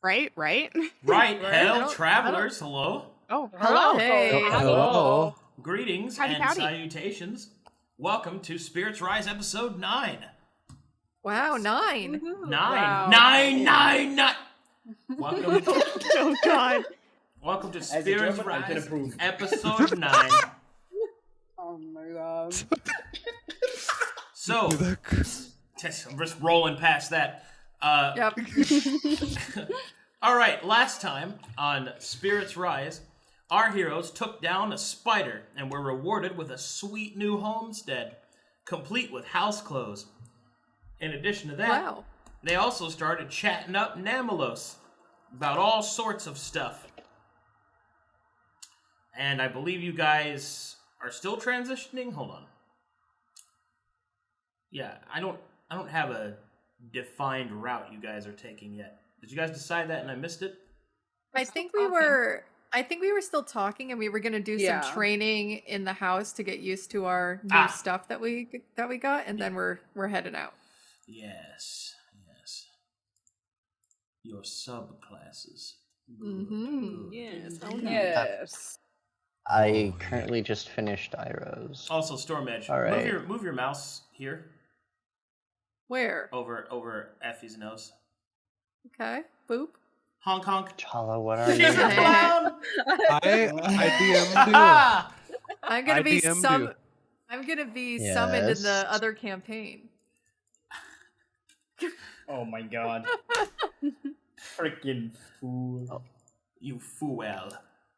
Right? Right, travelers, hello. Oh, hello. Hey. Hello. Greetings Howdy, and howdy. salutations. Welcome to Spirits Rise episode 9. Wow, 9. Woohoo. Nine. Wow. Nine. Welcome, Oh, God. welcome to As a Spirits German, I can Rise approve. episode 9. Oh, my God. So, I'm just rolling past that. Yep. All right, last time on Spirits Rise, our heroes took down a spider and were rewarded with a sweet new homestead, complete with house clothes. In addition to that, Wow. they also started chatting up Nomulos about all sorts of stuff. And I believe you guys are still transitioning. Hold on. Yeah, I don't have a defined route you guys are taking yet. Did you guys decide that and I missed it? I think we were still talking, and we were going to do Yeah. some training in the house to get used to our new stuff that we got, and then we're heading out. Yes. Your subclasses. Mhm. Yes. Yes. I currently just finished Iroh's. Also, Stormedge, All right. move your mouse here Where? over Effie's nose. Okay. Boop. Honk honk. Challa, what are you? I DM'd Ah! I'm gonna I be DM'd some. you. I'm gonna be summoned in the Yes. other campaign. Oh my god. Freaking fool. You fool.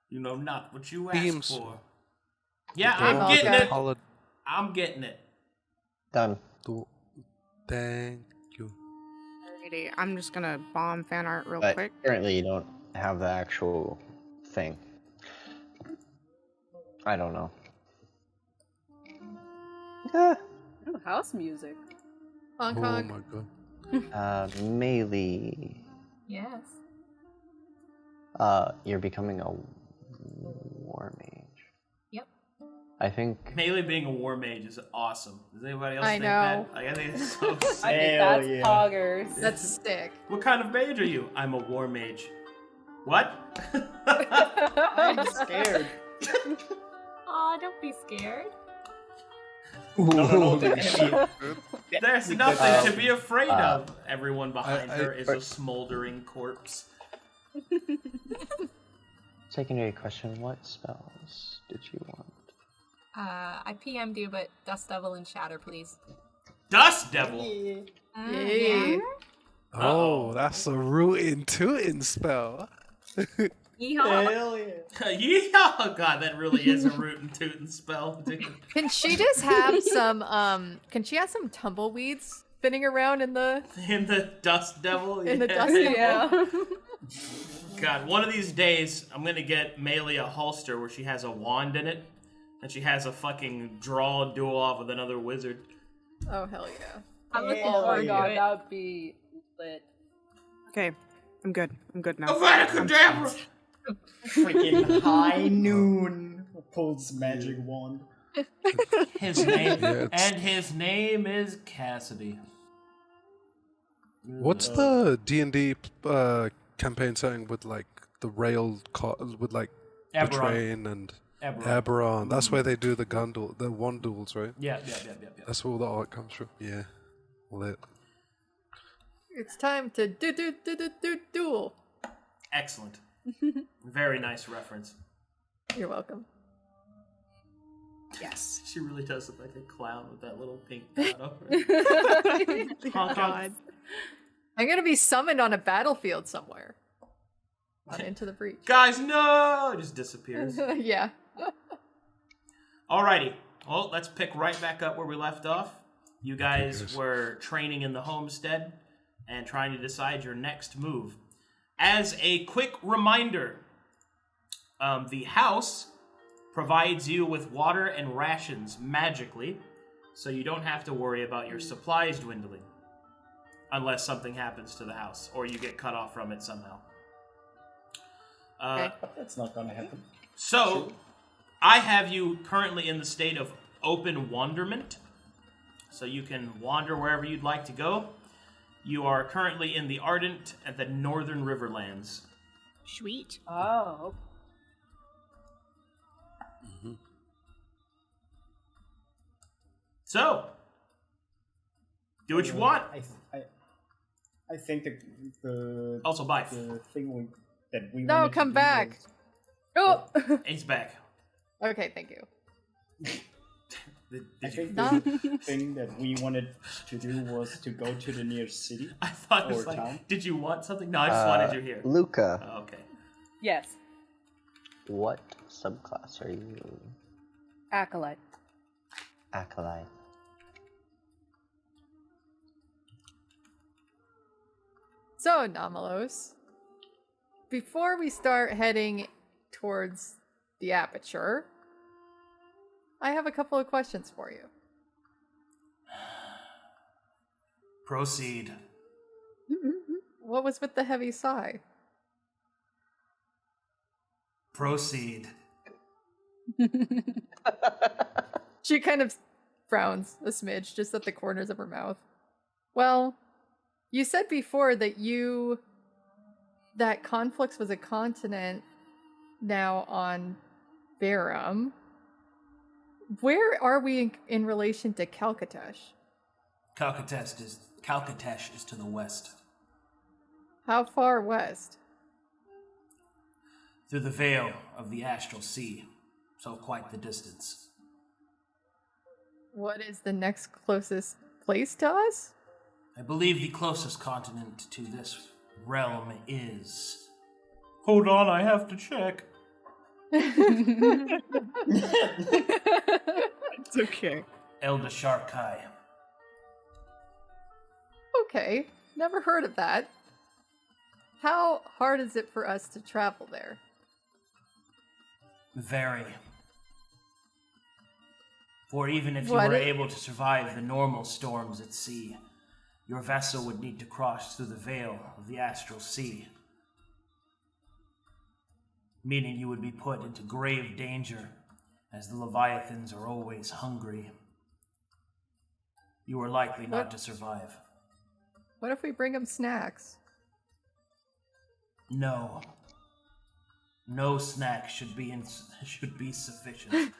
You know not what you Beams. asked for. Yeah, I'm I'm getting okay. it. I'm getting it. Done. Thank you. Alrighty, I'm just gonna bomb fan art real But quick. currently you don't have the actual thing. I don't know. Ah, Ooh, house music. Hong Oh Kong. my god. Maelie. Yes. You're becoming a war mage. Yep. I think Maelie being a war mage is awesome. Does anybody else I think know. that? Like, I think it's so sick. I think Hell that's yeah. poggers. That's sick. What kind of mage are you? I'm a war mage. What? I'm scared. Aw, don't be scared. No, the enemy. There's Because, nothing to be afraid of. Everyone behind I- her is a smoldering corpse. secondary question, what spells did you want? I PM'd you, but Dust Devil and Shatter, please. Dust Devil! Yay. Oh, that's a rootin' tootin' spell. Yeehaw. Hell yeah. Yeah, oh god, that really is a rootin' tootin' spell, dude. Can she just have some Can she have some tumbleweeds spinning around in the In the Dust Devil? in the yeah. dust? Yeah. God, one of these days, I'm gonna get Maelie a holster where she has a wand in it, and she has a fucking draw and duel off with another wizard. Oh hell yeah! I'm looking Oh forward my to god, it. that would be lit. Okay, I'm good. I'm good now. Avada Freaking high noon pulls magic wand. His name, Yeah, it's- and his name is Cassidy. What's the D&D campaign setting with like the with like the Eberron. train and Eberron. Eberron? That's where they do the the wand duels, right? Yeah. That's where all the art comes from. Yeah, lit. It's time to duel. Excellent. Very nice reference. You're welcome. Yes. She really does look like a clown with that little pink dot over it. Oh, Honk, honk. God. I'm gonna be summoned on a battlefield somewhere. Not into the breach. Guys, no! It just disappears. Yeah. Alrighty. Well, let's pick right back up where we left off. You guys were training in the homestead and trying to decide your next move. As a quick reminder, the house provides you with water and rations magically, so you don't have to worry about your supplies dwindling. Unless something happens to the house, or you get cut off from it somehow. Okay. That's not gonna happen. So, I have you currently in the state of open wanderment. So you can wander wherever you'd like to go. You are currently in the Ardent at the Northern Riverlands. Sweet. Oh. So, do what you want. I think the Also, bye. the thing that we No, wanted to come do back. was- Oh. He's back. Okay, thank you. I think No. the thing that we wanted to do was to go to the nearest city. I thought it was Or like, town. did you want something? No, I just wanted you here. Luka, Oh, okay. Yes. what subclass are you? Acolyte. Acolyte. So, Nomulos, before we start heading towards the aperture, I have a couple of questions for you. Proceed. What was with the heavy sigh? Proceed. She kind of frowns a smidge just at the corners of her mouth. Well, you said before that Conflux was a continent now on Verum. Where are we in relation to Calcatesh? Calcatesh is to the west. How far west? Through the veil of the Astral Sea. So quite the distance. What is the next closest place to us? I believe the closest continent to this realm is... Hold on, I have to check. It's okay. Elda Sharkai. Okay, never heard of that. How hard is it for us to travel there? Very. For even if you What were i- able to survive the normal storms at sea, your vessel would need to cross through the veil of the Astral Sea. Meaning you would be put into grave danger, as the Leviathans are always hungry. You are likely not What? to survive. What if we bring them snacks? No. No snack should be sufficient.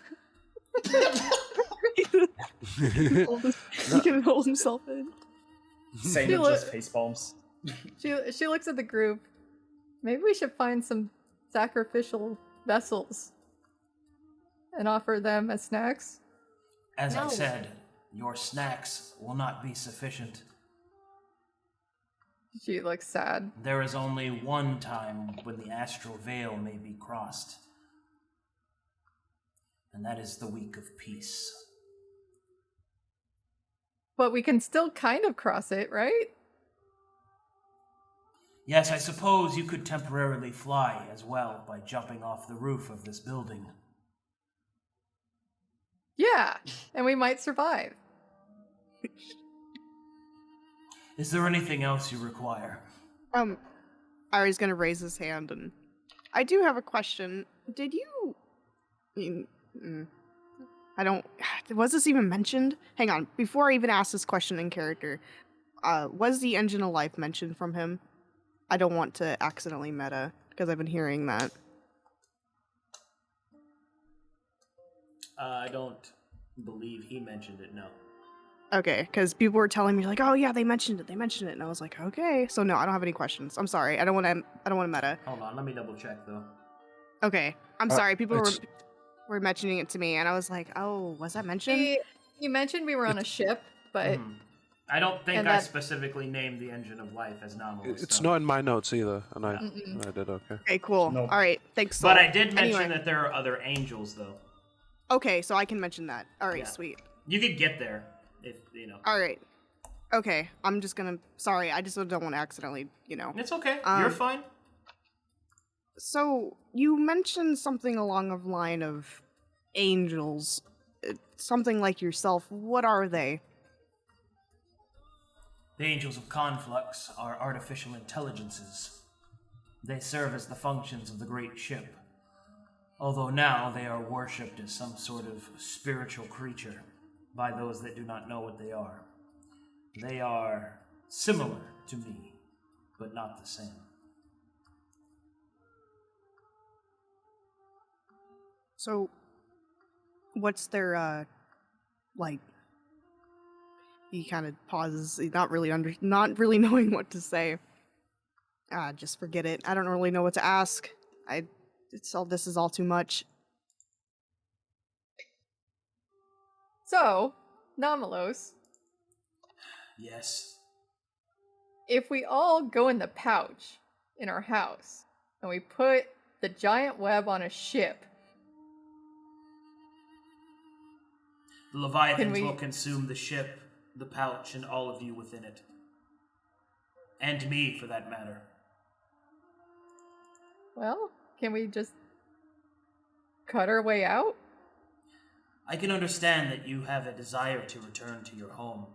He can hold himself in. Seino just face bombs. She looks at the group. Maybe we should find some sacrificial vessels and offer them as snacks. As I No. said, your snacks will not be sufficient. She looks sad. There is only one time when the astral veil may be crossed, and that is the week of peace. But we can still kind of cross it, right? Yes, I suppose you could temporarily fly as well by jumping off the roof of this building. Yeah, and we might survive. Is there anything else you require? Ari's gonna raise his hand, and I do have a question. Did you? I don't. Was this even mentioned? Hang on. Before I even ask this question in character, was the engine of life mentioned from him? I don't want to accidentally meta because I've been hearing that. I don't believe he mentioned it, no. Okay, because people were telling me like, "Oh yeah, they mentioned it," and I was like, "Okay." So no, I don't have any questions. I'm sorry. I don't want to meta. Hold on, let me double check though. Okay, I'm sorry. People it's- were mentioning it to me, and I was like, "Oh, was that mentioned?" You mentioned we were on a ship, but I don't think And I that- specifically named the engine of life as Nomulos. It's though. not in my notes either, and I Mm-mm. did okay. Okay, cool. No. All right, thanks. But Sol. I did mention Anyway. that there are other angels, though. Okay, so I can mention that. All right, Yeah. sweet. You could get there if you know. All right. Okay, I'm just gonna. Sorry, I just don't want to accidentally, It's okay. Um, You're fine. So you mentioned something along the line of angels, something like yourself. What are they? The angels of Conflux are artificial intelligences. They serve as the functions of the great ship. Although now they are worshipped as some sort of spiritual creature by those that do not know what they are. They are Similar to me, but not the same. So, what's their, like... He kind of pauses, not really knowing what to say. Just forget it. I don't really know what to ask. This is all too much. So, Nomulos, Yes. if we all go in the pouch in our house and we put the giant web on a ship, The Leviathans will consume the ship, the pouch, and all of you within it. And me, for that matter. well, can we just cut our way out? I can understand that you have a desire to return to your home.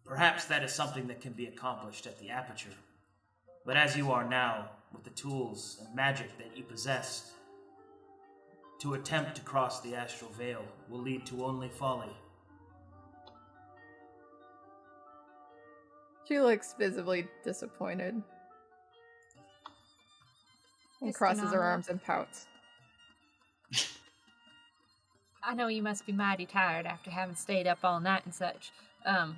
Perhaps that is something that can be accomplished at the Aperture. But as you are now, with the tools and magic that you possess, to attempt to cross the astral veil will lead to only folly. She looks visibly disappointed. And Mr. crosses her Nomulos. arms and pouts. I know you must be mighty tired after having stayed up all night and such,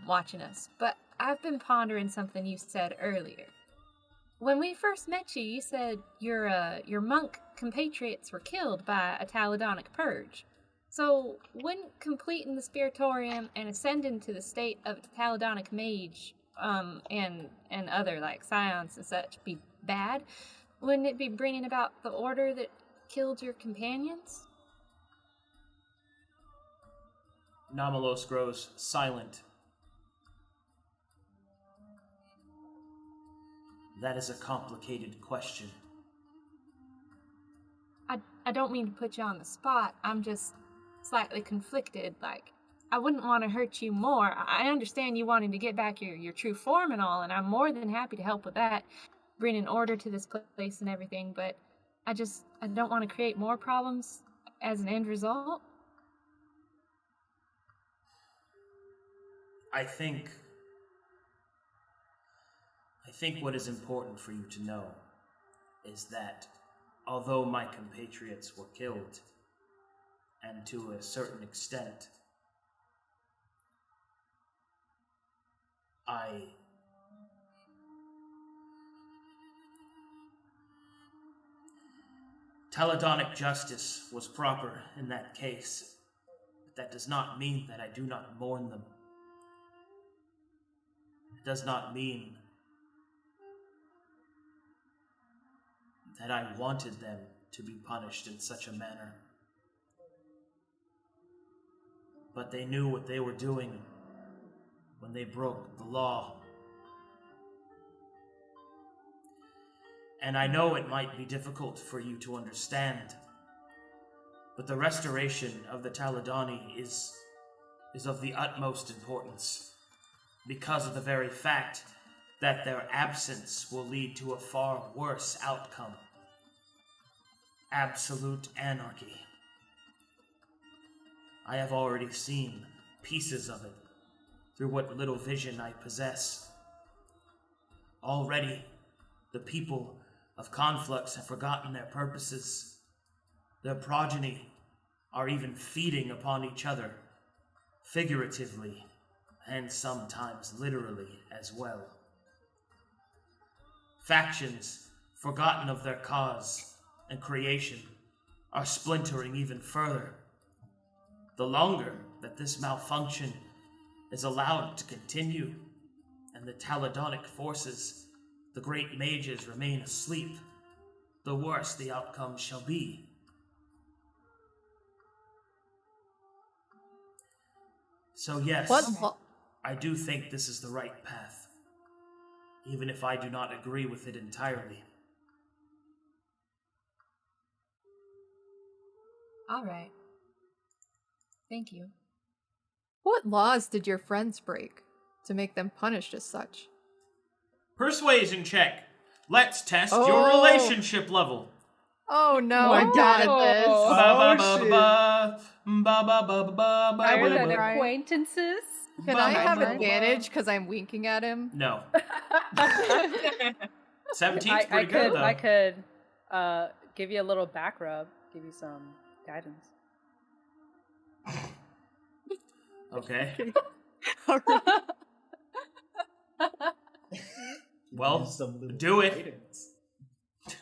watching us, but I've been pondering something you said earlier. When we first met you, you said your monk compatriots were killed by a Taladonic purge. So, wouldn't completing the Spiritorium and ascending to the state of a Taladonic mage, and other, like, scions and such, be bad? Wouldn't it be bringing about the order that killed your companions? Nomulos grows silent. That is a complicated question. I don't mean to put you on the spot. I'm just slightly conflicted. Like, I wouldn't want to hurt you more. I understand you wanting to get back your true form and all, and I'm more than happy to help with that, bringing order to this place and everything, but I don't want to create more problems as an end result. I think what is important for you to know is that although my compatriots were killed, and to a certain extent, Taladonic justice was proper in that case, but that does not mean that I do not mourn them. It does not mean that I wanted them to be punished in such a manner. But they knew what they were doing when they broke the law. And I know it might be difficult for you to understand, but the restoration of the Taladoni is of the utmost importance, because of the very fact that their absence will lead to a far worse outcome. Absolute anarchy. I have already seen pieces of it through what little vision I possess. Already, the people of Conflux have forgotten their purposes. Their progeny are even feeding upon each other, figuratively, and sometimes literally as well. Factions, forgotten of their cause and creation, are splintering even further. The longer that this malfunction is allowed to continue, and the Taladonic forces, the great mages, remain asleep, the worse the outcome shall be. So yes, I do think this is the right path, even if I do not agree with it entirely. All right. Thank you. What laws did your friends break to make them punished as such? Persuasion check. Let's test your relationship level. Oh no, my I got God. this. Ba ba ba ba ba ba ba ba ba ba Higher ba than ba. right. acquaintances? Can I have Bummer. advantage because I'm winking at him? No. 17's pretty good, though. I could give you a little back rub, give you some guidance. Okay. Alright. Well, Some little do it. guidance.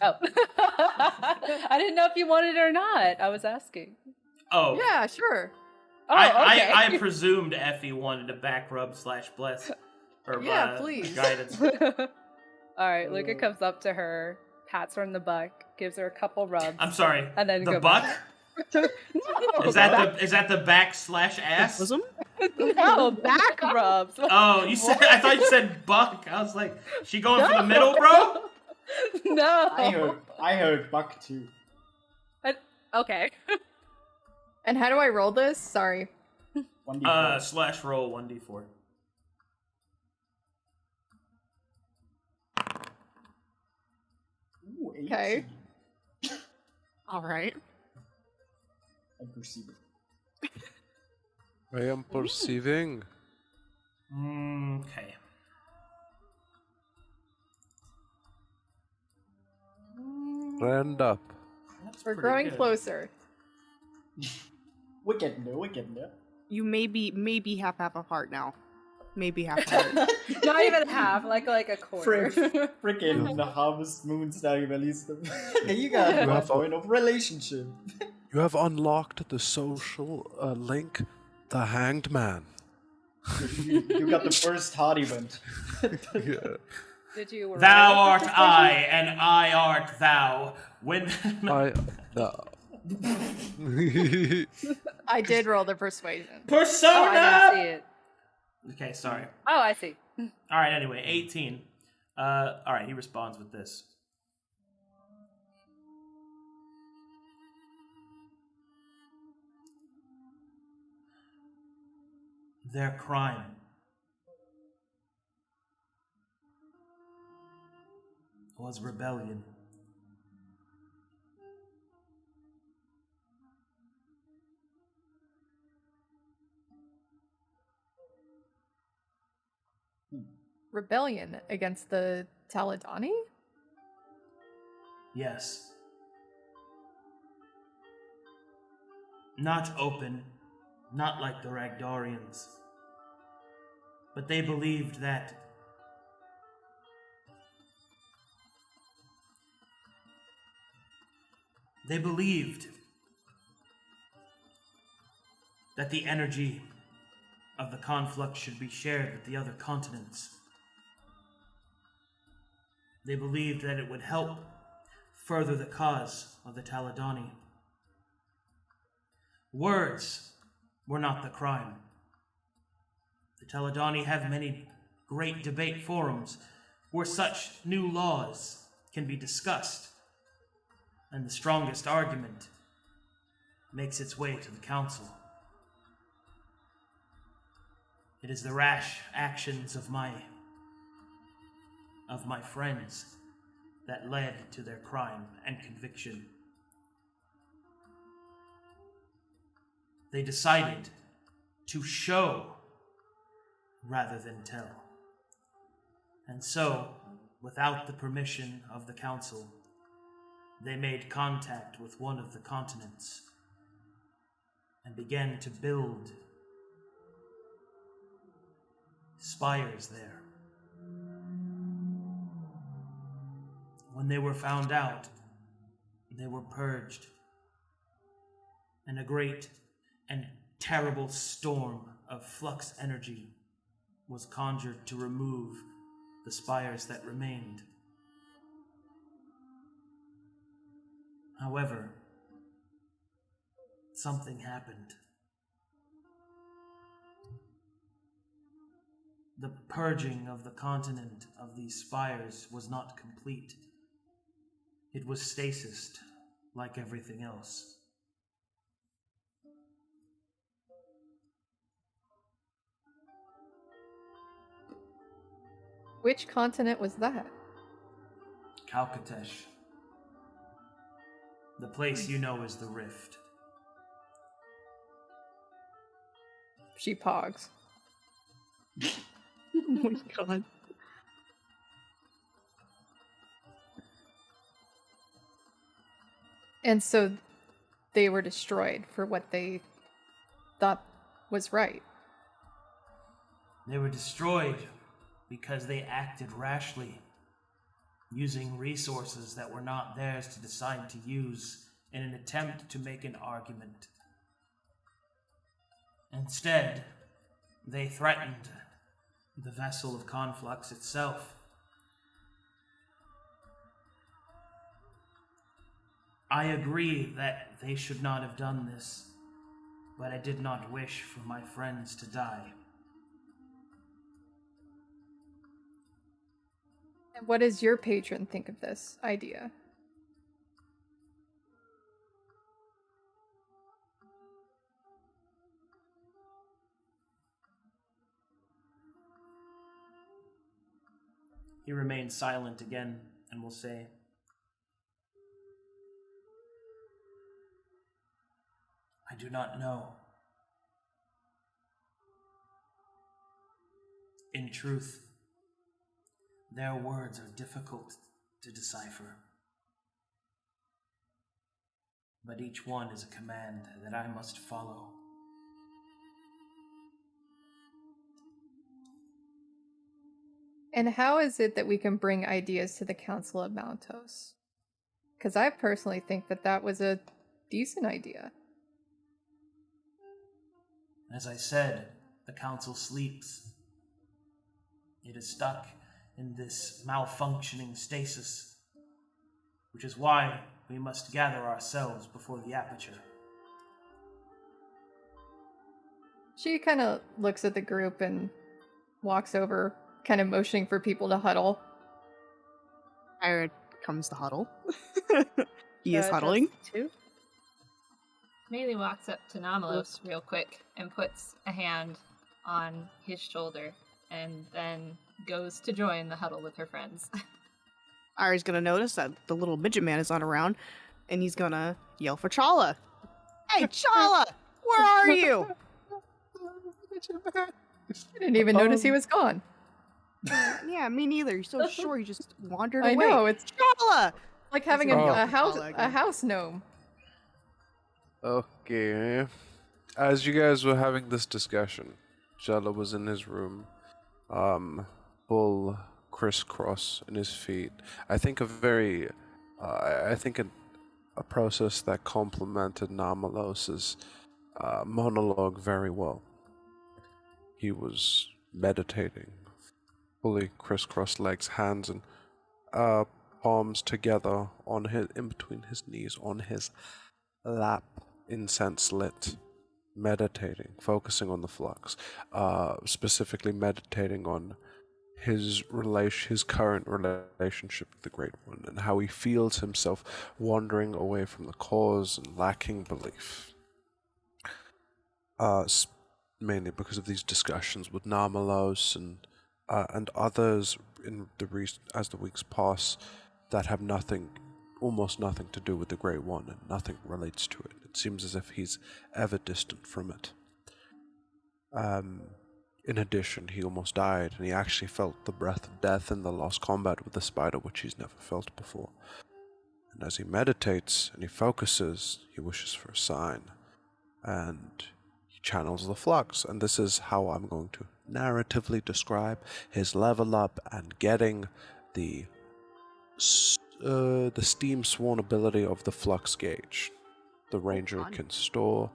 Oh. I didn't know if you wanted it or not. I was asking. Oh. Yeah, sure. Oh, okay. I presumed Effie wanted a back rub / bless. Or, Yeah, please. Guidance. All right, Luka comes up to her, pats her on the butt, gives her a couple rubs. I'm sorry. And then the go buck? back. Is that the back / ass? Bosom? No, back rubs. Oh, I thought you said buck. I was like, she going for the middle, bro? No. I heard buck too. Okay. And how do I roll this? Sorry. 1d4. / roll 1d4. Ooh, 18. Okay. Alright. I perceive it. I am perceiving. Okay. Round up. That's We're pretty growing good. closer. We're getting there. You maybe half a heart now. Maybe half a heart. Not even half, like a quarter. Freaking the harvest moon's now released them. You got one point of relationship. You have unlocked the social link, the Hanged Man. You got the first hard event. Yeah. Did you? Thou art I, and I art thou. When I did roll the persuasion. Oh, I Persona. didn't see it. Okay, sorry. Oh, I see. All right. Anyway, 18. All right. He responds with this. Their crime was rebellion. Rebellion against the Taladoni? Yes. Not open, not like the Ragdarians. But they believed that the energy of the conflux should be shared with the other continents. They believed that it would help further the cause of the Taladoni. Words were not the crime. The Taladoni have many great debate forums where such new laws can be discussed, and the strongest argument makes its way to the council. It is the rash actions of my friends that led to their crime and conviction. They decided to show rather than tell. And so, without the permission of the council, they made contact with one of the continents and began to build spires there. When they were found out, they were purged, and a great and terrible storm of flux energy was conjured to remove the spires that remained. However, something happened. The purging of the continent of these spires was not complete. It was stasised, like everything else. Which continent was that? Kalkatesh. The place you know is the Rift. She pogs. Oh my god. And so they were destroyed for what they thought was right. They were destroyed because they acted rashly, using resources that were not theirs to decide to use in an attempt to make an argument. Instead, they threatened the vessel of Conflux itself. I agree that they should not have done this, but I did not wish for my friends to die. And what does your patron think of this idea? He remains silent again and will say, I do not know. In truth, their words are difficult to decipher. But each one is a command that I must follow. And how is it that we can bring ideas to the Council of Maltos? Because I personally think that that was a decent idea. As I said, the council sleeps. It is stuck in this malfunctioning stasis, which is why we must gather ourselves before the aperture. She kind of looks at the group and walks over, kind of motioning for people to huddle. Ira comes to huddle. He is huddling. Too? Maelie walks up to Nomulos real quick and puts a hand on his shoulder and then goes to join the huddle with her friends. Ira's gonna notice that the little midget man is not around, and he's gonna yell for Challa. Hey, Challa! Where are you? I didn't even notice he was gone. Yeah, me neither. You're so short, you just wandered away. I know, it's Challa! like having a house gnome. Okay. As you guys were having this discussion, Challa was in his room, full crisscross in his feet. I think a process that complemented Nomulos' monologue very well. He was meditating, fully crisscrossed legs, hands and palms together in between his knees, on his lap, incense lit, meditating, focusing on the flux, specifically meditating on his current relationship with the Great One, and how he feels himself wandering away from the cause and lacking belief. Mainly because of these discussions with Nomulos and others as the weeks pass that have almost nothing to do with the Great One, and nothing relates to it. It seems as if he's ever distant from it. In addition, he almost died, and he actually felt the breath of death in the lost combat with the spider, which he's never felt before. And as he meditates and he focuses, he wishes for a sign, and he channels the flux. And this is how I'm going to narratively describe his level up and getting the steam sworn ability of the flux gauge. The ranger can store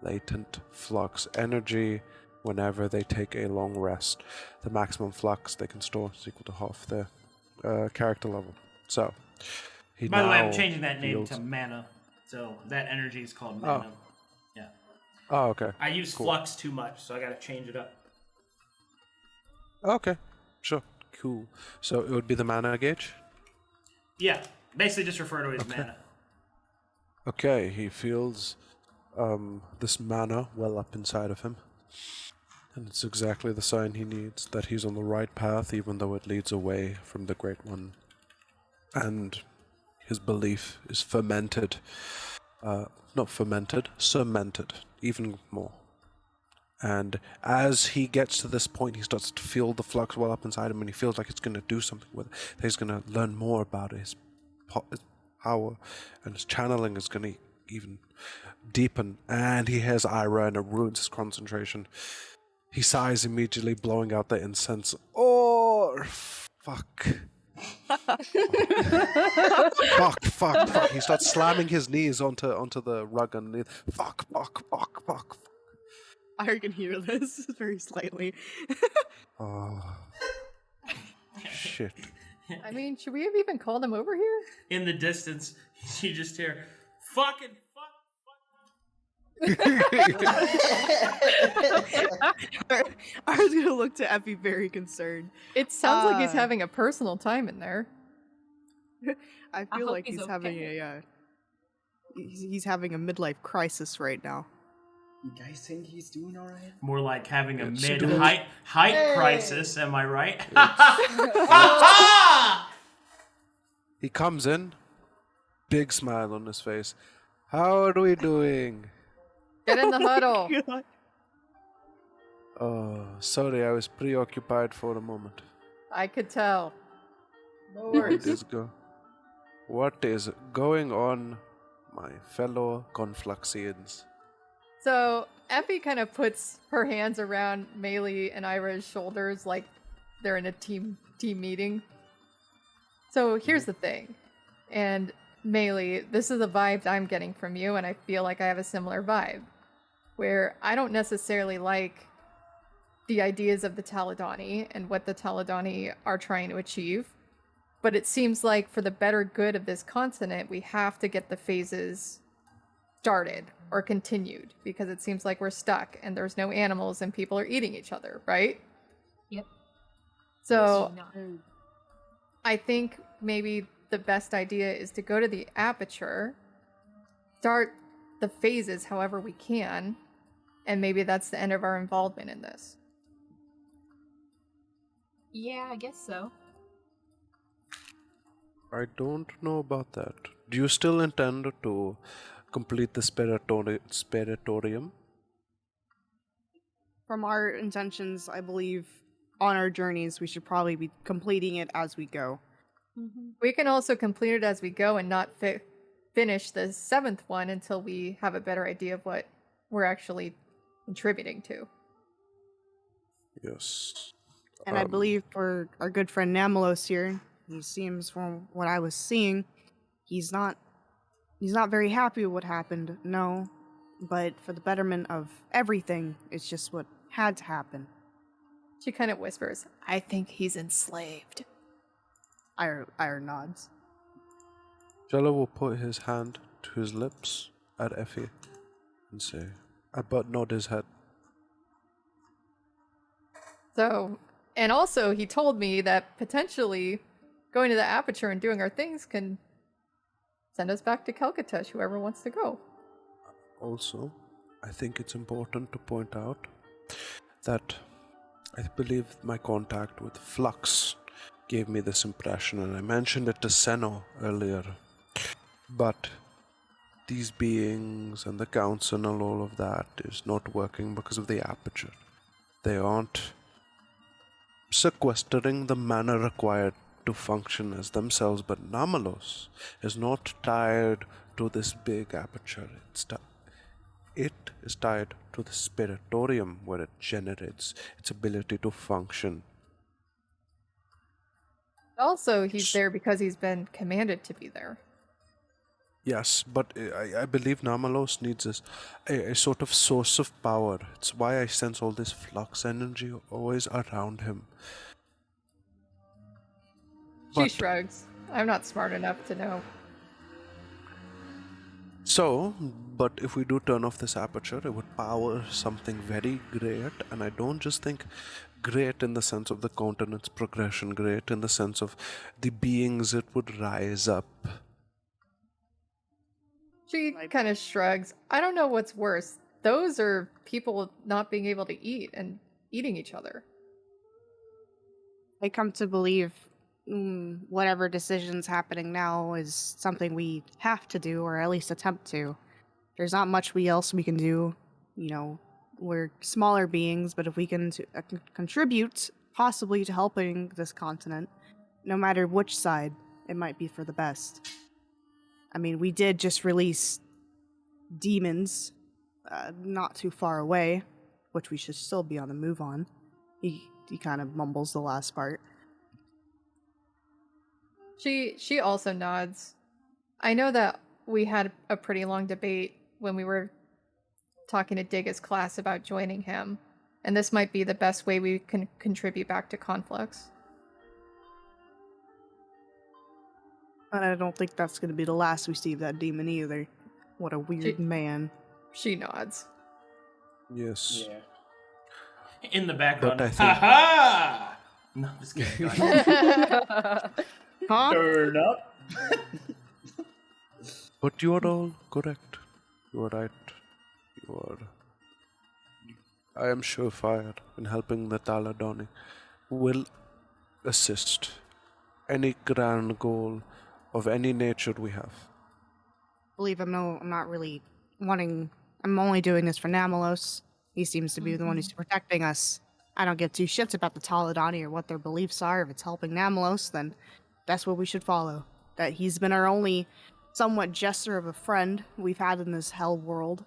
latent flux energy whenever they take a long rest. The maximum flux they can store is equal to half their character level. So, By the way, I'm changing that name to mana. So that energy is called mana. Yeah. Oh, okay. I use flux too much, so I gotta change it up. Okay, sure. Cool. So it would be the mana gauge? Yeah, basically just refer to it as mana. Okay, he feels this mana well up inside of him. And it's exactly the sign he needs, that he's on the right path, even though it leads away from the Great One. And his belief is cemented, even more. And as he gets to this point, he starts to feel the flux well up inside him, and he feels like it's going to do something with it. He's going to learn more about his power, and his channeling is going to even deepen. And he hears Irha, and it ruins his concentration. He sighs immediately, blowing out the incense. Oh, fuck. fuck. He starts slamming his knees onto the rug underneath. Fuck. I can hear this very slightly. Oh. Shit. I mean, should we have even called him over here? In the distance, you just hear, fucking fuck. I was gonna look to Effie very concerned. It sounds like he's having a personal time in there. I feel like he's having a he's having a midlife crisis right now. You guys think he's doing alright? More like having a It's mid-height crisis, am I right? He comes in, big smile on his face. How are we doing? Get in the huddle. God. Oh, sorry, I was preoccupied for a moment. I could tell. No What is going on, my fellow Confluxians? So Effie kind of puts her hands around Maelie and Irha's shoulders like they're in a team meeting. So here's the thing. And Maelie, this is the vibe I'm getting from you, and I feel like I have a similar vibe. Where I don't necessarily like the ideas of the Taladoni and what the Taladoni are trying to achieve. But it seems like for the better good of this continent, we have to get the phases started or continued, because it seems like we're stuck and there's no animals and people are eating each other, right? Yep. So Yes, I think maybe the best idea is to go to the aperture, start the phases however we can, and maybe that's the end of our involvement in this. Yeah, I guess so. I don't know about that. Do you still intend to complete the spiritorium? From our intentions, I believe on our journeys, we should probably be completing it as we go. Mm-hmm. We can also complete it as we go and not finish the 7th one until we have a better idea of what we're actually contributing to. Yes. And I believe for our good friend Nomulos here, he seems, from what I was seeing, he's not very happy with what happened, no. But for the betterment of everything, it's just what had to happen. She kind of whispers, I think he's enslaved. Ira nods. Challa will put his hand to his lips at Effie and say, but nod his head. So, and also he told me that potentially going to the aperture and doing our things can send us back to Calcutta, whoever wants to go. Also, I think it's important to point out that I believe my contact with Flux gave me this impression, and I mentioned it to Seino earlier. But these beings and the council and all of that is not working because of the aperture. They aren't sequestering the mana required to function as themselves, but Nomulos is not tied to this big aperture. It is tied to the spiritorium, where it generates its ability to function. Also, he's there because he's been commanded to be there. Yes, but I believe Nomulos needs a sort of source of power. It's why I sense all this flux energy always around him. She shrugs. I'm not smart enough to know. So, but if we do turn off this aperture, it would power something very great, and I don't just think great in the sense of the continent's progression, great in the sense of the beings it would rise up. She kind of shrugs. I don't know what's worse. Those are people not being able to eat and eating each other. I come to believe whatever decision's happening now is something we have to do, or at least attempt to. There's not much else we can do. You know, we're smaller beings, but if we can contribute possibly to helping this continent, no matter which side, it might be for the best. I mean, we did just release demons not too far away, which we should still be on the move on. He kind of mumbles the last part. She also nods. I know that we had a pretty long debate when we were talking to Digga's class about joining him, and this might be the best way we can contribute back to Conflux. And I don't think that's going to be the last we see of that demon either. What a weird man. She nods. Yes. Yeah. In the background, But I think- ha-ha! No, just kidding. Huh? Turn up. But you are all correct. You are right. You are. I am surefire in helping the Taladoni. Will assist any grand goal of any nature we have. Believe I'm not really wanting. I'm only doing this for Nomulos. He seems to be the one who's protecting us. I don't give two shits about the Taladoni or what their beliefs are. If it's helping Nomulos, then that's what we should follow. That he's been our only somewhat jester of a friend we've had in this hell world.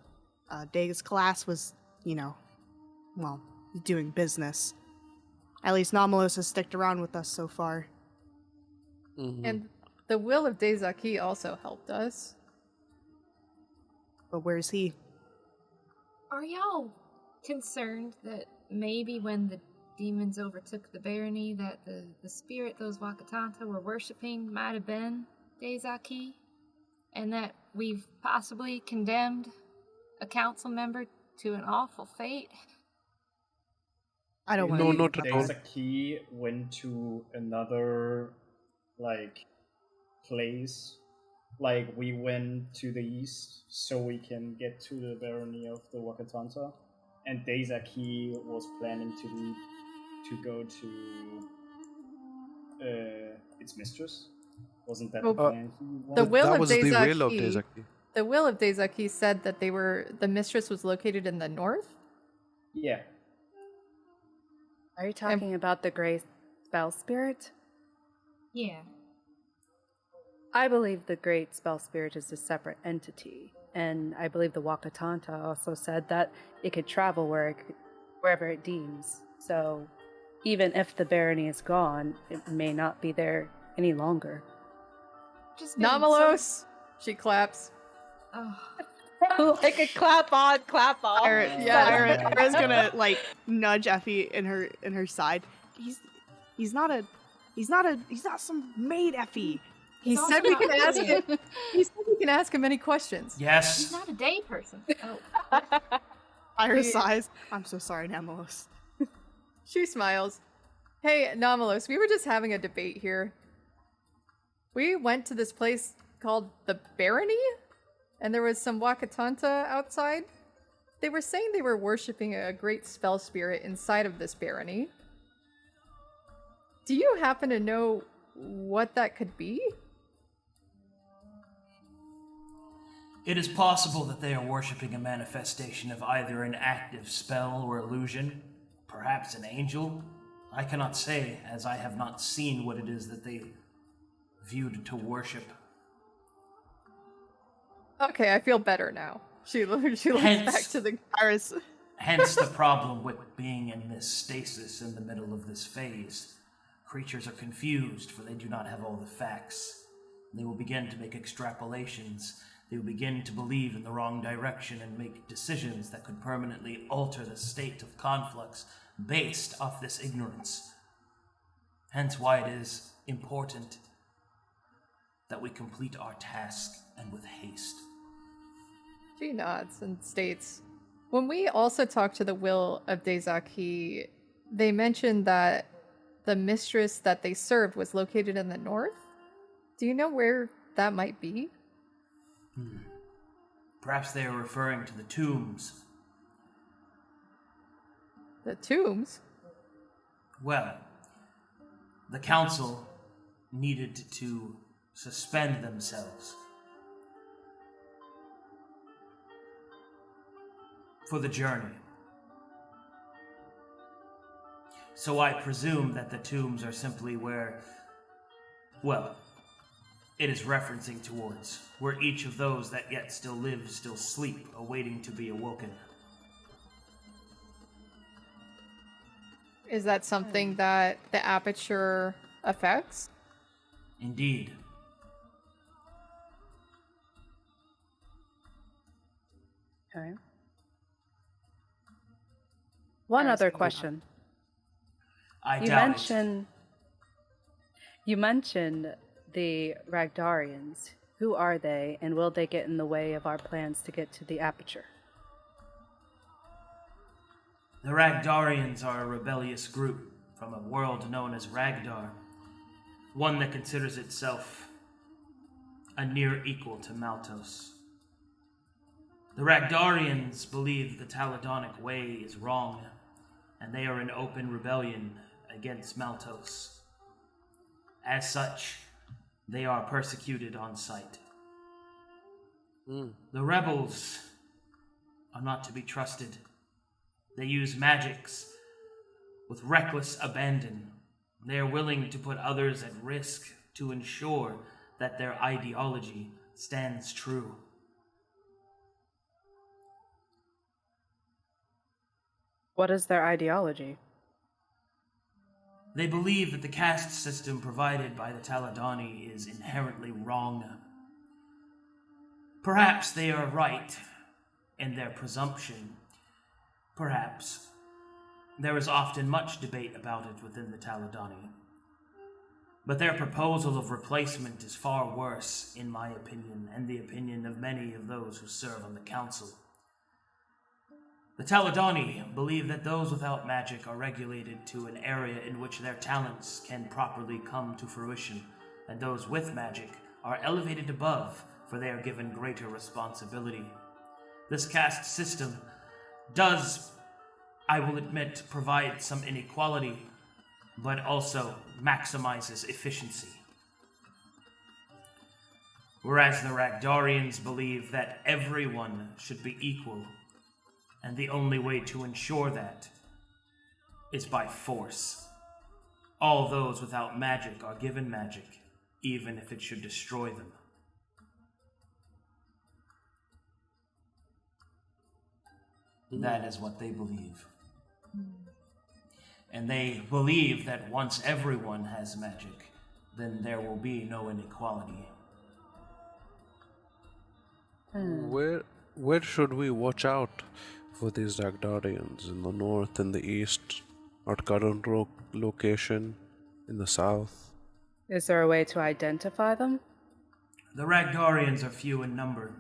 Digga's class was, doing business. At least Nomulos has sticked around with us so far. Mhm. And the will of Dezaki also helped us. But where's he? Are y'all concerned that maybe when the demons overtook the barony that the spirit those Wakatanta were worshipping might have been Dezaki? And that we've possibly condemned a council member to an awful fate? I don't want No, to. not at all. There's a key went to another, place. We went to the east so we can get to the barony of the Wakatanta. And Dezaki was planning to go to its mistress. Wasn't that the plan he wanted? The will that of was the will of Dezaki. Dezaki. The will of Dezaki said that the mistress was located in the north. Yeah. Are you talking about the Grey Spell Spirit? Yeah. I believe the Great Spell Spirit is a separate entity, and I believe the Wakatanta also said that it could travel wherever it deems. So even if the barony is gone, it may not be there any longer. Just been Nomulos! She claps. Like a clap on, clap off. Ira's gonna nudge Effie in her side. He's not some maid, Effie. He He's said also we not can ask brilliant. him. He said we can ask him any questions. He's Yes. not a day person. Oh. Ira She- sighs. I'm so sorry, Nomulos. She smiles. Hey, Nomulos, we were just having a debate here. We went to this place called the Barony, and there was some Wakatanta outside. They were saying they were worshipping a great spell spirit inside of this barony. Do you happen to know what that could be? It is possible that they are worshipping a manifestation of either an active spell or illusion, perhaps an angel. I cannot say, as I have not seen what it is that they viewed to worship. Okay, I feel better now. She looks back to the Ira's. Hence the problem with being in this stasis in the middle of this phase. Creatures are confused, for they do not have all the facts. They will begin to make extrapolations. They will begin to believe in the wrong direction and make decisions that could permanently alter the state of Conflux based off this ignorance. Hence why it is important that we complete our task and with haste. She nods and states, when we also talked to the will of Dezaki, they mentioned that the mistress that they served was located in the north? Do you know where that might be? Perhaps they are referring to the tombs. The tombs? Well, the council needed to suspend themselves for the journey. So I presume that the tombs are simply where, well, it is referencing towards, where each of those that yet still live still sleep, awaiting to be awoken. Is that something that the aperture affects? Indeed. Okay. One other question. I You doubt You mentioned the Ragdarians. Who are they, and will they get in the way of our plans to get to the aperture? The Ragdarians are a rebellious group from a world known as Ragdar, one that considers itself a near equal to Maltos. The Ragdarians believe the Taladonic way is wrong, and they are in open rebellion against Maltos. As such, they are persecuted on sight. The rebels are not to be trusted. They use magics with reckless abandon. They are willing to put others at risk to ensure that their ideology stands true. What is their ideology? They believe that the caste system provided by the Taladoni is inherently wrong. Perhaps they are right in their presumption. Perhaps. There is often much debate about it within the Taladoni. But their proposal of replacement is far worse, in my opinion, and the opinion of many of those who serve on the council. The Taladoni believe that those without magic are regulated to an area in which their talents can properly come to fruition, and those with magic are elevated above, for they are given greater responsibility. This caste system does, I will admit, provide some inequality, but also maximizes efficiency. Whereas the Ragdarians believe that everyone should be equal, and the only way to ensure that is by force. All those without magic are given magic, even if it should destroy them. That is what they believe. And they believe that once everyone has magic, then there will be no inequality. Where should we watch out for these Ragdarians? In the north, in the east, Arcadum location, in the south? Is there a way to identify them? The Ragdarians are few in number.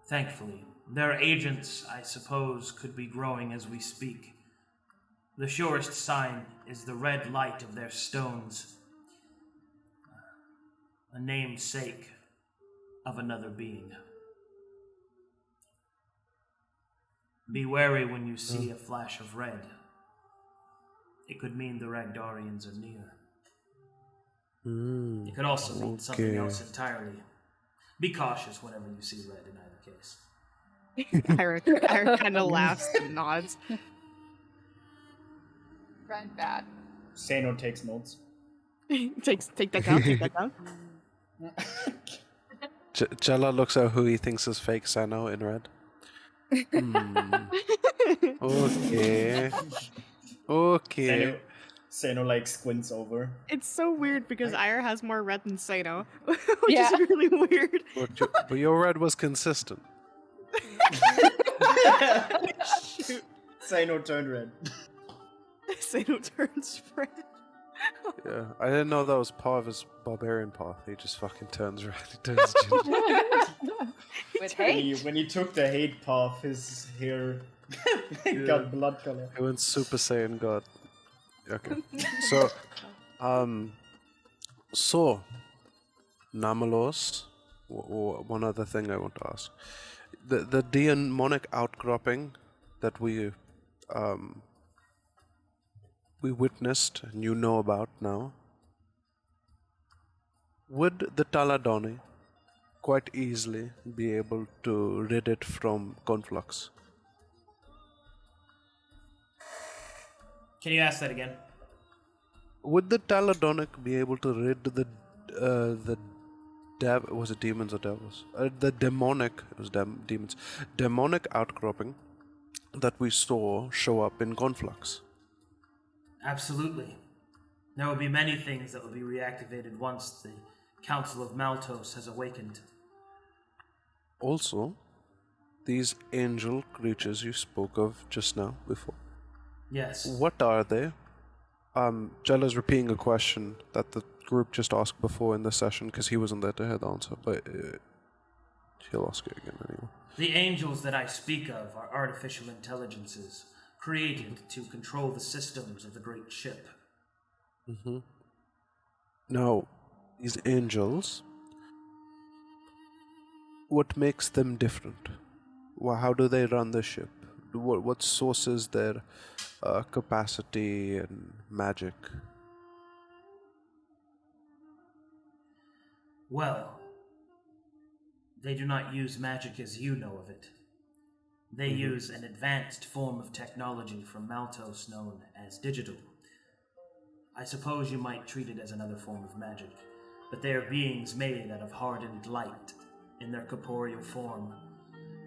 Thankfully, their agents, I suppose, could be growing as we speak. The surest sign is the red light of their stones, a namesake of another being. Be wary when you see a flash of red. It could mean the Ragdarians are near. It could also mean something else entirely. Be cautious whenever you see red in either case. Ira kind of laughs and nods. Red bad. Seino takes notes. Take that down, take that down. Challa looks at who he thinks is fake Seino in red. Okay. Seino like squints over. It's so weird because Ira has more red than Seino, which Yeah. is really weird. But your red was consistent. Shoot. Seino turned red. Seino turns red. Yeah, I didn't know that was part of his barbarian path. He just fucking turns red. He turns ginger. With hate. When he took the hate path, his hair got blood color. He went Super Saiyan God. Okay. So, Nomulos. One other thing I want to ask: the demonic outcropping that we witnessed and you know about now. Would the Taladoni quite easily be able to rid it from Conflux? Can you ask that again? Would the Taladonic be able to rid the was it demons or devils? The demonic, it was demons. Demonic outcropping that we saw show up in Conflux. Absolutely. There will be many things that will be reactivated once the Council of Maltos has awakened. Also, these angel creatures you spoke of just now before. Yes. What are they? Challa's repeating a question that the group just asked before in the session because he wasn't there to hear the answer, but he'll ask it again anyway. The angels that I speak of are artificial intelligences created to control the systems of the great ship. Mm-hmm. Now, these angels, what makes them different? How do they run the ship? What sources their capacity and magic? Well, they do not use magic as you know of it. They use an advanced form of technology from Maltos known as digital. I suppose you might treat it as another form of magic, but they are beings made out of hardened light in their corporeal form.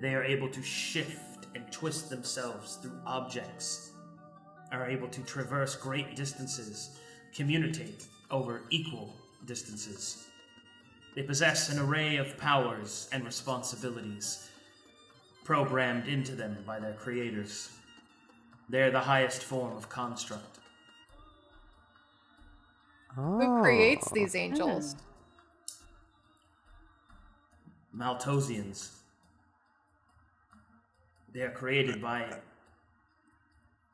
They are able to shift and twist themselves through objects, are able to traverse great distances, communicate over equal distances. They possess an array of powers and responsibilities programmed into them by their creators. They are the highest form of construct. Who creates these angels? Maltosians. They are created by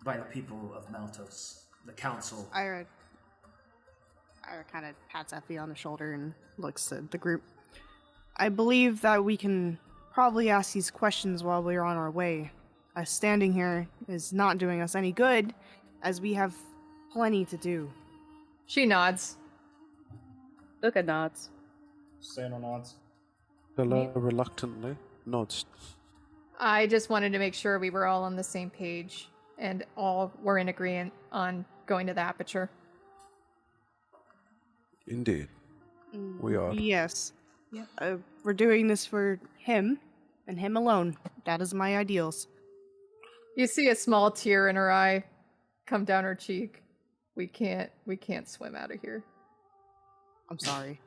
the people of Maltos, the council. Irha kind of pats Effie on the shoulder and looks at the group. I believe that we can probably ask these questions while we're on our way. Us standing here is not doing us any good, as we have plenty to do. She nods. Luka nods. Seino nods. Challa reluctantly nods. I just wanted to make sure we were all on the same page and all were in agreement on going to the aperture. Indeed. We are. Yes. We're doing this for him, and him alone. That is my ideals. You see a small tear in her eye come down her cheek. We can't swim out of here. I'm sorry.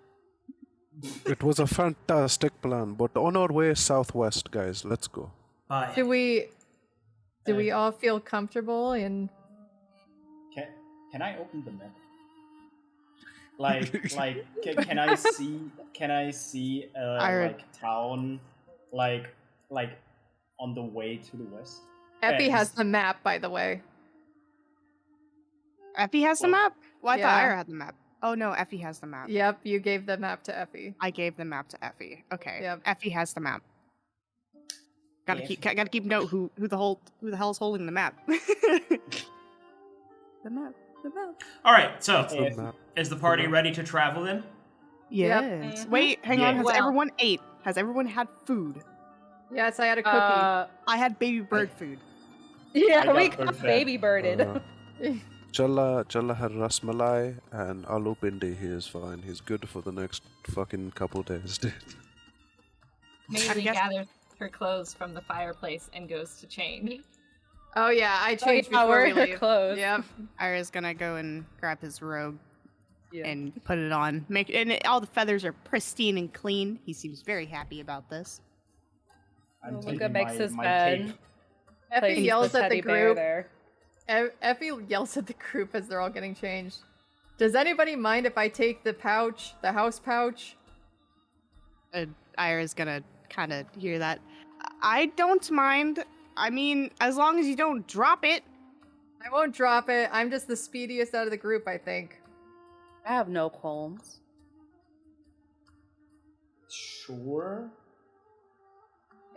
It was a fantastic plan, but on our way southwest, guys, let's go. Bye. Do we all feel comfortable in? Can I open the map? Can I see like town like on the way to the west? Effie has the map, by the way. Effie has the map? Well, I Yeah. thought Irha had the map. Oh no, Effie has the map. Yep, you gave the map to Effie. I gave the map to Effie. Okay. Yep. Effie has the map. Gotta keep note who the hell's holding the map. The map. All right, so Map. is the party ready to travel then? Yes. Wait, hang on. Has Well- everyone ate? Has everyone had food? Yes, I had a cookie. I had baby bird food. Yeah, we got got bird baby birded. Challa had rasmalai and aloo pindi. He is fine. He's good for the next fucking couple days, dude. Maelie guess- gathers her clothes from the fireplace and goes to change. Oh yeah, I changed yeah, before we we're leave. close. Yep. Ira's gonna go and grab his robe Yeah. and put it on. All the feathers are pristine and clean. He seems very happy about this. I'm Luka taking makes his my bed. cape. Effie Places yells the at the teddy bear group. there. Effie yells at the group as they're all getting changed. Does anybody mind if I take the pouch, the house pouch? Ira's gonna kind of hear that. I don't mind. I mean, as long as you don't drop it. I won't drop it. I'm just the speediest out of the group, I think. I have no qualms. Sure.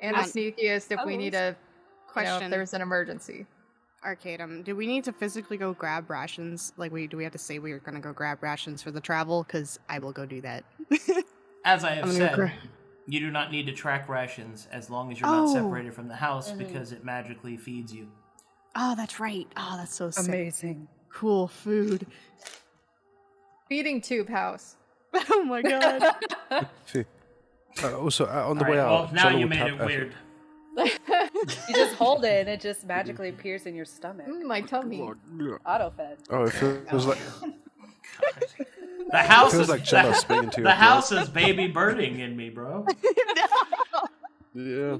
And the sneakiest if we need a Question. if there's an emergency. Arcadum, do we need to physically go grab rations? Like, do we have to say we are gonna go grab rations for the travel? Because I will go do that. As I have I'm gonna said, gra- you do not need to track rations as long as you're not Oh. separated from the house because it magically feeds you. Oh, that's right. Oh, that's so sick. Amazing. Cool food. Feeding tube house. Oh my god. Effie. Also, on the All way right, out, well, now Challa you would made tap it Effie. weird. You just hold it and it just magically appears in your stomach. My tummy. Auto-fed. Oh, it feels like The house feels is like Challa speaking to you. the house is baby birding in me, bro. Yeah.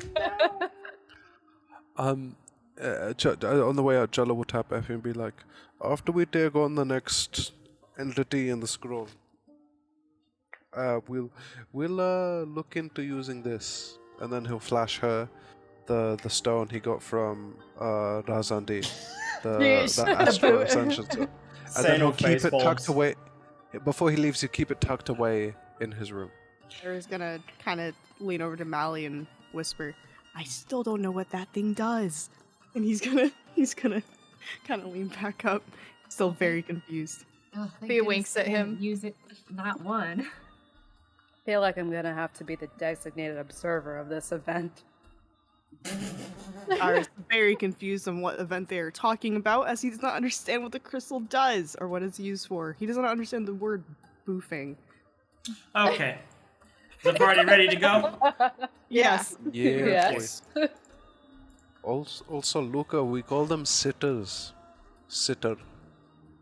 On the way out, Challa would tap Effie and be like, "After we take on the next entity in the scroll, we'll look into using this." And then he'll flash her the stone he got from Razandi, the Astra Ascension stone. And then he'll keep it tucked away. Before he leaves, you keep it tucked away in his room. Ira's gonna kind of lean over to Maelie and whisper, "I still don't know what that thing does." And he's gonna kind of lean back up, still very confused. Oh, thank He goodness winks at they didn't him. Use it, not one. I feel like I'm gonna have to be the designated observer of this event. Ira's very confused on what event they are talking about, as he does not understand what the crystal does or what it's used for. He does not understand the word boofing. Okay. Is the party ready to go? Yes. Yeah. Yes. boy. Also, Luka, we call them sitters. Sitter.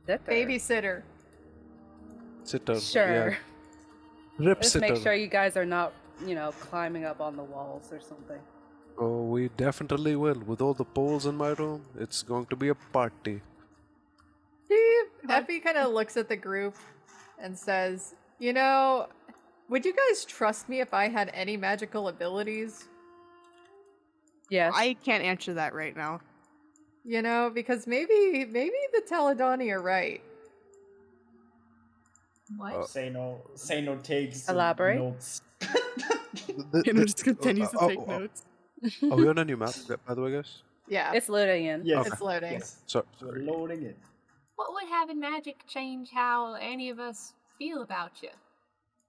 Babysitter. Sitter. Sure. Yeah. Rip Just sitter. make sure you guys are not, climbing up on the walls or something. Oh, we definitely will. With all the poles in my room, it's going to be a party. Effie kind of looks at the group and says, would you guys trust me if I had any magical abilities? Yes. I can't answer that right now. Because maybe the Taladoni are right. What? Seino takes Elaborate. notes. And just continues to take notes. Are we on a new map, by the way, guys? Yeah, It's loading in. Yes. it's loading. Yes. So, We're loading it. What would having magic change how any of us feel about you?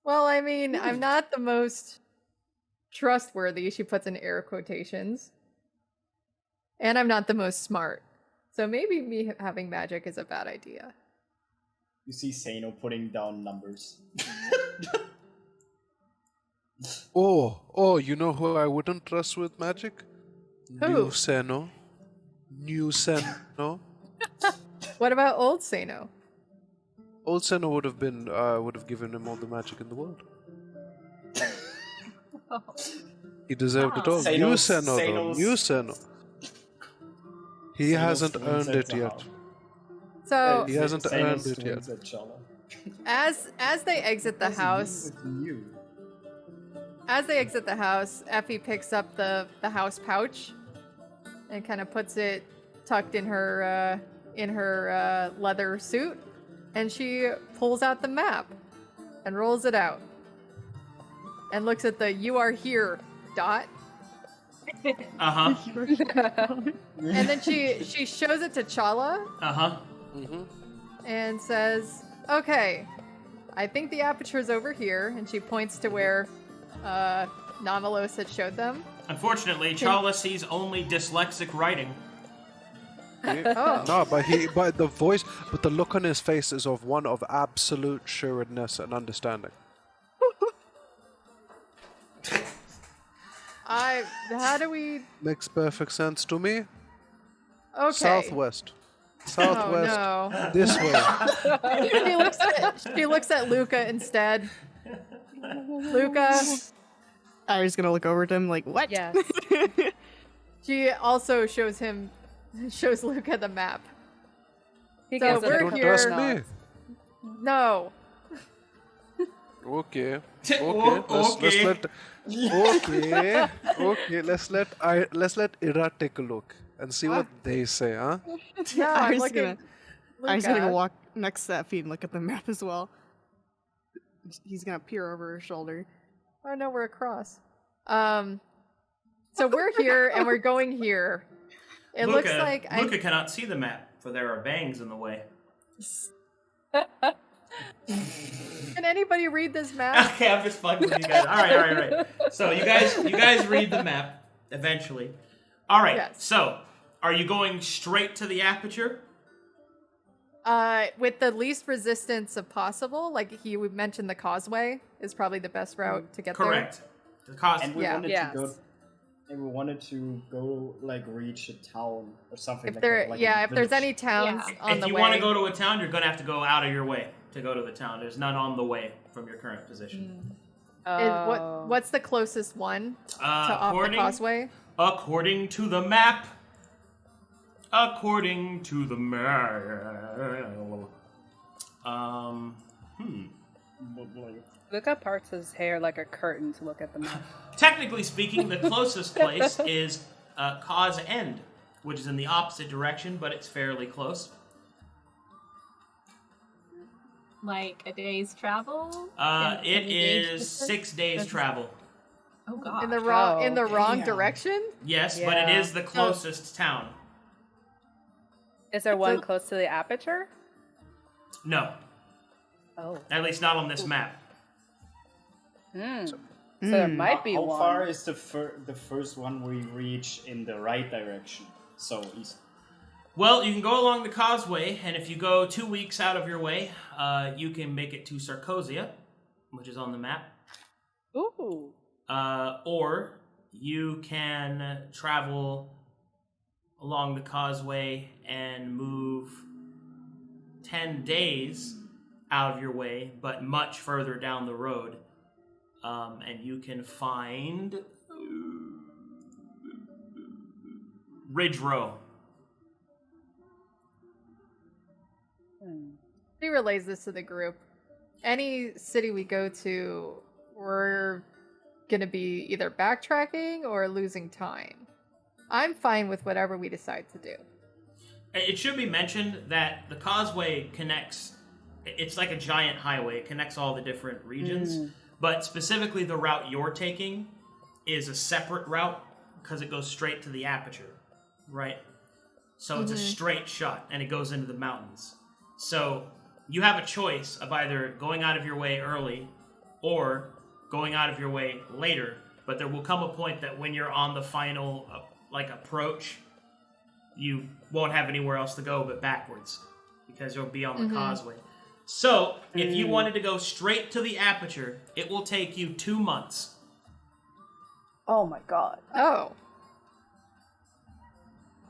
Well, I mean, I'm not the most trustworthy, she puts in air quotations. And I'm not the most smart. So maybe me having magic is a bad idea. You see Seino putting down numbers. Oh, you know who I wouldn't trust with magic? Who? New Seino. What about old Seino? Old Seino would have given him all the magic in the world. He deserved it all. Seino's- New Seino, though. Seino's- New Seino. He Seino's hasn't twins earned at it yet. Zahaab. So He hasn't earned Seino's it yet. twins at Challa. as they exit the house, Effie picks up the house pouch and kind of puts it tucked in her leather suit, and she pulls out the map and rolls it out and looks at the "You are here" dot, Uh-huh. and then she shows it to Challa Uh-huh. and says, "Okay, I think the aperture's over here," and she points to where Nomulos had showed them. Unfortunately, Challa sees only dyslexic writing. Oh. No, but the look on his face is of one of absolute sureness and understanding. How do we? Makes perfect sense to me. Okay. Southwest. Southwest. Oh no. This way. She looks at Luka instead. Luka. Ira's gonna look over at him like, what? Yes. She also shows Luka the map. He So gives it we're a Don't here- trust nod. me. No. Okay. Okay. Let's let Irha take a look and see what they say, huh? No, I'm Ira's looking. Ira's gonna Luka. go walk next to Effie and look at the map as well. He's gonna peer over her shoulder. Oh no, we're across. So we're here and we're going here. It looks like Luka cannot see the map, for there are bangs in the way. Can anybody read this map? Okay, I'm just fucking with you guys. All right. So you guys read the map eventually. All right. Yes. So Are you going straight to the aperture? With the least resistance of possible, like he would mention the causeway is probably the best route to get Correct. The causeway. And we Yeah. wanted Yes. to go. And we wanted to go like reach a town or something. If like there, that, like a if there's village. any towns Yeah. on If the you way. want to go to a town, you're going to have to go out of your way to go to the town. There's none on the way from your current position. What's the closest one to off the causeway? According to the map. Luka parts his hair like a curtain to look at the map. Technically speaking, the closest place is Cause End, which is in the opposite direction, but it's fairly close. Like a day's travel? It is 6 days travel. Oh god. In the wrong damn. direction? Yes, but it Yeah. is the closest town. Is there one close to the aperture? No, Oh. at least not on this map. So there might be How one. far is the first one we reach in the right direction? So east. Well, you can go along the causeway, and if you go 2 weeks out of your way, you can make it to Sarcosia, which is on the map. Ooh. Or you can travel along the causeway and move 10 days out of your way, but much further down the road. And you can find Ridge Row. He relays this to the group. Any city we go to, we're gonna be either backtracking or losing time. I'm fine with whatever we decide to do. It should be mentioned that the causeway connects, it's like a giant highway. It connects all the different regions. But specifically the route you're taking is a separate route because it goes straight to the aperture, right? So it's a straight shot and it goes into the mountains. So you have a choice of either going out of your way early or going out of your way later. But there will come a point that when you're on the final approach, you won't have anywhere else to go but backwards because you'll be on the causeway. So, if you wanted to go straight to the aperture, it will take you 2 months. Oh my god. Oh.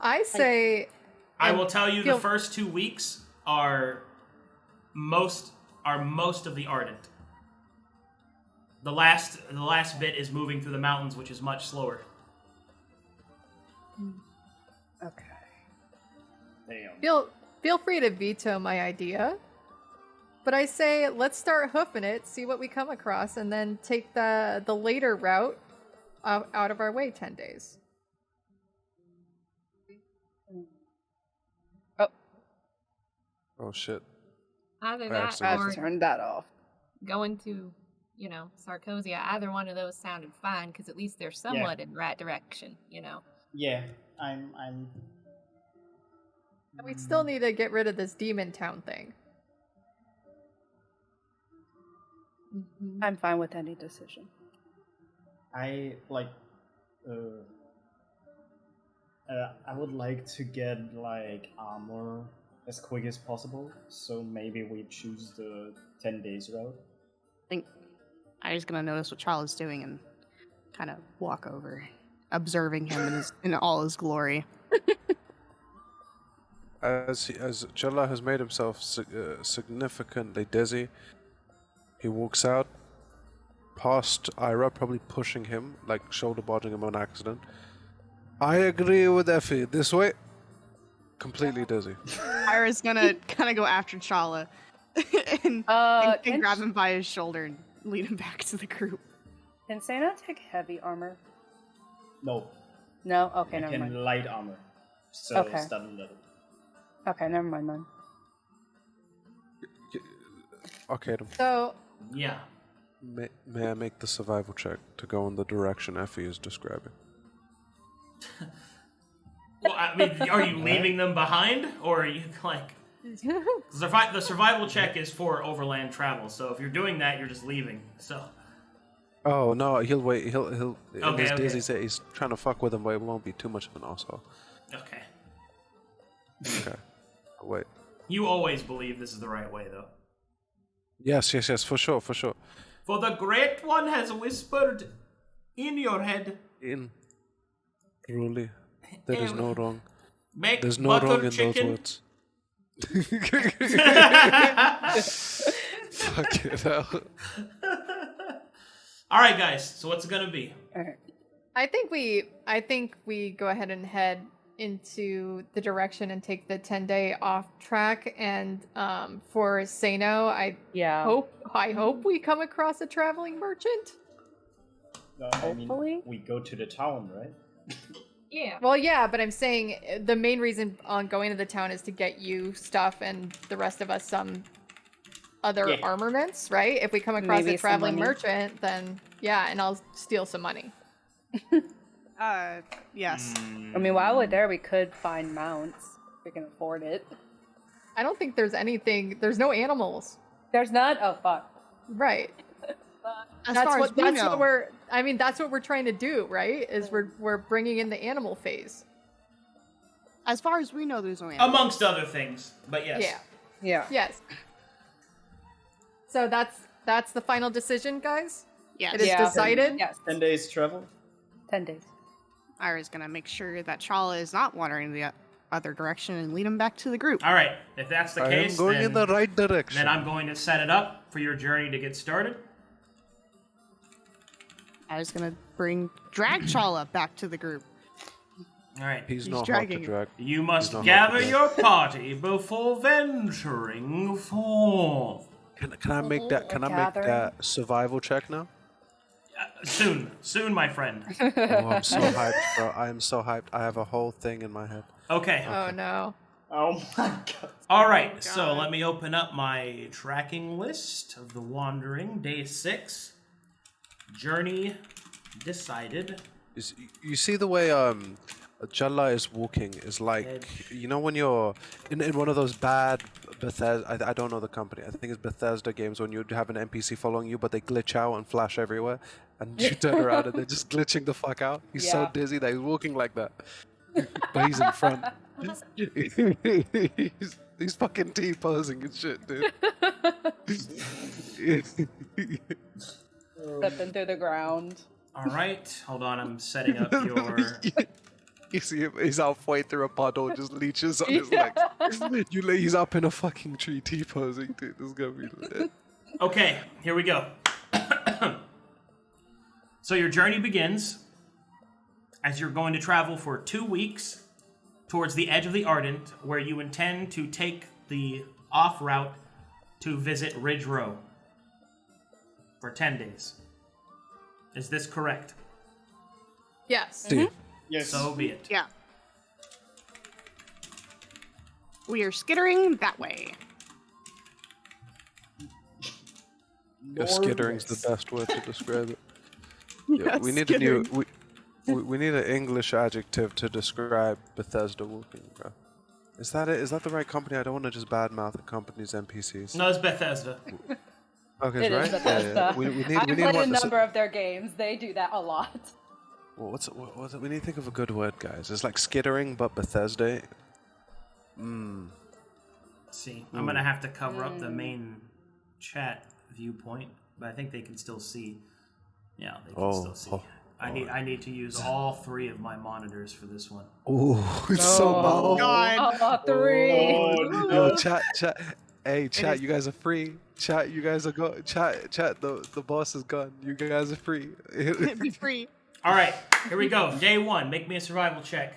I say I will tell you the feel- first 2 weeks are most of the Ardent. The last bit is moving through the mountains, which is much slower. Okay. Damn. feel free to veto my idea. But I say let's start hoofing it, see what we come across, and then take the later route out of our way 10 days. Oh shit. Either I that actually I or turned that off. going to, Sarcosia. Either one of those sounded fine because at least they're somewhat in the right direction, Yeah, I'm. And we still need to get rid of this demon town thing. I'm fine with any decision. I like. I would like to get like armor as quick as possible. So maybe we choose the 10 days route. I think I'm just gonna notice what Challa's doing and kind of walk over, observing him in all his glory. As Challa has made himself significantly dizzy, he walks out past Irha, probably pushing him, like shoulder barging him on accident. I agree with Effie. This way. Completely dizzy. Ira's gonna kind of go after Challa and grab him by his shoulder and lead him back to the group. Can Seino take heavy armor? No, No? Okay, I never can mind. light armor. So Okay. stun level. Okay, never mind then. Arcadum, So Yeah. may I make the survival check to go in the direction Effie is describing? Well, I mean, are you leaving them behind, or are you like... The survival check is for overland travel, so if you're doing that, you're just leaving, so... Oh no, he'll wait. He'll. In Okay, his okay. dizzy state, he's trying to fuck with him, but it won't be too much of an asshole. Okay. Okay. Wait. You always believe this is the right way, though. Yes, for sure. For the Great One has whispered in your head. In. Truly. There is no wrong. Make There's no butter wrong in chicken. those words. Fuck it hell. All right, guys. So what's it gonna be? I think we go ahead and head into the direction and take the 10-day off track. And for Seino, I hope we come across a traveling merchant. Hopefully. We go to the town, right? Yeah. Well, yeah, but I'm saying the main reason on going to the town is to get you stuff and the rest of us some other armaments, right? If we come across Maybe a traveling some money. merchant, then yeah, and I'll steal some money. Yes. I mean, while we're there, we could find mounts. If we can afford it. I don't think there's no animals. There's not? Oh, fuck. Right. As That's far what as we know, that's what we're trying to do, right? Is we're bringing in the animal phase. as far as we know, there's no animals. Amongst other things, but yes. Yeah. Yeah. Yes. So that's the final decision, guys? Yes. It is decided? Yes. 10 days travel. 10 days. Ira's gonna make sure that Challa is not wandering the other direction and lead him back to the group. All right. If that's the I case, am going then, in the right direction. then I'm going to set it up for your journey to get started. Ira's gonna drag Challa back to the group. All right. He's He's not hard dragging to it. drag. You must not gather hard to your party before venturing forth. Can I make that? Can I make Gathering. that survival check now? Soon, my friend. Oh, I'm so hyped, bro. I am so hyped. I have a whole thing in my head. Okay. Oh no. Oh my god. All right. So let me open up my tracking list of the wandering. Day 6. Journey decided. You see the way Challa is walking is like, you know, when you're in one of those bad Bethesda, I don't know the company, I think it's Bethesda games, when you have an NPC following you but they glitch out and flash everywhere and you turn around and they're just glitching the fuck out. He's so Yeah. dizzy that he's walking like that. But he's in front. he's fucking T-posing and shit, dude. Stepping through the ground. All right. Hold on. I'm setting up your. You see him, he's halfway through a puddle, just leeches on his legs. He's up in a fucking tree T-posing, dude. This is gonna be lit. Okay. Here we go. So your journey begins as you're going to travel for 2 weeks towards the edge of the Ardent, where you intend to take the off route to visit Ridge Row for 10 days. Is this correct? Yes. Dude, Yes. So be it. Yeah. We are skittering that way. yeah, skittering's the best word to describe it. Yeah, Yeah, we need a new we need an English adjective to describe Bethesda walking, bro. Is that it? Is that the right company? I don't want to just badmouth a company's NPCs. No, it's Bethesda. Okay, It right? is Bethesda. We need I've played a one. number of their games. They do that a lot. Well, we need to think of a good word, guys. It's like skittering, but Bethesda. See, I'm gonna have to cover up the main chat viewpoint, but I think they can still see. Yeah, they can still see. I need to use all 3 of my monitors for this one. Oh, it's so Oh, bad. God. 3. Yo, chat. Hey, chat, you guys are free. Chat, you guys are go. Chat, the boss is gone. You guys are free. Be free. All right, here we go. Day 1. Make me a survival check.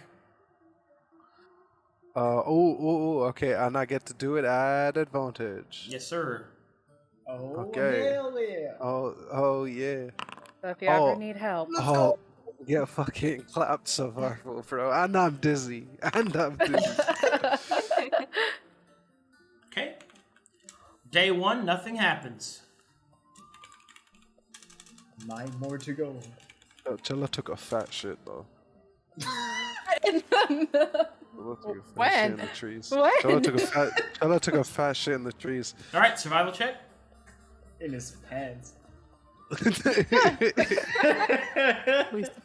Okay, and I get to do it at advantage. Yes, sir. Oh, Okay. hell yeah. Oh yeah. So if you ever Oh. need help, Oh, yeah, fucking clapped survival, bro. And I'm dizzy. Okay. Day 1. Nothing happens. 9 more to go. Oh, Challa took a fat shit though. Challa took a fat When? shit in the trees. When? Challa took a fat shit in the trees. All right, survival check. In his pants.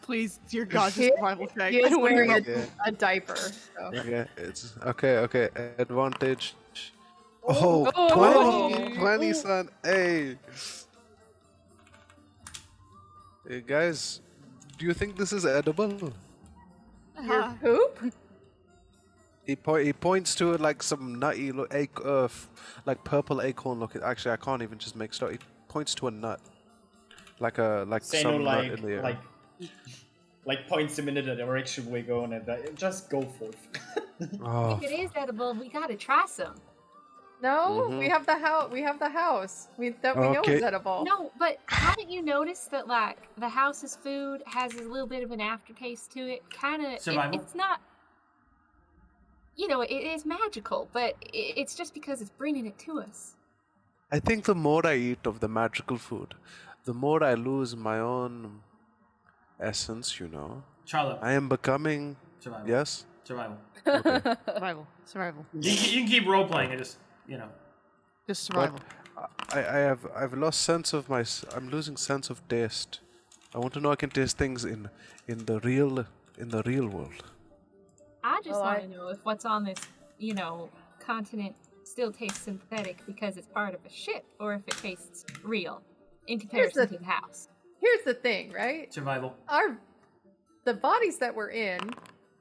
Please, dear God, He- just survival check. He is wearing Yeah. a diaper. So. Okay, it's okay. Advantage. Oh, Oh. 20, son. Hey. Hey, guys, do you think this is edible? Your poop? He points to it like some nutty like purple acorn looking. Actually, I can't even just make stuff. He points to a nut, like Seino some nut like in the air. like points him in the direction we're going, and just go forth. Oh, If it is edible, we gotta try some. No, Mhm. we have the house. We have the house. We know Okay. is edible. No, but haven't you noticed that like the house's food has a little bit of an aftertaste to it? Kind of. Survival? It's not. You know, it is magical, but it's just because it's bringing it to us. I think the more I eat of the magical food, the more I lose my own essence. You know, Challa. I am becoming. Survival. Yes. Survival. Okay. Survival. You can keep role playing. Just Just survival. I've lost sense of I'm losing sense of taste. I want to know I can taste things in the real world. I just Oh, want I- to know if what's on this, continent still tastes synthetic because it's part of a ship, or if it tastes real in comparison to the house. Here's the thing, right? survival. The bodies that we're in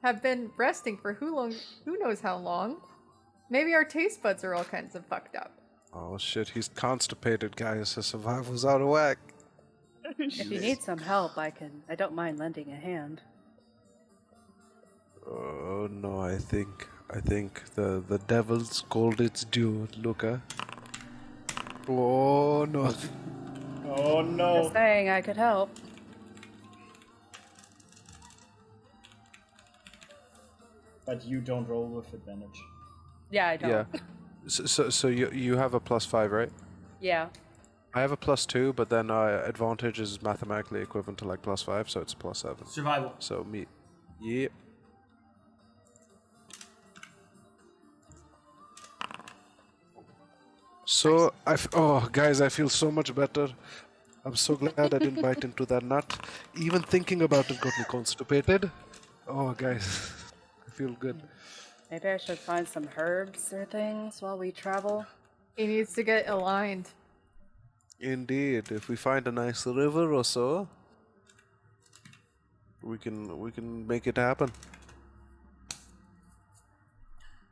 have been resting for who knows how long. Maybe our taste buds are all kinds of fucked up. Oh shit, he's constipated, guys. His survival's out of whack. If you need some help, I don't mind lending a hand. Oh no, I think the devil's called its due, Luka. Oh no. Oh no! Just saying I could help. But you don't roll with advantage. Yeah, I don't. Yeah. So you have a +5, right? Yeah. I have a +2, but then advantage is mathematically equivalent to like +5, so it's +7. Survival. So yep. So guys, I feel so much better. I'm so glad I didn't bite into that nut. Even thinking about it got me constipated. Oh, guys, I feel good. Maybe I should find some herbs or things while we travel. He needs to get aligned. Indeed, if we find a nice river or so, we can make it happen.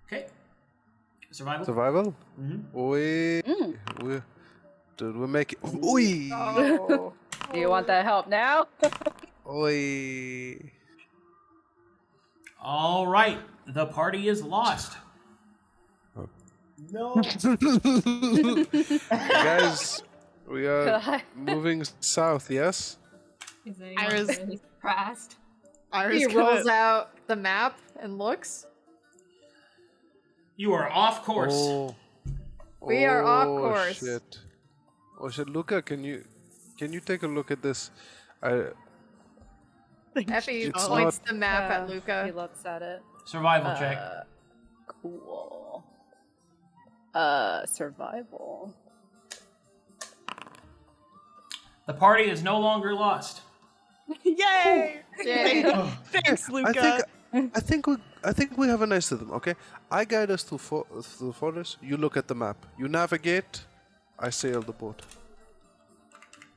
Okay. Survival. Survival? Mm-hmm. We're making. Oi! Oh. Do you want that help now? Oi! All right. The party is lost. No. Guys, we are moving south. Yes. Is anyone Iris- really surprised? Iris He gonna- rolls out the map and looks. You are off course. Oh. We are off course. Shit. Oh shit, Luka, can you take a look at this? Effie It's points the map at He Luka. looks at it. Survival check. Cool. Survival. The party is no longer lost. Yay! Yay. Thanks, Luka. I think we have a nice rhythm. Okay, I guide us through the forest. You look at the map. You navigate. I sail the boat.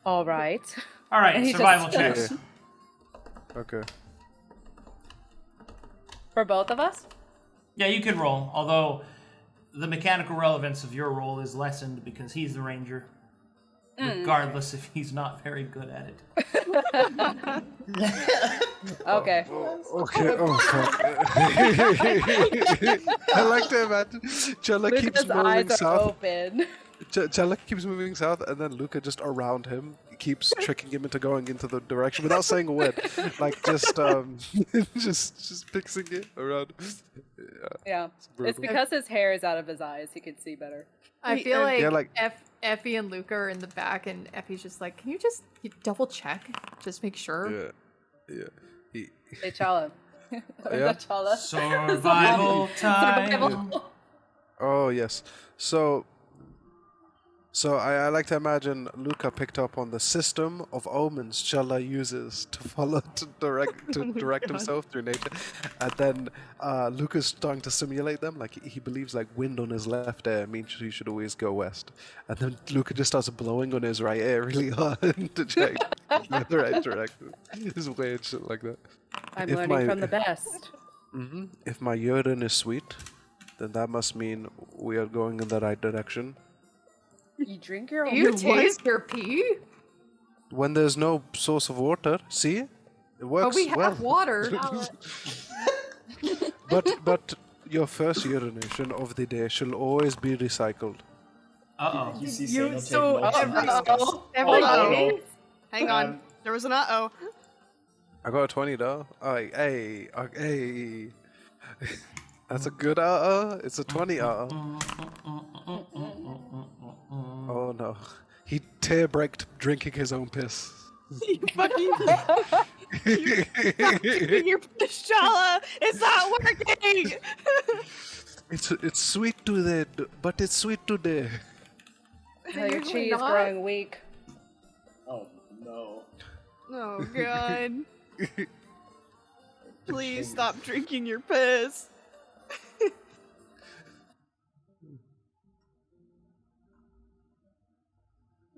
All right. All right. And he Survival just- checks. Okay. For both of us? Yeah, you can roll. Although the mechanical relevance of your role is lessened because he's the ranger, regardless if he's not very good at it. Okay. Okay. Oh fuck. I like to imagine Challa keeps Luka's moving eyes are south. open. Challa keeps moving south, and then Luka just around him keeps tricking him into going into the direction without saying a word, like just just fixing it around. Yeah. brutal. It's because his hair is out of his eyes. He can see better. I feel like, Yeah, like- Effie and Luka are in the back, and Effie's just like, can you just double check? Just make sure. Yeah. He, Hey, Challa. Yeah? Challa. Survival time. Survival. oh yes. So So I like to imagine Luka picked up on the system of omens Challa uses to follow to direct himself through nature, and then Luka's starting to simulate them. Like he believes like wind on his left ear means he should always go west, and then Luka just starts blowing on his right ear really hard to check the right direction. It's weird shit like that. I'm learning from the best. If my urine is sweet, then that must mean we are going in the right direction. You drink your own. Do you taste your pee? When there's no source of water, see? It works But we have well. water. But your first urination of the day shall always be recycled. Uh-oh. You see You Seino so take notes and discuss. every day. Hang on. There was an uh-oh. I got a 20 though. Oh, hey. That's a good It's a 20 Oh no. He tear-breaked drinking his own piss. You fucking... Stop drinking your piss, Challa! It's not working! It's sweet today, but it's sweet today. Your Usually chi is not. growing weak. Oh no. Oh god. Please stop drinking your piss.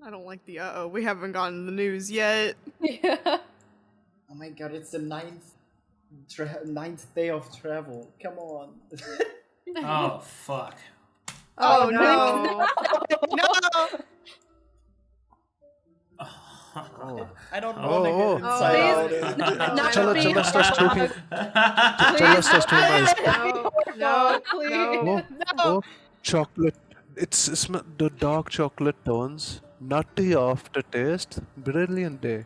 I don't like the uh-oh. We haven't gotten the news yet. Yeah. Oh my god, it's the ninth day of travel. Come on. Oh, fuck. Oh no. No! I don't Oh, want to get inside out. Not Challa, be Challa starts hard. talking. Challa starts talking about No, please. Oh, oh, chocolate. It's the dark chocolate tones. Nutty aftertaste. Brilliant day.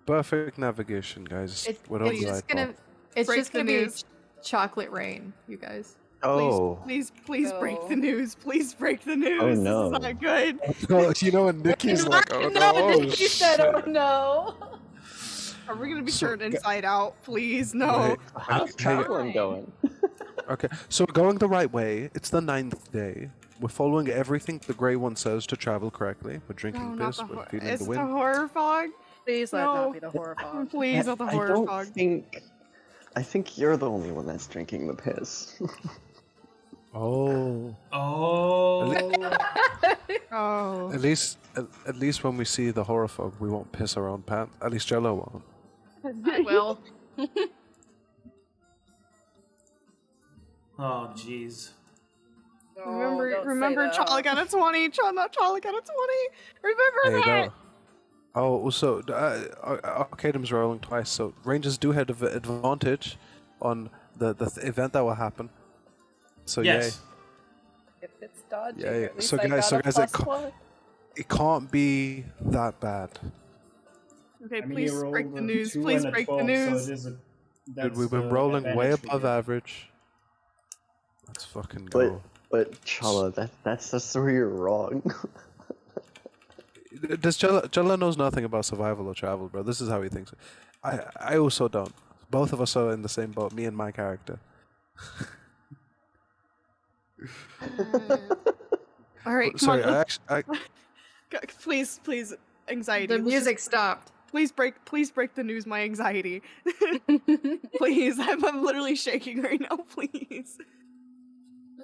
Perfect navigation, guys. We're on It's the just right gonna, path. it's Break just the gonna be news. chocolate rain, you guys. Oh. Please break No. the news. Please break the news. Oh, no. This is not good. Oh, you know, and Nikki's like, oh no, No, oh, you said, oh shit. no. Are we gonna be So, turned inside out? Please, no. Right. How's Hey, traveling going? Okay, so we're going the right way. It's the 9th day. We're following everything the Grey One says to travel correctly. We're drinking No, not piss. the We're horror. feeling It's the the wind. horror fog. Please let No. not be the horror fog. Please, not the I horror don't fog. think. I think you're the only one that's drinking the piss. Oh. Oh. Oh. At least when we see the horror fog, we won't piss our own pants. At least Jello won't. I will. Oh, jeez. Remember, Challa got a 20. Challa got a 20. Remember There you that. go. Oh, also, Arcadum's rolling twice, so Rangers do have advantage on the event that will happen. So Yes. If it's dodgy, Yeah, at least so I guys- got so a guys, +1. it can't be that bad. Okay, I mean, please you break rolled the a news. 2 Please and a break the 12, news. So it is Dude, that's we've been the rolling way advantage we above get. average. Let's fucking but go. but Challa, that's just where you're wrong. Does Challa knows nothing about survival or travel, bro. This is how he thinks. I also don't. Both of us are in the same boat, me and my character. All right, come Sorry, on. Please, anxiety. The Let's just- music stopped. Please break the news. My anxiety. Please, I'm literally shaking right now. Please.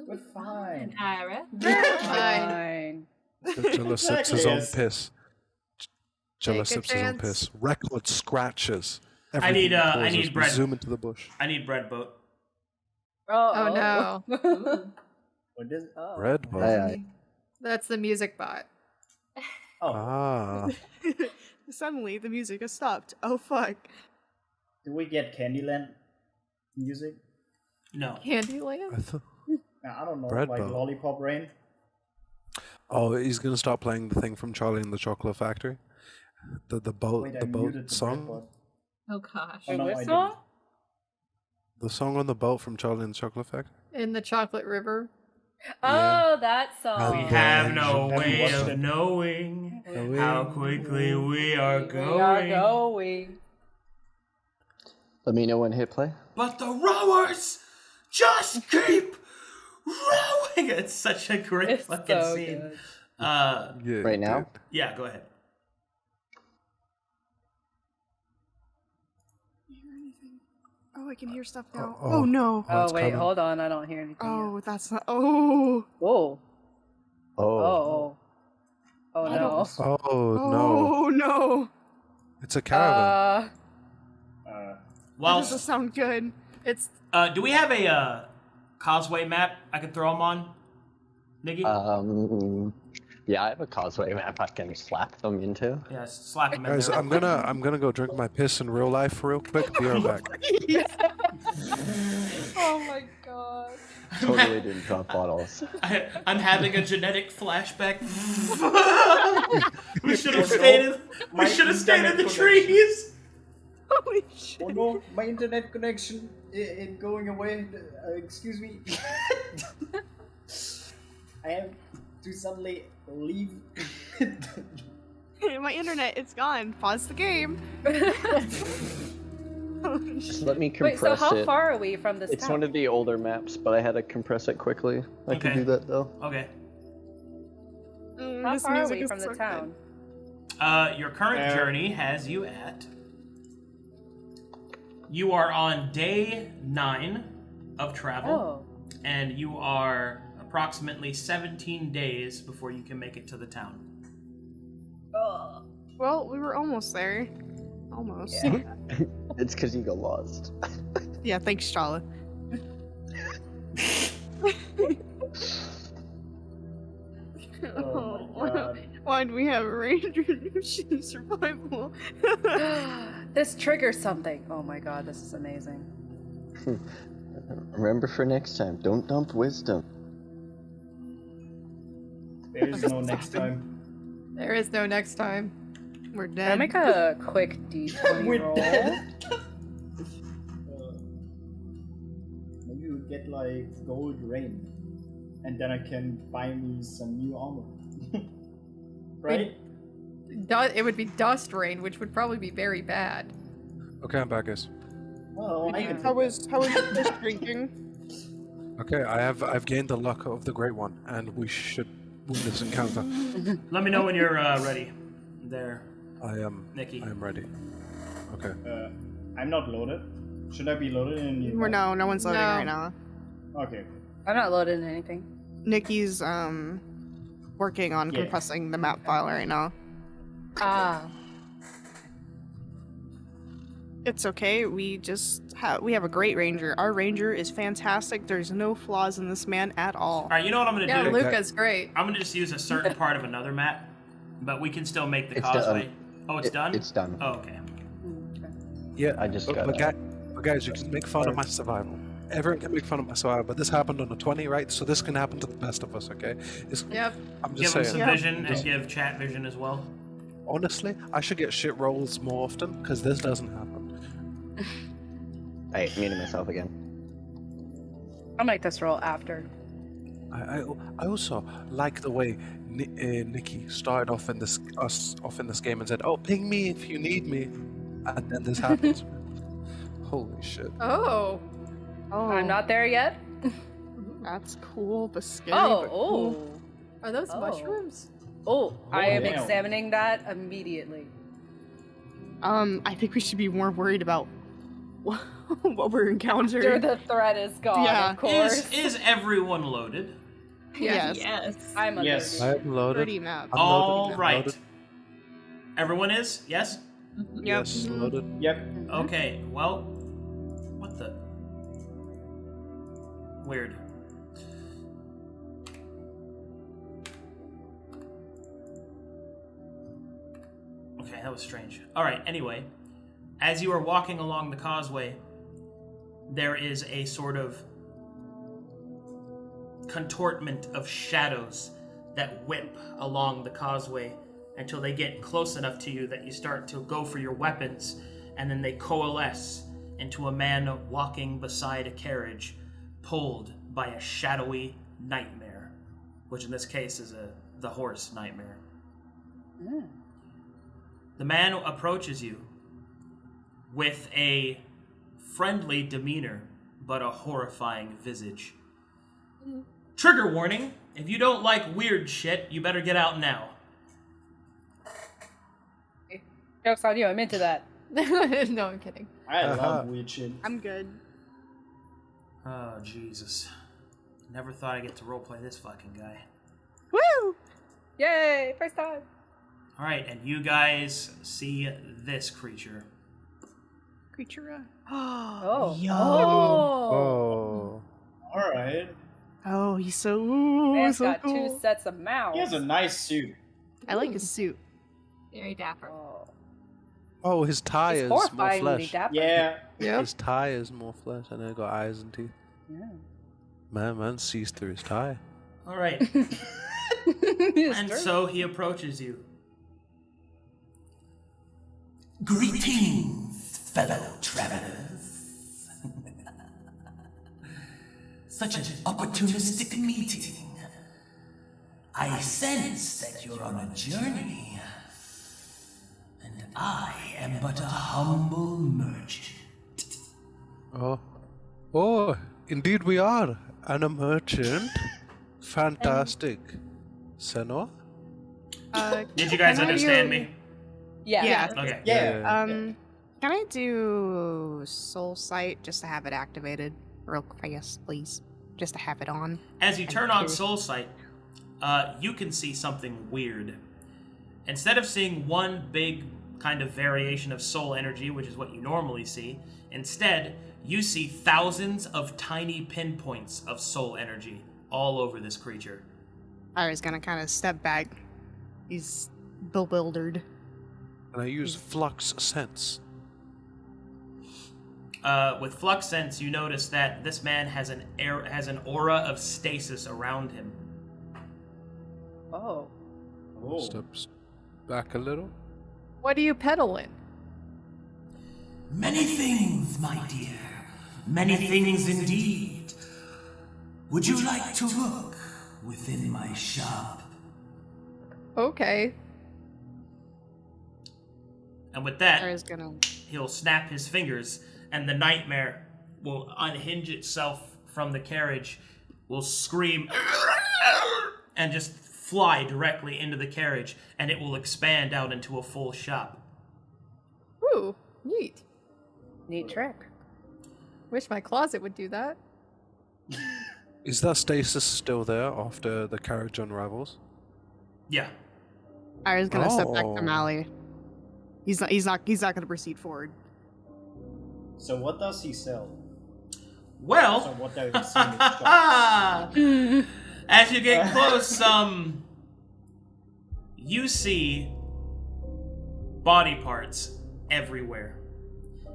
We're fine. Ira. Fine. Chilla sips his own Yes. piss. Take Chilla a sips his own chance. piss. Record scratches. I need, Everything I pauses. need We bread. zoom into the bush. I need bread boat. Oh no. What is? Oh. Red ball. Aye. That's the music bot. Oh, Ah. Suddenly, the music has stopped. Oh fuck. do we get Candyland music? No. Candyland? I don't know, Bread like boat. Lollipop Rain. Oh, he's gonna start playing the thing from Charlie and the Chocolate Factory. The boat Wait, I the muted boat the song. bread Oh gosh. Oh, no, Which I song? The song on the boat from Charlie and the Chocolate Factory. In the chocolate river? Oh, that song. We have no Haven't way watched of it. knowing how quickly we are We are going. going. Let me know when hit play. But the rowers just keep rowing. It's such a great It's fucking so scene. good. Yeah, Right now? dude. Yeah, go ahead. Hear anything? Oh, I can hear stuff now. Oh, Oh, no. Oh, Oh, it's wait, coming. hold on. I don't hear anything. Oh, that's not. Oh. Whoa. Oh. Oh. Oh, I no. don't- Oh, no. Oh, no. It's a caravan. That Well, doesn't sound good. It's do we have a causeway map I could throw them on, Nikki? Yeah, I have a causeway map I can slap them into. Yeah, slap them in Guys, there. I'm gonna go drink my piss in real life real quick. Be right back. oh my god. Totally didn't drop bottles. I'm having a genetic flashback. we should have stayed in. We should have stayed in the trees. Holy shit. Oh no, my internet connection is going away. Excuse me. I have to suddenly leave. My internet, it's gone. Pause the game. Holy Just shit. let me Wait, compress so how it. far are we from this It's town? one of the older maps, but I had to compress it quickly. I can Okay. do that though. Okay. How This far are music we is from so the good. town? Your current journey has you at. You are on day 9 of travel, Oh. and you are approximately 17 days before you can make it to the town. Oh. Well, we were almost there. Almost. Yeah. It's because you got lost. Yeah, thanks, Challa. Oh my god. Why do we have a ranger in survival? This triggers something. Oh my god, this is amazing. Remember for next time, don't dump wisdom. There is no next time. There is no next time. We're Can I dead. make a quick d20 We're roll? dead. Maybe we get like gold rain, and then I can buy me some new armor. Right? It would be dust rain, which would probably be very bad. Okay, I'm back, guys. Well, I can How was your fish drinking? Okay, I've gained the luck of the Great One, and we should win this encounter. Let me know when you're ready. There, I am Nikki. ready. Okay. I'm not loaded. Should I be loaded in the No one's loading No. right now. Okay. I'm not loading anything. Nikki's working on Yeah. compressing the map file right now. Ah. It's okay. We have a great ranger. Our ranger is fantastic. There's no flaws in this man at all. All right, you know what I'm gonna Yeah, do? Luka's great. I'm gonna just use a certain part of another map, but we can still make the It's done. causeway. Oh, it's done. It's done. Oh, okay. Yeah, I just got but guys, you can make fun of my survival. Everyone can make fun of my survival, but this happened on a 20, right? So this can happen to the best of us, okay? Yep. I'm Give just him saying. some Yeah. vision and give chat vision as well. Honestly, I should get shit rolls more often because this doesn't happen. Hey, muted myself again. I'll make this roll after. I also like the way Nikki started off in this game and said, "Oh, ping me if you need me," and then this happens. Holy shit! Oh. Oh, I'm not there yet. That's cool, but scary. Oh, but cool. oh. Are those Oh. mushrooms? Oh, I am damn. examining that immediately. I think we should be more worried about what we're encountering. After the threat is gone, Yeah. of course. Is everyone loaded? Yes. Yes. I'm under. Yes. I am loaded. Pretty map. I'm All loaded. I'm right. loaded. Everyone is? Yes? Yes, loaded. Yep. Okay, well, what the? Weird. Okay, that was strange. Alright, anyway, as you are walking along the causeway, there is a sort of contortment of shadows that whip along the causeway until they get close enough to you that you start to go for your weapons, and then they coalesce into a man walking beside a carriage pulled by a shadowy nightmare, which in this case is the horse nightmare. The man approaches you with a friendly demeanor, but a horrifying visage. Trigger warning, If you don't like weird shit, you better get out now. Joke's on you, I'm into that. No, I'm kidding. I love weird shit. I'm good. Oh, Jesus. Never thought I'd get to roleplay this fucking guy. Woo! Yay, first time. Alright, and you guys see this creature. Creature. Oh. Yo. Oh. Alright. Oh, he's so Man's so got cool. 2 sets of mouths. He has a nice suit. I like his suit. Very dapper. Oh, his tie He's is more horrifyingly flesh. dapper. Yeah. Yep. His tie is more flesh, and it got eyes and teeth. Yeah. Man sees through his tie. Alright. And so he approaches you. Greetings, fellow travelers. Such an opportunistic meeting. I sense that you're on a journey, and I am but a humble merchant. Oh, indeed we are. And a merchant. Fantastic. Seino? Did you guys Can I understand do- me? Yeah. Okay. Yeah. Can I do Soul Sight just to have it activated real fast, please? Just to have it on. As you turn on Soul Sight, you can see something weird. Instead of seeing one big kind of variation of soul energy, which is what you normally see, instead, you see thousands of tiny pinpoints of soul energy all over this creature. I was gonna kind of step back. He's bewildered. And I use Flux Sense. With Flux Sense, you notice that this man has an aura of stasis around him. Oh. Oh. Steps back a little. What are you peddling? Many things, my dear. Many things indeed. Would you like to look within my shop? Okay. And with I that, was gonna. he'll snap his fingers, and the nightmare will unhinge itself from the carriage, will scream, and just fly directly into the carriage, and it will expand out into a full shop. Ooh, neat. Neat trick. Wish my closet would do that. Is that stasis still there after the carriage unravels? Yeah. I was gonna step back Oh. to Maelie. He's not gonna proceed forward. So what does he sell? So Well, what does he sell in his shop? as you get close, you see body parts everywhere,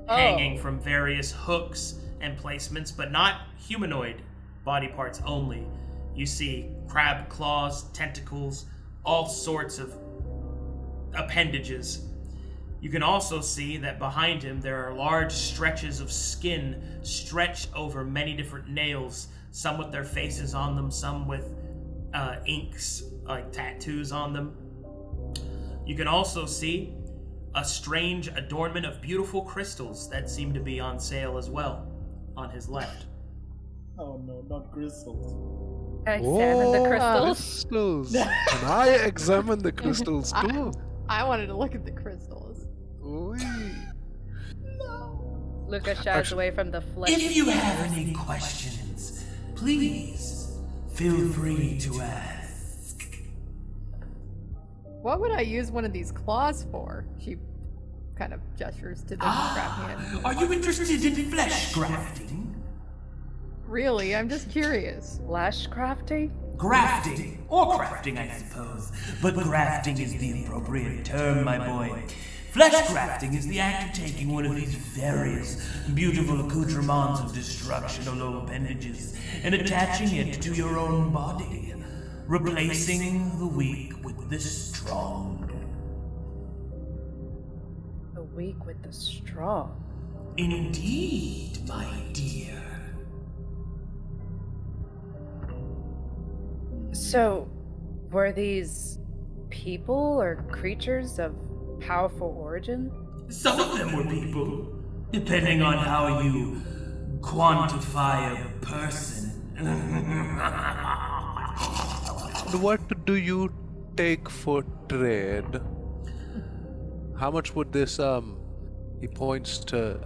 hanging from various hooks and placements, but not humanoid body parts only. You see crab claws, tentacles, all sorts of appendages. You can also see that behind him there are large stretches of skin stretched over many different nails, some with their faces on them, some with inks, like tattoos on them. You can also see a strange adornment of beautiful crystals that seem to be on sale as well on his left. Oh no, not crystals. I examine the crystals. Crystals. Can I examine the crystals too? I wanted to look at the crystals. Ooh. Luka shies away from the flesh. If you have any questions, please feel free to ask. What would I use one of these claws for? She kind of gestures to the crab hand. Are you interested in flesh grafting? Really, I'm just curious. Flesh crafting? Grafting, or crafting, I suppose. But grafting is the appropriate term, my boy. Flesh grafting is the act of taking one of these various beautiful accoutrements of destruction or low appendages and attaching it to your own body, replacing the weak with the strong. The weak with the strong. Indeed, my dear. So, were these people or creatures of powerful origin? Some of them were people, depending on how you quantify a person. what do you take for trade? How much would this he points to,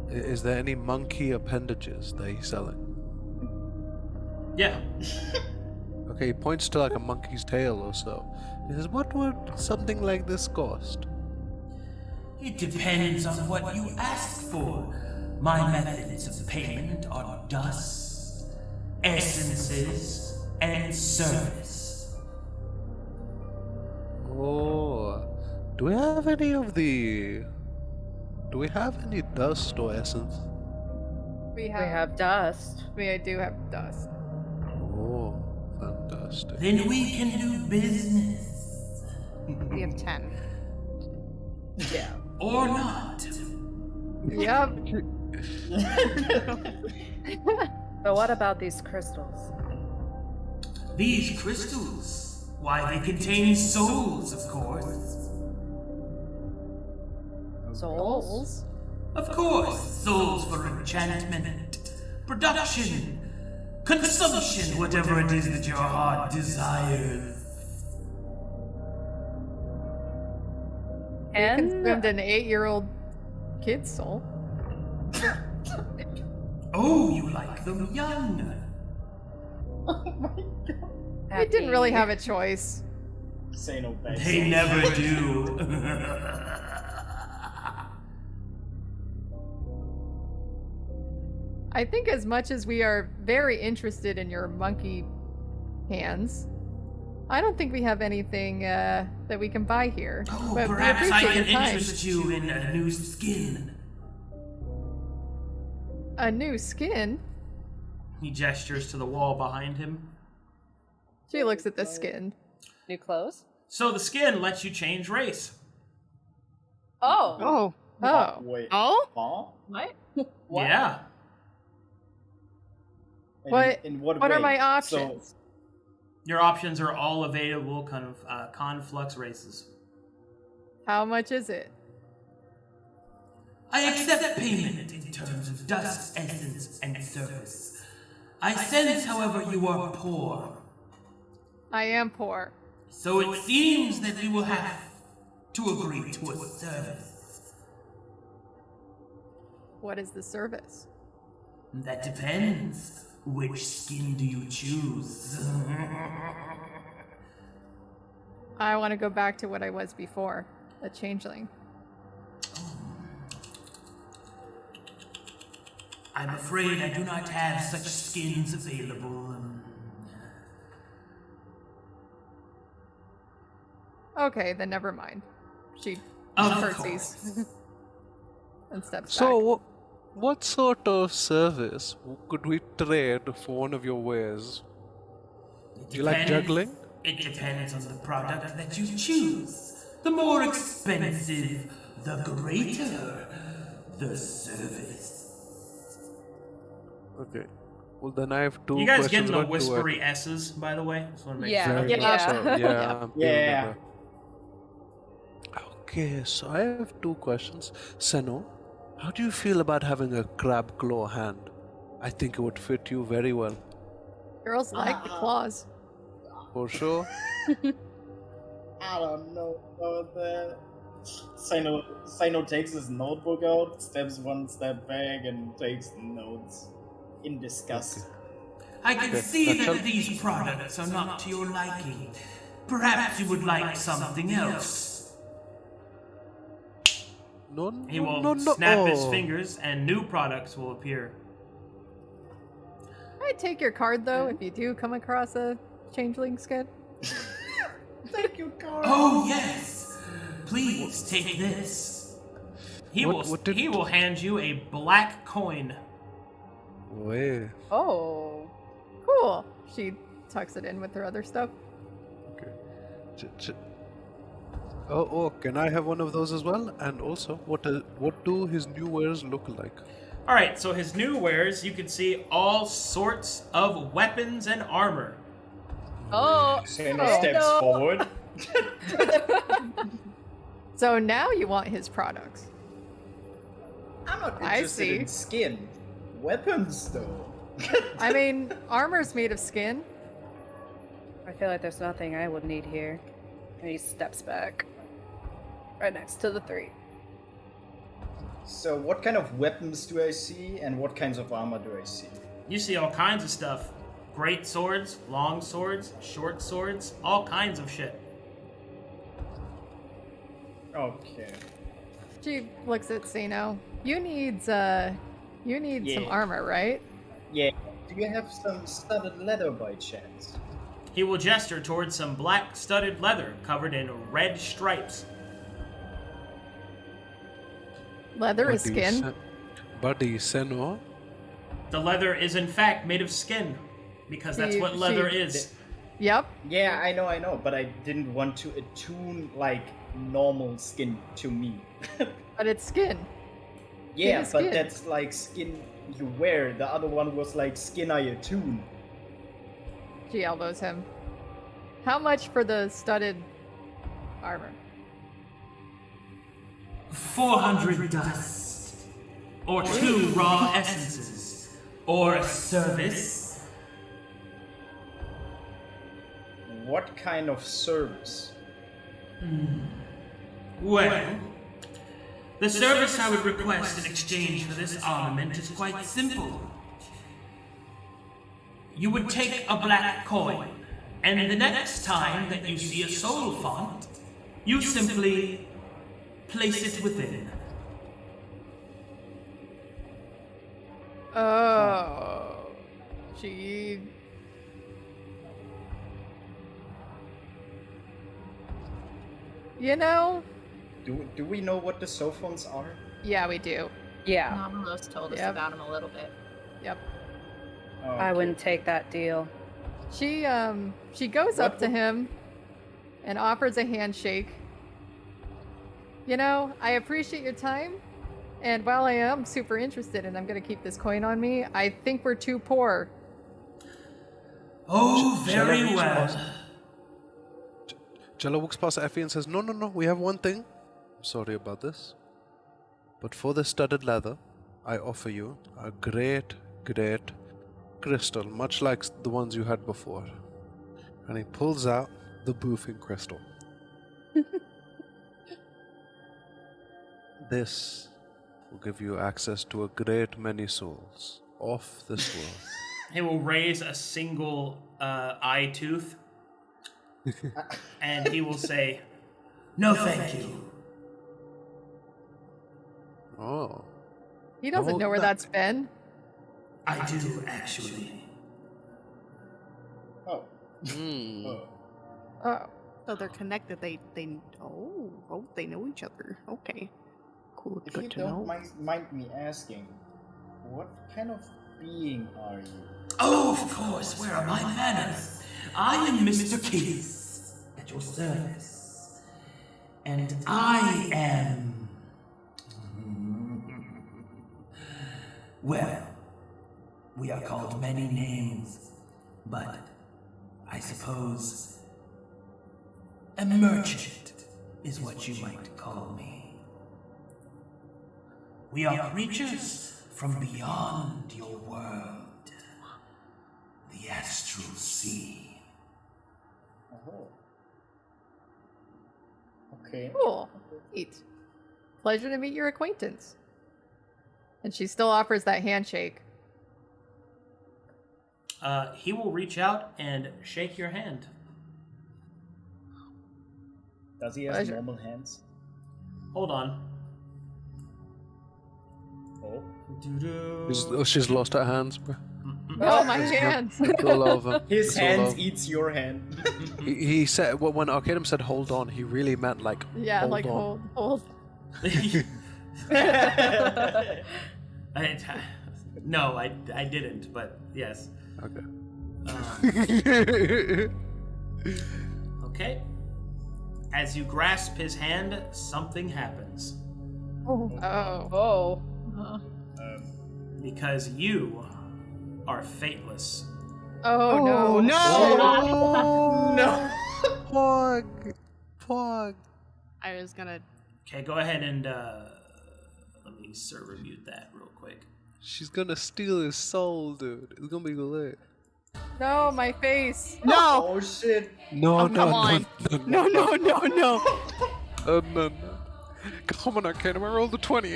is there any monkey appendages that he's selling? Yeah. Okay, he points to like a monkey's tail or so. He says, what would something like this cost? It depends on what you ask for. My methods of payment are dust, essences, and service. Oh, do we have any dust or essence? We We have. have dust. We do have dust. Oh, fantastic. Then we can do business. We have 10. Yeah. Or not. Yep. But what about these crystals? These crystals, why, they contain souls, of course. Souls? Of course, souls for enchantment, production, consumption, whatever it is that your heart desires. Consumed And an 8-year-old kid's soul. Oh, you like them young. We didn't really have a choice. Seino begs. They never do. I think as much as we are very interested in your monkey hands, I don't think we have anything that we can buy here. Oh, But we perhaps I appreciate can your time. interest you in a new skin. A new skin? He gestures to the wall behind him. She looks at the skin. new clothes? So the skin lets you change race. Oh. Oh. Oh. Wait. Oh? Huh? What? Yeah. In what What way? are my So, options? Your options are all available conflux races. How much is it? I accept payment in terms of dust, essence, and service. I sense, however, you are poor. I am poor. So it seems that we will have to agree to a service. What is the service? That depends. Which skin do you choose? I want to go back to what I was before, a changeling. I'm afraid I do not have such skins available. Okay, then never mind. She Of curtsies and steps back. So, what sort of service could we trade for one of your wares? Do you like juggling? It depends on the product that you choose. The more expensive, the greater the service. Okay. Well, then I have two You guys questions. getting the about two whispery S's, by the way? Just want to make Yeah. sure. Very Yeah. much so. Yeah. I'm feeling Yeah. better. Okay, so I have two questions. Seino, how do you feel about having a crab claw hand? I think it would fit you very well. Girls like the claws. For sure. I don't know about that. Seino takes his notebook out, steps one step back, and takes notes in disgust. I can Okay, see that's that all. these products are not to your liking. Perhaps you would like something else. No, He no, will no, no. snap his Oh. fingers and new products will appear. I'd take your card though if you do come across a changeling skin. Thank you, Carl. Oh, yes. Please take this. He What did- he will hand you a black coin. Wait. Oh. Cool. She tucks it in with her other stuff. Okay. Oh, can I have one of those as well? And also, what do his new wares look like? All right, so his new wares, you can see all sorts of weapons and armor. Oh. Seino Oh, steps no. forward. So now you want his products. I'm not I interested see. in skin. Weapons, though. I mean, armor's made of skin. I feel like there's nothing I would need here. And he steps back. Right next to the 3. So what kind of weapons do I see, and what kinds of armor do I see? You see all kinds of stuff. Great swords, long swords, short swords, all kinds of shit. Okay. She looks at Seino. You need some armor, right? Yeah. Do you have some studded leather by chance? He will gesture towards some black studded leather covered in red stripes. Leather is skin. Buddy, Seino? The leather is in fact made of skin, because that's what leather is. Yep. Yeah, I know, but I didn't want to attune like normal skin to me. But it's skin. Yeah, Skin is but skin. that's like skin you wear. The other one was like skin I attune. She elbows him. How much for the studded armor? 400 dust, or 2 raw essences, or a service. What kind of service? Well, the service I would request in exchange for this armament is quite simple. You would take a black coin, and the next time that you see a soul font, you simply place it within. Oh. She... You know? Do we know what the sophons are? Yeah, we do. Yeah, Nomulos told us Yep. about him a little bit. Yep. I wouldn't take that deal. She goes up to him and offers a handshake. You know, I appreciate your time, and while I am super interested and I'm gonna keep this coin on me, I think we're too poor. Oh, very well. Challa walks past Effie and says, No, we have one thing. I'm sorry about this. But for the studded leather, I offer you a great crystal, much like the ones you had before. And he pulls out the boofing crystal. This will give you access to a great many souls off this world. He will raise a single eye tooth, and he will say, No, thank you. Oh. He doesn't know where that's been. I do, actually. Oh. Oh. So they're connected. They know each other. Okay. Cool. If you Good to don't know. mind me asking, what kind of being are you? Oh, of course, where are my manners? I am Mr. Keys, at your service. And I am... Well, we are called many names, but I suppose a merchant is what you might call me. We are creatures from beyond your world, the astral sea. Oh. Okay. Cool. Neat. Pleasure to meet your acquaintance. And she still offers that handshake. he will reach out and shake your hand. Does he have Pleasure. normal hands? Hold on. Oh. She's lost her hands, bro. Oh, my hands. It's all over. His It's all hands over. eats your hand. He said, well, when Arcadum said hold on, he really meant like, Yeah, hold like on. hold. No, I didn't, but yes. Okay. Okay. As you grasp his hand, something happens. Oh. Because you are fateless. Oh, no. No. Pog. I was gonna. Okay, go ahead and let me server mute that real quick. She's gonna steal his soul, dude. It's gonna be lit. No, my face. No! Oh shit. No, Oh, no, come no, on. no, No, no, no, no. no. Come on, Arcadum, I rolled a 20,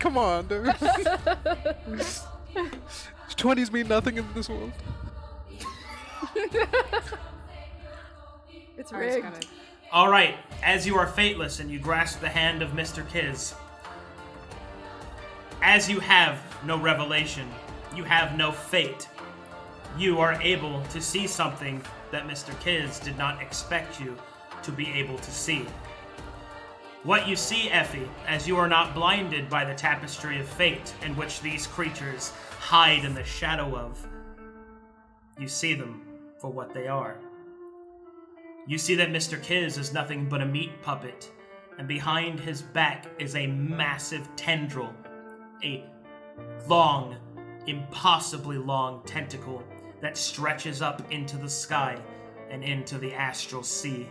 come on, dude. 20s mean nothing in this world. It's I was rigged. gonna- All right, as you are fateless and you grasp the hand of Mr. Kiz, as you have no revelation, you have no fate, you are able to see something that Mr. Kiz did not expect you to be able to see. What you see, Effie, as you are not blinded by the tapestry of fate in which these creatures hide in the shadow of, you see them for what they are. You see that Mr. Kiz is nothing but a meat puppet, and behind his back is a massive tendril, a long, impossibly long tentacle that stretches up into the sky and into the astral sea.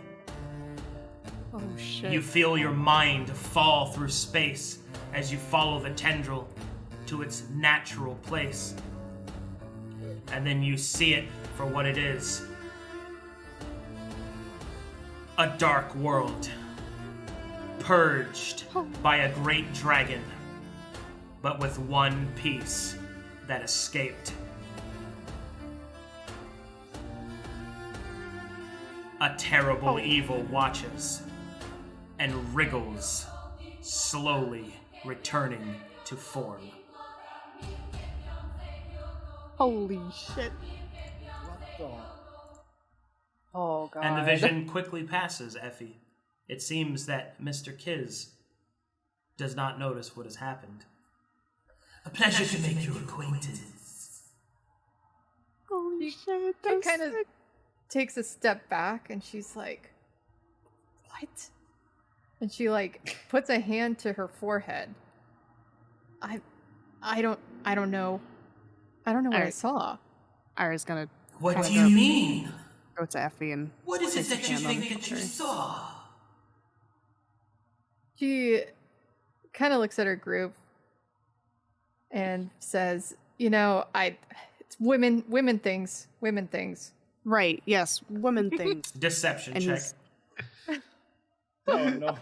Oh shit. You feel your mind fall through space as you follow the tendril to its natural place. And then you see it for what it is. A dark world, purged by a great dragon, but with one piece that escaped. A terrible evil watches and wriggles, slowly returning to form. Holy shit. What the? Oh god. And the vision quickly passes, Effie. It seems that Mr. Kiz does not notice what has happened. A pleasure to make your acquaintance. Holy shit. She That's kind of sick. takes a step back and she's like, "What?" And she like puts a hand to her forehead. I don't know. I don't know what I Alright. saw. Ira's gonna What Kinda do you go- mean? go to Effie and What is it place her that you hand on think her that you shoulder. saw? She kind of looks at her group and says, it's women things. Right, yes, woman things. Deception And check. he's- Oh no.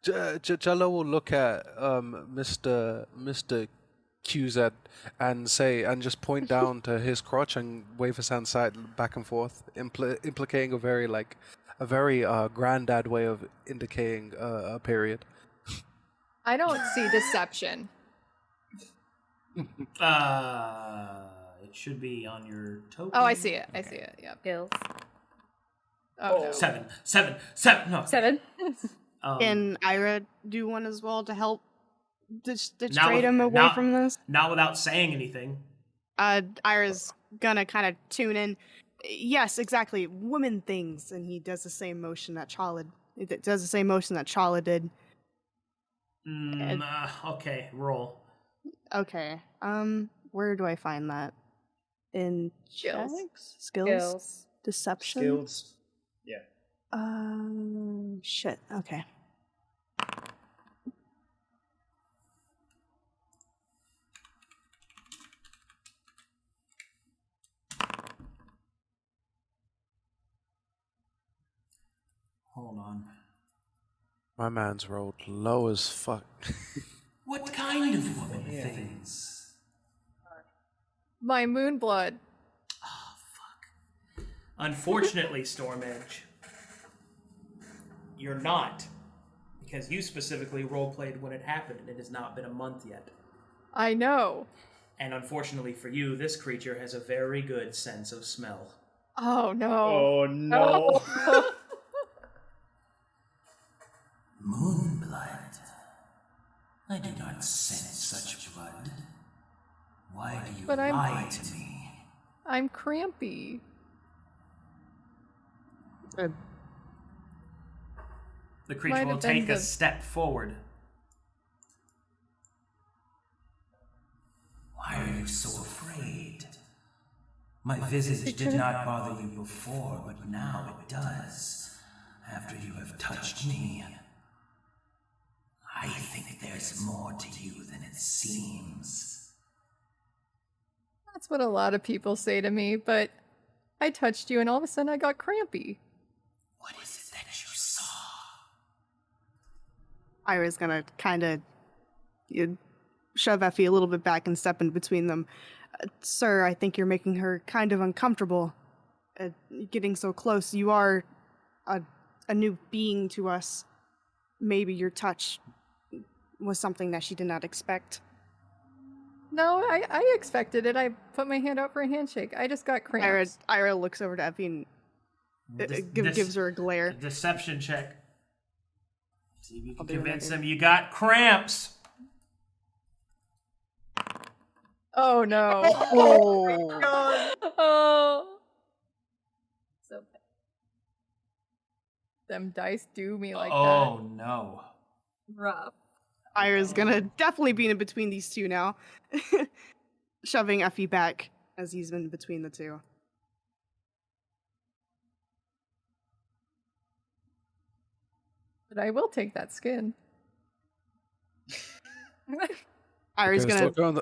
Challa will look at Mr. QZ and say, and just point down to his crotch and wave his hand side back and forth, implicating a very granddad way of indicating a period. I don't see deception. It should be on your token. Oh, I see it. I Okay. see it. Yep. Skills. Oh, no. Seven. No. 7. Can Ira do one as well to help distrade with- him away not- from this? Not without saying anything. Ira's gonna kind of tune in. Yes, exactly. Woman things, and he does the same motion that Challa. It does the same motion that Challa did. Okay, roll. Okay. Where do I find that? In Skills. checks? Skills? Skills. Deception? Skills. Yeah. Shit. Okay. Hold on. My man's rolled low as fuck. What kind of woman things? My moon blood. Unfortunately, Stormedge, you're not. Because you specifically roleplayed when it happened, and it has not been a month yet. I know. And unfortunately for you, this creature has a very good sense of smell. Oh no. Oh no. Moonblood. I do not sense such blood. Why do you But I'm- lie to me? I'm crampy. The creature Might will have been take a the- step forward. Why are you so afraid? My visage did not bother you before, but now it does. After you have touched me, I think there's more to you than it seems. That's what a lot of people say to me, but I touched you and all of a sudden I got crampy. What is it that you saw? Ira's gonna kind of shove Effie a little bit back and step in between them. Sir, I think you're making her kind of uncomfortable. Getting so close. You are a new being to us. Maybe your touch was something that she did not expect. No, I expected it. I put my hand out for a handshake. I just got cramps. Ira looks over to Effie and gives her a glare. Deception check. See if you can convince him you got cramps. Oh no. Oh my god. Oh. So bad. Them dice do me like that. Oh no. Rough. Ira's gonna definitely be in between these two now. Shoving Effie back as he's in between the two. But I will take that skin. Ira's Okay, gonna still going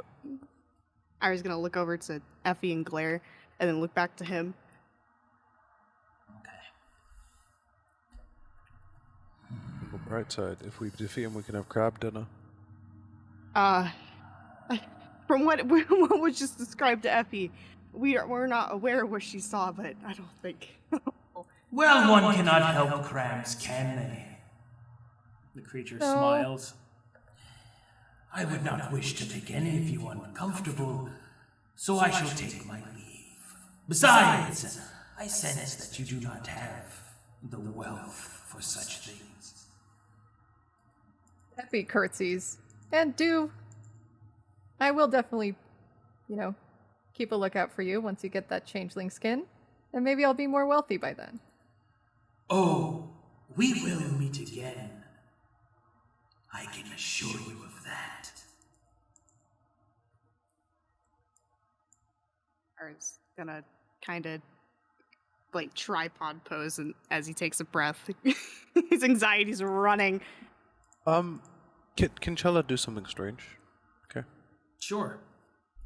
Ira's gonna look over to Effie and glare, and then look back to him. on the bright side. If we defeat him, we can have crab dinner. From what was just described to Effie, we're not aware of what she saw, but I don't think. Well, one cannot help crabs, can they? The creature smiles. I would not wish to make any of you uncomfortable, so I shall take my leave. Besides, I sense that you do not have the wealth for such things. Effie curtsies. And I will definitely, keep a lookout for you once you get that changeling skin. And maybe I'll be more wealthy by then. Oh, we will meet again. I can assure you of that. Ira's gonna kind of tripod pose, and as he takes a breath, his anxiety's running. Can Challa do something strange? Okay. Sure.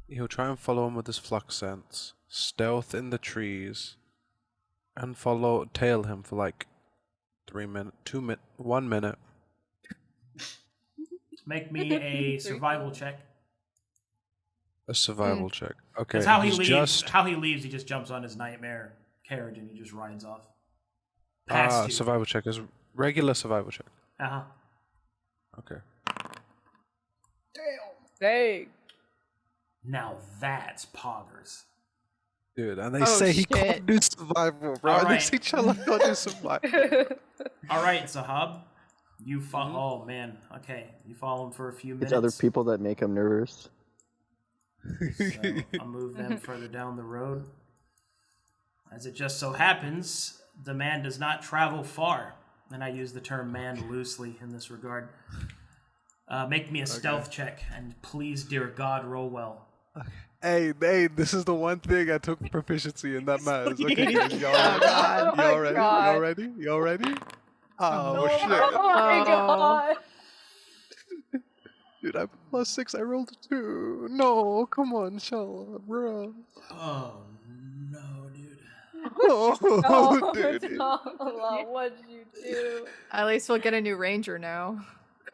He'll try and follow him with his flux sense, stealth in the trees, and tail him for 3 minutes, 1 minute. Make me a survival check. A survival check. Okay. That's how he he's leaves. How he leaves, he just jumps on his nightmare carriage and he just rides off. Past you. Survival check is regular survival check. Uh-huh. Okay. Dang. Now that's poggers. Dude, and they say he can't do survival, bro. All right. They say Challa can't do survival. All right, Zahaab. You follow. Oh man. Okay, you follow him for a few minutes. It's other people that make him nervous. So I'll move them further down the road. As it just so happens, the man does not travel far, and I use the term "man" loosely in this regard. Make me a stealth check, and please, dear God, roll well. Hey, this is the one thing I took proficiency in that matters. Okay, y'all ready? Y'all ready? Oh, shit. Oh my god. Dude, I'm +6. I rolled a 2. No, come on, Challa, bro. Oh no, dude. Oh, dude. Challa, what'd you do? At least we'll get a new ranger now.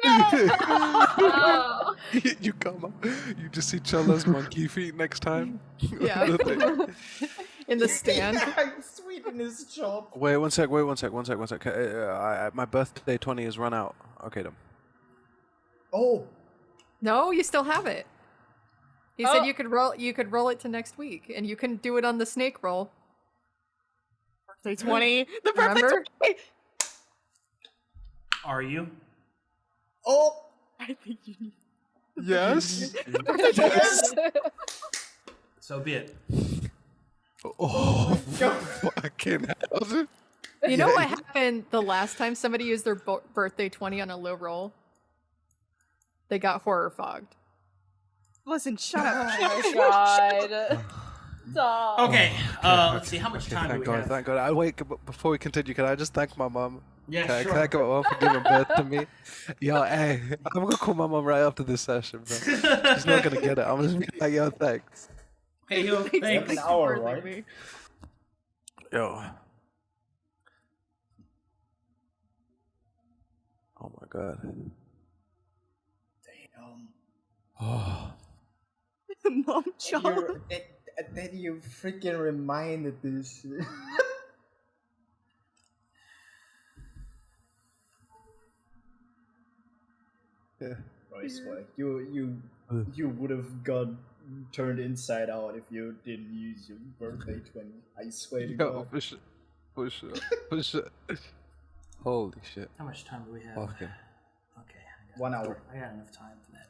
Oh. You come up. You just see Challa's monkey feet next time. Yeah. In the stand. Sweeten his job. Wait, one sec. My birthday 20 is run out. Okay, then. Oh. No, you still have it. He said you could roll it to next week, and you can do it on the snake roll. Birthday 20. The Remember? perfect 20. Are you? Oh. I think you need. Yes. Yes. So be it. Oh, fucking hell. You know what happened the last time somebody used their birthday 20 on a low roll? They got horror fogged. Listen, shut up. Oh my god. Stop. Okay. Let's see. How much time do Thank we God, have? thank God. Wait, before we continue, can I just thank my mom? Yeah, Can sure. I thank my mom for giving birth to me? Yo, hey, I'm gonna call my mom right after this session, bro. She's not gonna get it. I'm just gonna be like, yo, thanks. Hey, yo, It's thanks. an hour, right? Yo. Oh my god. Damn. Oh. Mom, Challa. Then you freaking reminded this shit. Yeah. I swear, you would have got turned inside out if you didn't use your birthday 20. I swear to Yo, God. push it. Holy shit. How much time do we have? Okay. Okay. 1 hour. I got enough time for that.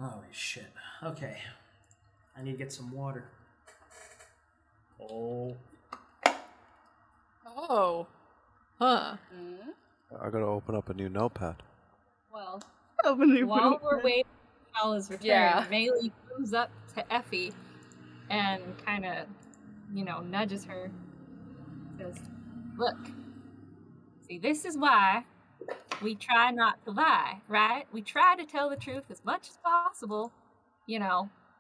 Holy shit. Okay. I need to get some water. Oh. Oh. Huh. I gotta open up a new notepad. Well, While while we're waiting for Challa's return, Yeah. Maelie comes up to Effie and kind of, nudges her. Says, "Look, see, this is why we try not to lie, right? We try to tell the truth as much as possible,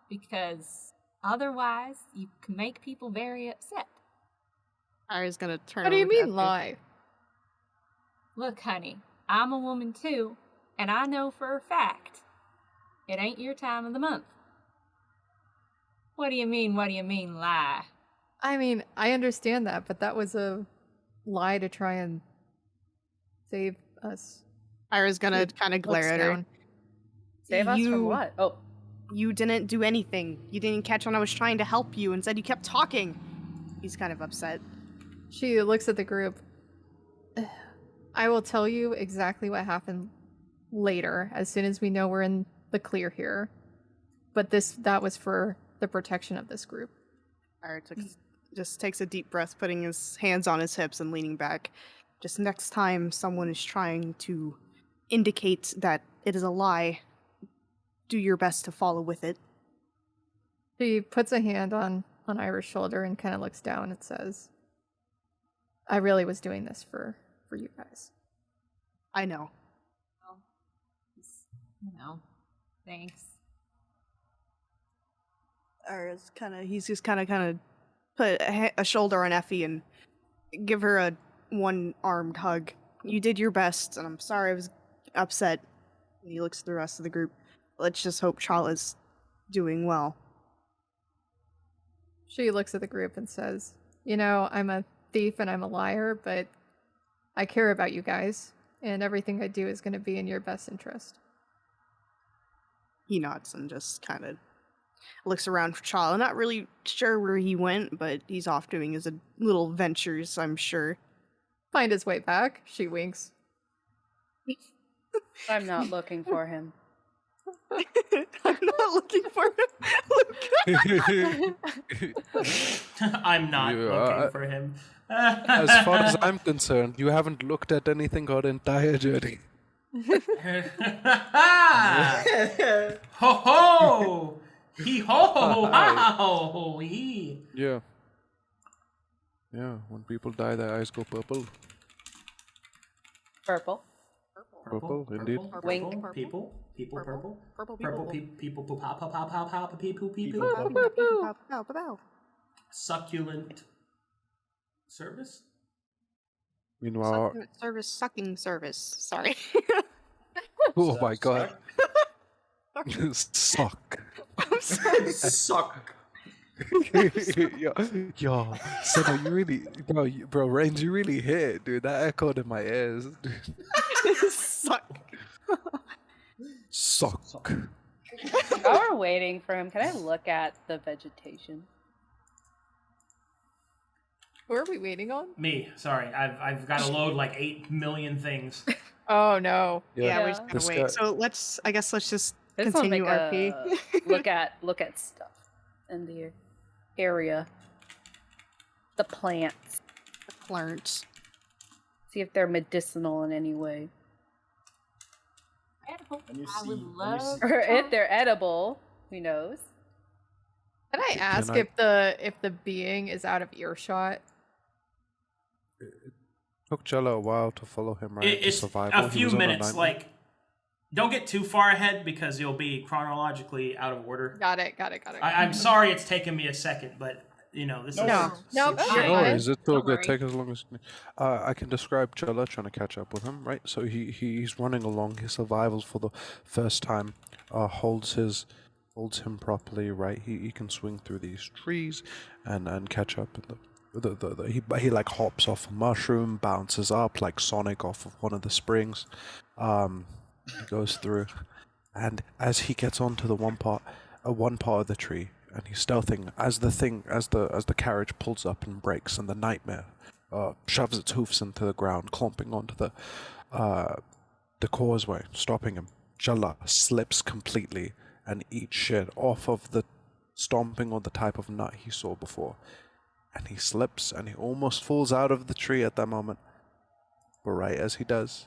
because otherwise you can make people very upset. Ari's gonna turn. What do you over to mean Effie. lie? Look, honey, I'm a woman too, and I know for a fact it ain't your time of the month." What do you mean, lie? I mean, I understand that, but that was a lie to try and save us. Ira's gonna It kind of glare looks at her. down. Save us from what? Oh, You didn't do anything. You didn't catch on I was trying to help you. Instead, you kept talking. He's kind of upset. She looks at the group. I will tell you exactly what happened later, as soon as we know we're in the clear here. But that was for the protection of this group. Ira just takes a deep breath, putting his hands on his hips and leaning back. Just next time someone is trying to indicate that it is a lie, do your best to follow with it. She puts a hand on Ira's shoulder and kind of looks down and says, "I really was doing this for you guys." I know. Well, thanks. Ira's he's just kind of put a shoulder on Effie and give her a one-armed hug. You did your best, and I'm sorry I was upset. And he looks at the rest of the group. Let's just hope Challa's doing well. She looks at the group and says, "I'm a thief and I'm a liar, but I care about you guys, and everything I do is going to be in your best interest." He nods and just kind of looks around for Challa. Not really sure where he went, but he's off doing his little ventures, I'm sure. Find his way back. She winks. I'm not looking for him. I'm not looking for him. I'm not Yeah, looking for him. As far as I'm concerned, you haven't looked at anything our entire journey. Ho ho! Hee ho ho wow! Hee. Yeah. Yeah, when people die, their eyes go purple. Purple. Purple, indeed. Wink. People, purple. Purple Purple people, pow, pow, pow, pow, pow, people. Bow. Succulent service? Meanwhile, Sucking service. Sorry. oh my god. Suck. I'm sorry. Suck. yo, Seino, you really, bro, Rainzz, you really hit, dude. That echoed in my ears. Suck. Suck. While we're waiting for him, can I look at the vegetation? Who are we waiting on? Me, sorry. I've got to load like 8 million things. Oh no. Yeah, we're just This gonna wait. guy- So I guess let's just I just want to continue make RP. look at stuff in the area. The plants. Plants. See if they're medicinal in any way. When you I see- would when you love see- Or if they're edible. Who knows? Can I ask I- if the being is out of earshot? It took Challa a while to follow him, right? to It's survival. a He few was on minutes, island. like Don't get too far ahead because you'll be chronologically out of order. Got it. I'm sorry it's taken me a second, but this is... Nope. No Fine. worries, it's all Don't good. worry. Take as long as. I can describe Challa trying to catch up with him, right? So he's running along. His survivals for the first time holds him properly, right? He can swing through these trees and catch up. He like hops off a mushroom, bounces up like Sonic off of one of the springs. He goes through, and as he gets onto the one part of the tree. And he's stealthing as the carriage pulls up and brakes, and the nightmare shoves its hoofs into the ground, clomping onto the causeway, stopping him. Challa slips completely and eats shit off of the stomping on the type of nut he saw before, and he slips and he almost falls out of the tree at that moment. But right as he does,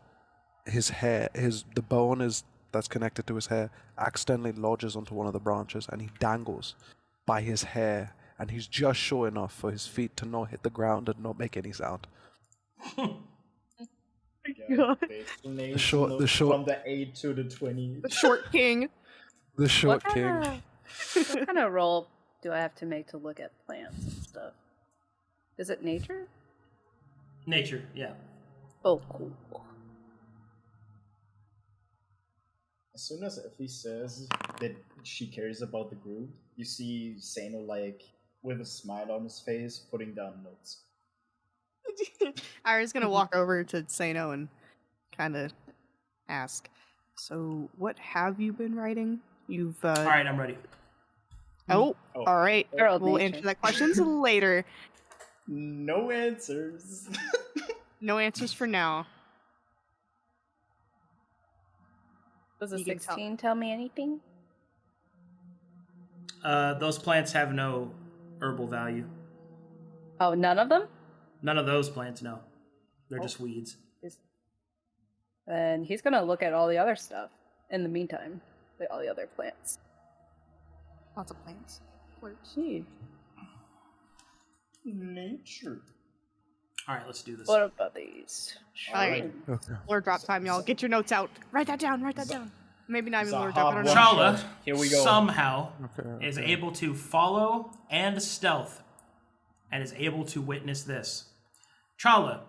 the bone that's connected to his hair accidentally lodges onto one of the branches, and he dangles by his hair, and he's just short enough for his feet to not hit the ground and not make any sound. God. The short From the 8 to the 20. The short king. The short king. What kind of roll do I have to make to look at plants and stuff? Is it nature? Nature, yeah. Oh, cool. As soon as Effie says that she cares about the group, you see Seino, like, with a smile on his face, putting down notes. Ira's gonna walk over to Seino and kind of ask, so what have you been writing? You've, All right, I'm ready. Oh, all right. Girl We'll nature. answer that questions later. No answers. No answers for now. Does a You can tell. 16 tell me anything? Those plants have no herbal value. Oh, none of them? None of those plants, no. They're just weeds. And he's gonna look at all the other stuff in the meantime. All the other plants. Lots of plants. Gee. Nature. All right, let's do this. What about these? All right. Okay. Lore drop time, y'all. Get your notes out. Write that down. Maybe not even lore drop. I don't know. Challa Here we go. somehow Okay. is able to follow and stealth and is able to witness this. Challa,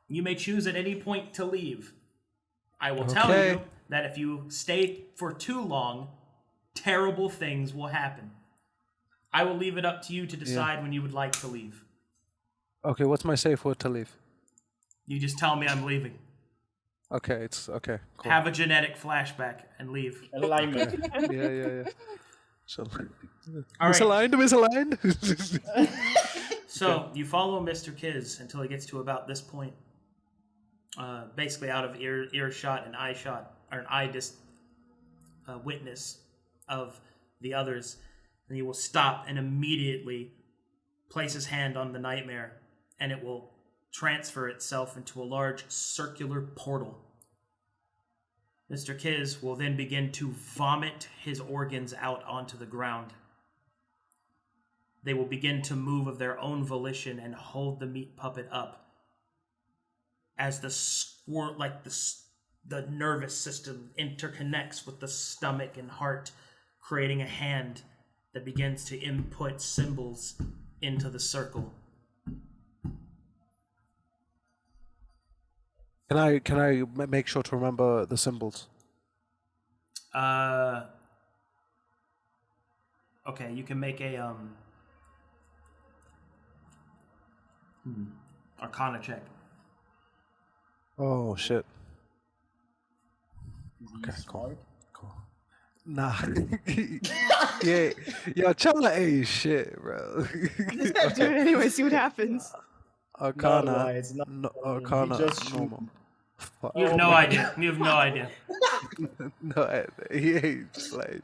you may choose at any point to leave. I will tell Okay. you that if you stay for too long, terrible things will happen. I will leave it up to you to decide when you would like to leave. Okay, what's my safe word to leave? You just tell me I'm leaving. Okay, it's okay. Cool. Have a genetic flashback and leave. Alignment. Yeah. So, All right. misaligned. So you follow Mr. Kiz until he gets to about this point, basically out of earshot and eye shot, or an eye witness of the others. And he will stop and immediately place his hand on the nightmare, and it will transfer itself into a large circular portal. Mr. Kiz will then begin to vomit his organs out onto the ground. They will begin to move of their own volition and hold the meat puppet up as the nervous system interconnects with the stomach and heart, creating a hand that begins to input symbols into the circle. Can I make sure to remember the symbols? Okay, you can make a Arcana check. Oh shit. Okay, Cool. Nah. Yeah, Challa ain't shit, bro. Do it anyway. See what happens. Arcana. No, it's not. Arcana. He just Normal. Fuck. You have no idea. You have no idea. No, he ain't like.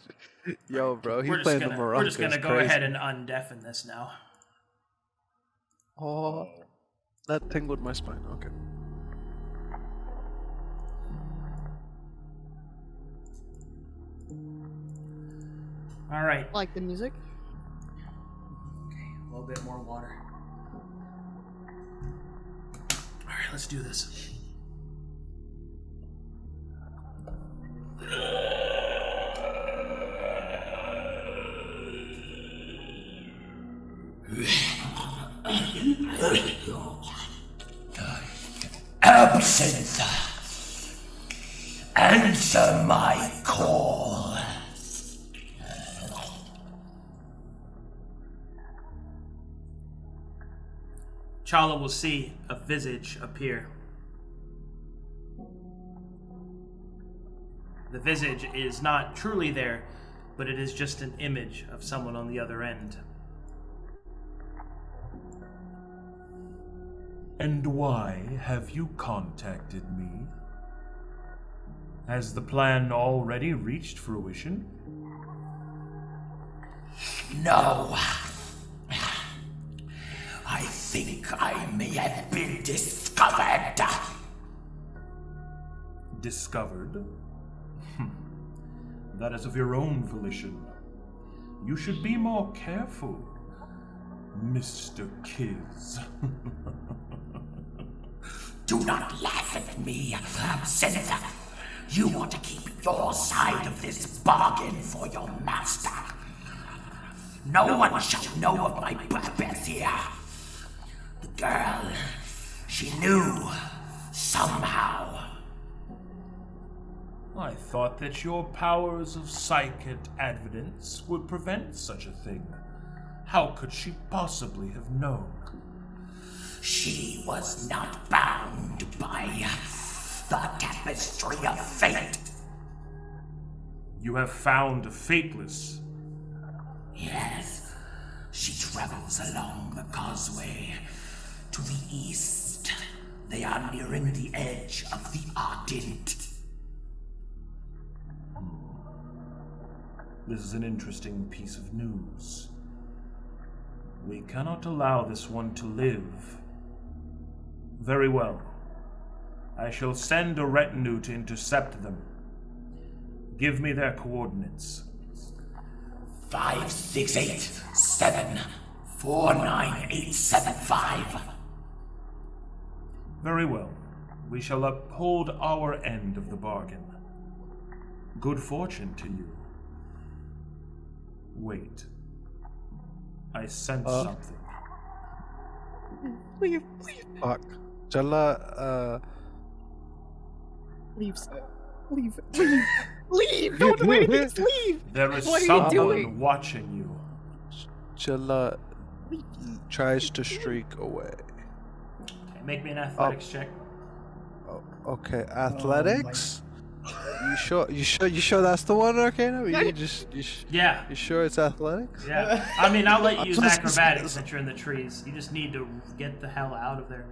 Yo, bro, he's playing the maracas. We're just gonna go crazy. ahead and undeafen this now. Oh, that tingled my spine. Okay. All right. Like the music. A little bit more water. All right, let's do this. Absinthe, answer my call. Challa will see a visage appear. The visage is not truly there, but it is just an image of someone on the other end. And why have you contacted me? Has the plan already reached fruition? No. I think I may have been discovered. Discovered? That is of your own volition. You should be more careful, Mr. Kiz. Do not laugh at me, Absinthe. You want to keep your side of this bargain for your master. No one shall know of my purpose here. The girl, she knew somehow. I thought that your powers of psychic evidence would prevent such a thing. How could she possibly have known? She was not bound by the tapestry of fate. You have found a fateless. Yes, she travels along the causeway to the east. They are nearing the edge of the Ardent. This is an interesting piece of news. We cannot allow this one to live. Very well. I shall send a retinue to intercept them. Give me their coordinates. 568-749-875. Very well. We shall uphold our end of the bargain. Good fortune to you. Wait. I sense something. Leave. Fuck. Challa, Leave. Leave! Don't do anything, just leave! There is What are you someone doing? watching you. Challa tries to streak away. Okay, make me an athletics check. Oh, okay, athletics. You sure that's the one, Arcadum? Yeah. You sure it's athletics? Yeah. I mean, I'll let you use Let's- acrobatics since you're in the trees. You just need to get the hell out of there.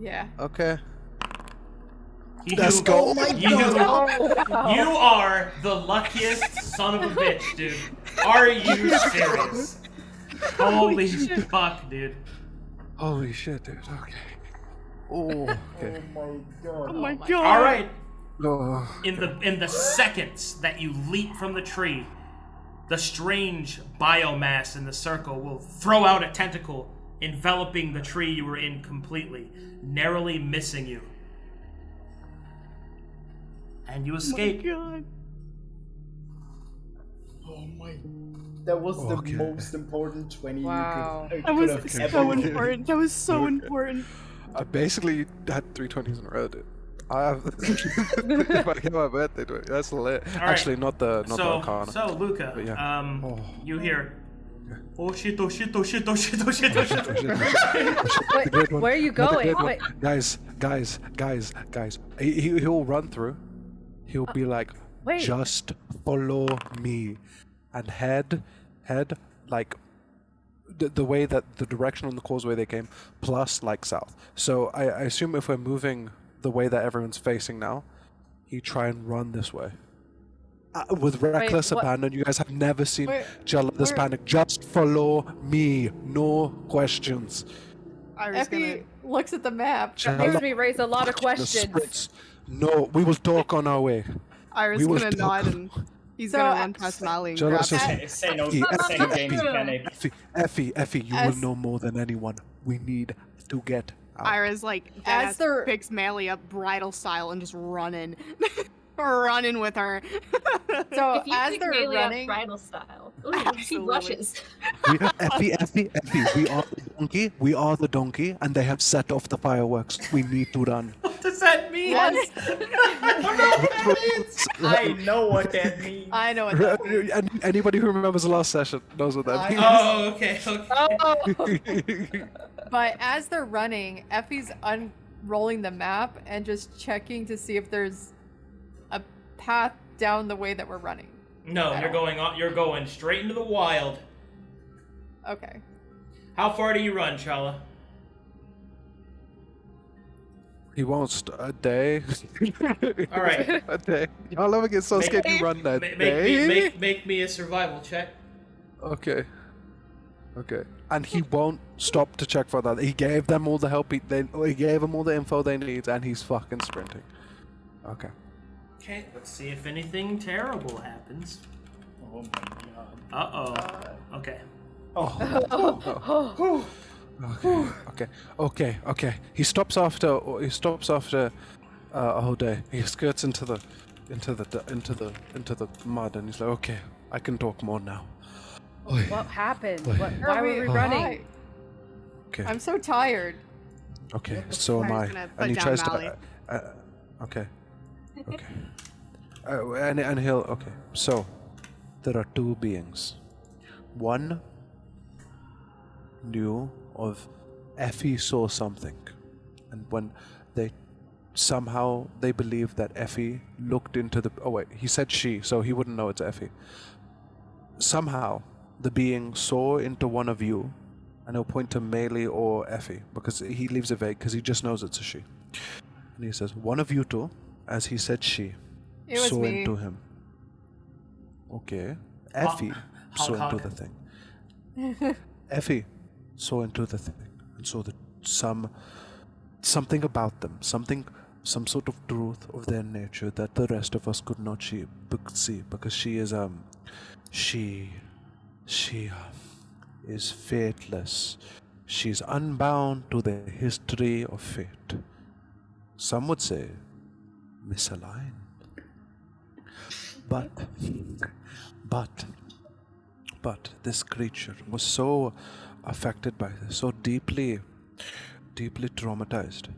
Yeah. Okay. Let's go. Oh my God. You are the luckiest son of a bitch, dude. Are you serious? Holy fuck, dude. Holy shit, dude. Okay. Oh. Okay. Oh my god. All right. Oh. In the seconds that you leap from the tree, the strange biomass in the circle will throw out a tentacle, enveloping the tree you were in completely, narrowly missing you. And you escape. Oh my god. Oh my. That was Okay. the most important 20 Wow. you could That was have so ever important. That was so important. I basically had 3 20s in a row, dude. I have. If I get my birthday, dude, that's lit. right. Actually, not the Arcana. So Luka, But yeah. you hear, oh shit, oh shit, oh shit, oh shit, oh shit, oh shit. Wait, Good one. where are you Another going? good one. Wait. Guys. He'll run through. He'll be like, Wait. just follow me, and head like the way that the direction on the causeway they came, plus like south. So I assume if we're moving the way that everyone's facing now, he try and run this way. With reckless what? abandon, you guys have never seen Where- Challa this where- panic. Just follow me, no questions. Iris Effie looks at the map. That makes me raise a lot of questions. Spritz. No, we will talk on our way. Iris We will gonna talk. nod and he's So, gonna run past Maelie and Challa grab says- her. Say no, Effie, say no games panic. Effie, you As- will know more than anyone. We need to get out. Iris like As deadass they're- picks Maelie up bridal style and just running. Running with her. So If you as pick they're Maelie up running, bridal style, Ooh, he Absolutely. blushes. Effie, we are the donkey, and they have set off the fireworks. We need to run. What does that mean? Yes. I don't know what that means. I know what that means. I know what that means. Anybody who remembers the last session knows what that means. Oh, okay. Oh. But as they're running, Effie's unrolling the map and just checking to see if there's a path down the way that we're running. No, you're going straight into the wild. Okay. How far do you run, Challa? He wants a day. All right. A day. Y'all ever get so scared you run that day? Make me a survival check. Okay. And he won't stop to check for that. He gave them all the help. He gave them all the info they need, and he's fucking sprinting. Okay. Okay, let's see if anything terrible happens. Oh my god. Okay. Okay. He stops after a whole day. He skirts into the mud, and he's like, okay, I can talk more now. What happened? Wait. Why were we running? Okay. I'm so tired. Okay, so am I I. was gonna put And he down tries Maelie. to. Okay. And he'll. Okay, so there are two beings. One knew of Effie saw something, and when they believe that Effie looked into the. Oh wait, he said she, so he wouldn't know it's Effie. Somehow, the being saw into one of you, and he'll point to Maelie or Effie, because he leaves it vague, because he just knows it's a she. And he says, one of you two, as he said she, It was saw me. into him. Okay. Effie saw into the thing. Effie saw into the thing, and saw that something about them, some sort of truth of their nature that the rest of us could not see, because she is fateless. She's unbound to the history of fate. Some would say misaligned. But this creature was so affected by this, so deeply traumatized,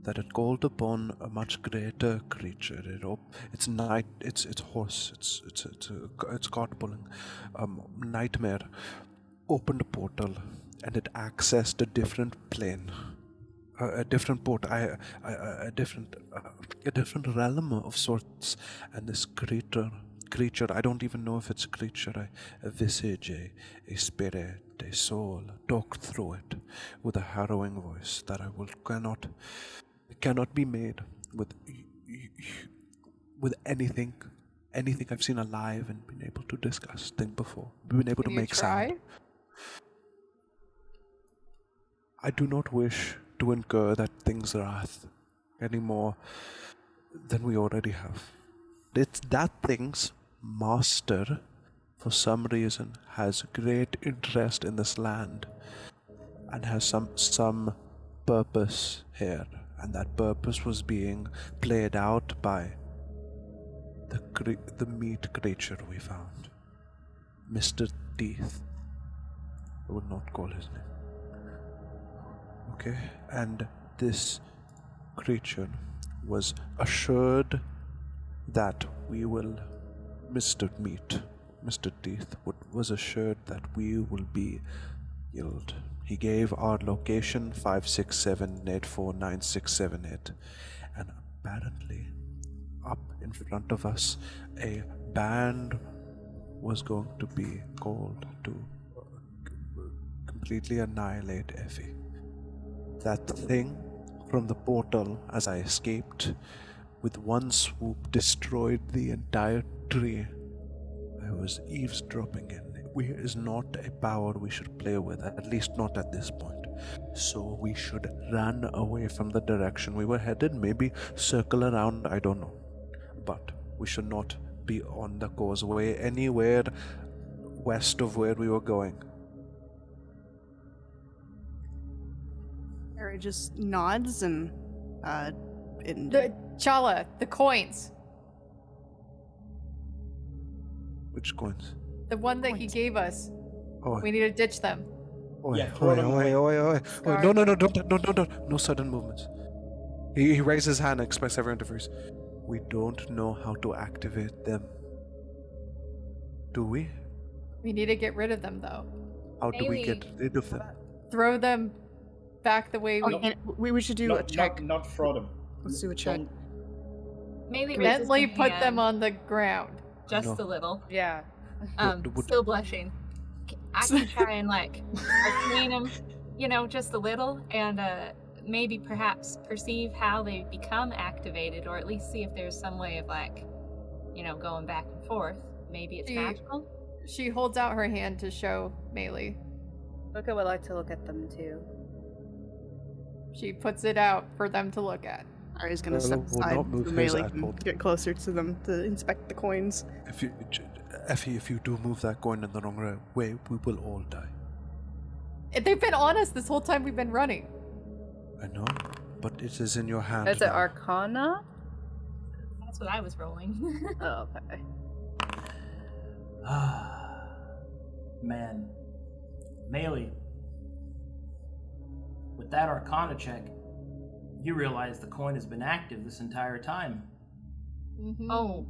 that it called upon a much greater creature. It's horse. It's cart pulling. Nightmare opened a portal, and it accessed a different plane, a different realm of sorts. And this creature, I don't even know if it's a creature, a visage, a spirit, a soul, talked through it with a harrowing voice that cannot be made with anything I've seen alive and been able to discuss before. Been able to make sound. I do not wish to incur that thing's wrath any more than we already have. It's that thing's master, for some reason, has great interest in this land and has some purpose here, and that purpose was being played out by the meat creature we found, Mr. Teeth. I will not call his name. Okay, and this creature was assured that Mr. Teeth was assured that we will be killed. He gave our location 567849678, and apparently up in front of us a band was going to be called to completely annihilate Effie. That thing from the portal, as I escaped, with one swoop destroyed the entire tree I was eavesdropping in. It is not a power we should play with, at least not at this point. So we should run away from the direction we were headed, maybe circle around, I don't know. But we should not be on the causeway anywhere west of where we were going. Harry just nods and Challa, the coins. Which coins? The one that he gave us. Oi. We need to ditch them. Oi, Yeah, throw oi, them oi, away. oi, oi. No, no, no, don't. No sudden movements. He raises his hand and expects everyone to freeze. We don't know how to activate them. Do we? We need to get rid of them, though. How do we get Maelie. rid of them? Throw them back the way we... And we should do a check. Not throw them. Let's do a check. Maelie raises Gently her put them hand on the ground. just No. a little. Yeah. Still blushing. I can try and clean them, just a little, and maybe perhaps perceive how they become activated, or at least see if there's some way of going back and forth. Maybe it's magical. She holds out her hand to show Maelie. Luka would like to look at them too. She puts it out for them to look at. Ari's gonna step We'll aside not move so his Maelie apple. can get closer to them to inspect the coins. Effie, if you do move that coin in the wrong way, we will all die. They've been on us this whole time we've been running. I know, but it is in your hand. Is it now. Arcana? That's what I was rolling. Oh, okay. Man. Maelie. With that Arcana check, you realize the coin has been active this entire time. Mm-hmm. Oh.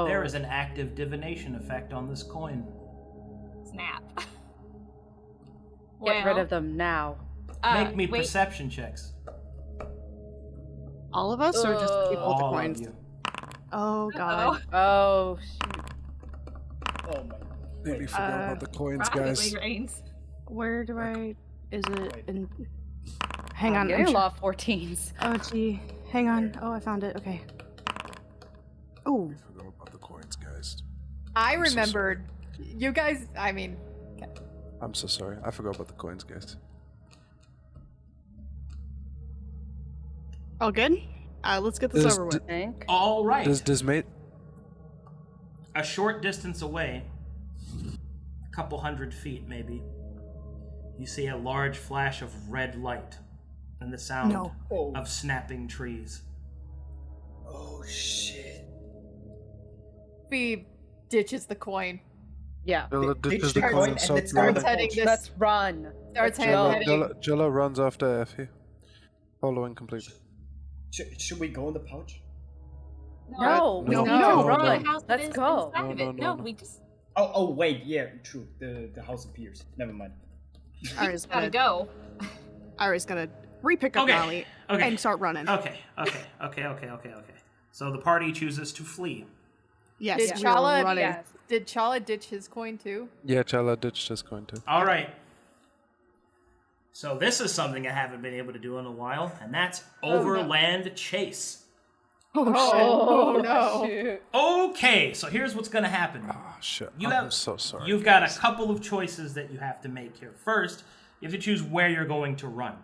There is an active divination effect on this coin. Snap. Get rid of them now. Make me wait. perception checks. All of us, or just the people with the All of coins? you. Oh god. Oh, shoot. Oh my. Nearly forgot about the coins, guys. Rainzz. Where do I? Is it in? Hang on. Getting I'm a sure- lot of 14s. Oh gee. Hang on. Oh, I found it. Okay. Oh. I forgot about the coins, guys. I I'm so remembered. You guys, I'm so sorry. I forgot about the coins, guys. All good. Let's get this over with. Think. All right. Does mate? A short distance away, a couple 100 feet maybe, you see a large flash of red light and the sound of snapping trees. Oh shit. Fee ditches the coin. Yeah. Ditch the coin and let's go Starts the heading pouch. this. Let's run. Starts heading. Jella runs after Effie, following completely. Should we go in the pouch? No, we No, need no, to no, run. no. Let's go. No, we just Oh wait, yeah, true. The house appears. Never mind. Ari's gotta go. Ari's gonna re-pick up Molly and start running. Okay. So the party chooses to flee. Yes. Did we are Challa? running. Yes. Did Challa ditch his coin too? Yeah, Challa ditched his coin too. All right. So this is something I haven't been able to do in a while, and that's overland chase. Oh no! Shoot. Okay, so here's what's going to happen. Oh shit! You I'm have- so sorry. You've got a couple of choices that you have to make here. First, you have to choose where you're going to run.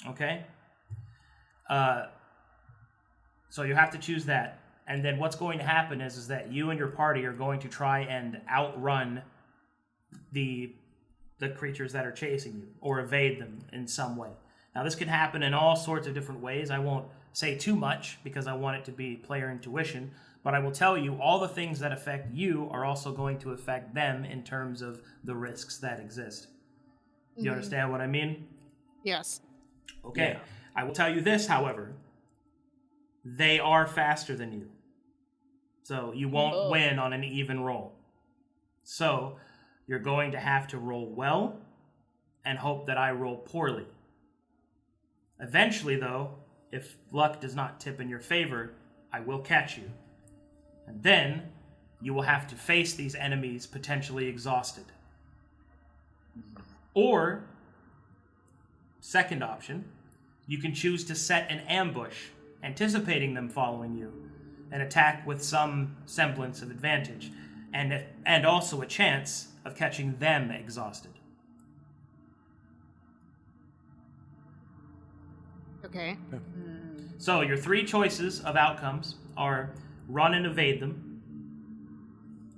Okay? So you have to choose that. And then what's going to happen is that you and your party are going to try and outrun the creatures that are chasing you, or evade them in some way. Now, this can happen in all sorts of different ways. I won't say too much because I want it to be player intuition, but I will tell you all the things that affect you are also going to affect them in terms of the risks that exist. Do you understand what I mean? Yes. Okay. I will tell you this, however. They are faster than you. So you won't win on an even roll. So you're going to have to roll well and hope that I roll poorly. Eventually, though, if luck does not tip in your favor, I will catch you. And then you will have to face these enemies potentially exhausted. Or, second option, you can choose to set an ambush, anticipating them following you, and attack with some semblance of advantage, and also a chance of catching them exhausted. Okay. So your three choices of outcomes are run and evade them,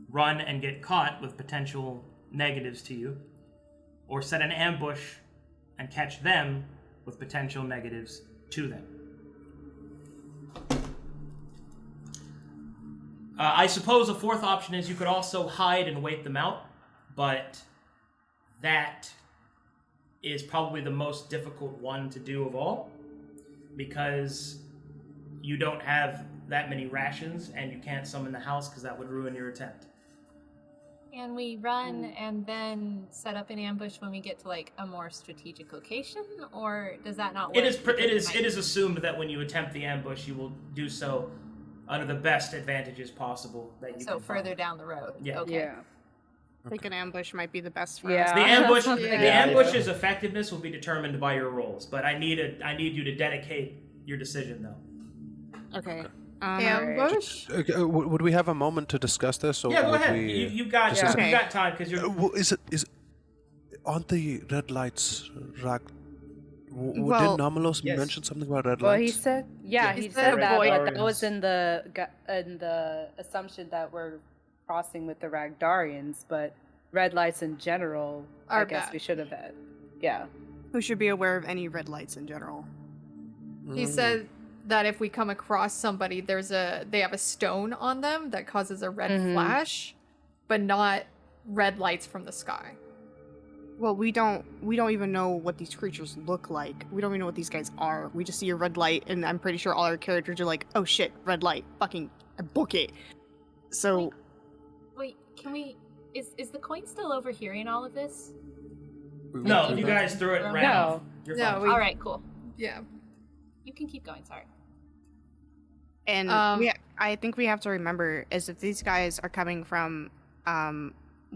run and get caught with potential negatives to you, or set an ambush and catch them with potential negatives to them. I suppose a fourth option is you could also hide and wait them out, but that is probably the most difficult one to do of all, because you don't have that many rations and you can't summon the house because that would ruin your attempt. Can we run and then set up an ambush when we get to like a more strategic location, or does that not work? It is assumed that when you attempt the ambush, you will do so under the best advantages possible that you can further find. down the road. Yeah. Okay. Yeah. I think an ambush might be the best for Yeah. us. The ambush's effectiveness will be determined by your rolls, but I need you to dedicate your decision though. Okay. Ambush? Okay, would we have a moment to discuss this? Or Yeah, go would ahead. we- You got Okay. you got time because you're. Is aren't the red lights Well, didn't Nomulos yes. mention something about red Well, he lights? said, yeah, He he said said that, but that Ragdarians. was in the assumption that we're crossing with the Ragdarians, but red lights in general, I Are guess bad. we should have had. Yeah. Who should be aware of any red lights in general? He said that if we come across somebody, they have a stone on them that causes a red flash, but not red lights from the sky. Well, we don't even know what these creatures look like. We don't even know what these guys are. We just see a red light, and I'm pretty sure all our characters are like, "Oh shit, red light! Fucking book it." So Wait, can we? Is the coin still overhearing all of this? No, you guys threw it right off. You're No, fine. we- All right, cool. Yeah. You can keep going. Sorry. And I think we have to remember is if these guys are coming from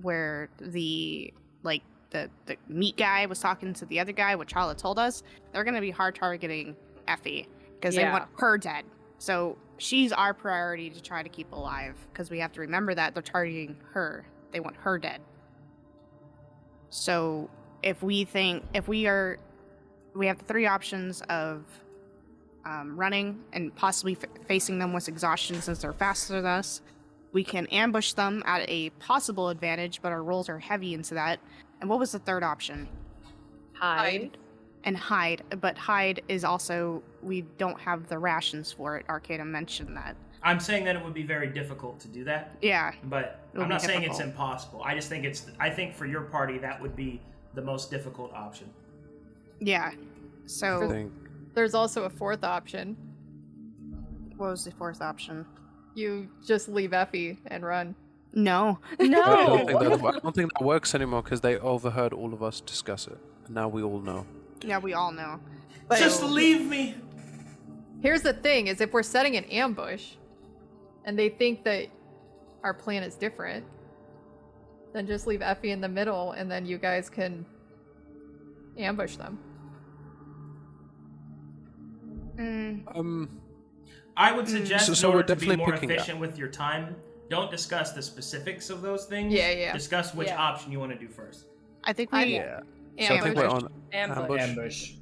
where the meat guy was talking to the other guy, what Challa told us, they're going to be hard targeting Effie because they want her dead. So she's our priority to try to keep alive because we have to remember that they're targeting her. They want her dead. So if we have the three options of running and possibly facing them with exhaustion since they're faster than us. We can ambush them at a possible advantage, but our rolls are heavy into that. And what was the third option? Hide. And hide. But hide is also, we don't have the rations for it. Arcadum mentioned that. I'm saying that it would be very difficult to do that. Yeah. But It would I'm be not saying it's difficult. impossible. I just think I think for your party that would be the most difficult option. Yeah. I So think There's also a fourth option. what was the fourth option? You just leave Effie and run. No. I No. don't think that works anymore because they overheard all of us discuss it. And now we all know. Yeah, we all know. Just leave me. Here's the thing, is if we're setting an ambush and they think that our plan is different, then just leave Effie in the middle and then you guys can ambush them. I would suggest So in we're order to be definitely more picking efficient with your time, don't discuss the specifics of those things. Yeah. Discuss which Yeah. option you want to do first. I think we... Yeah. So I think we're on Ambush. ambush.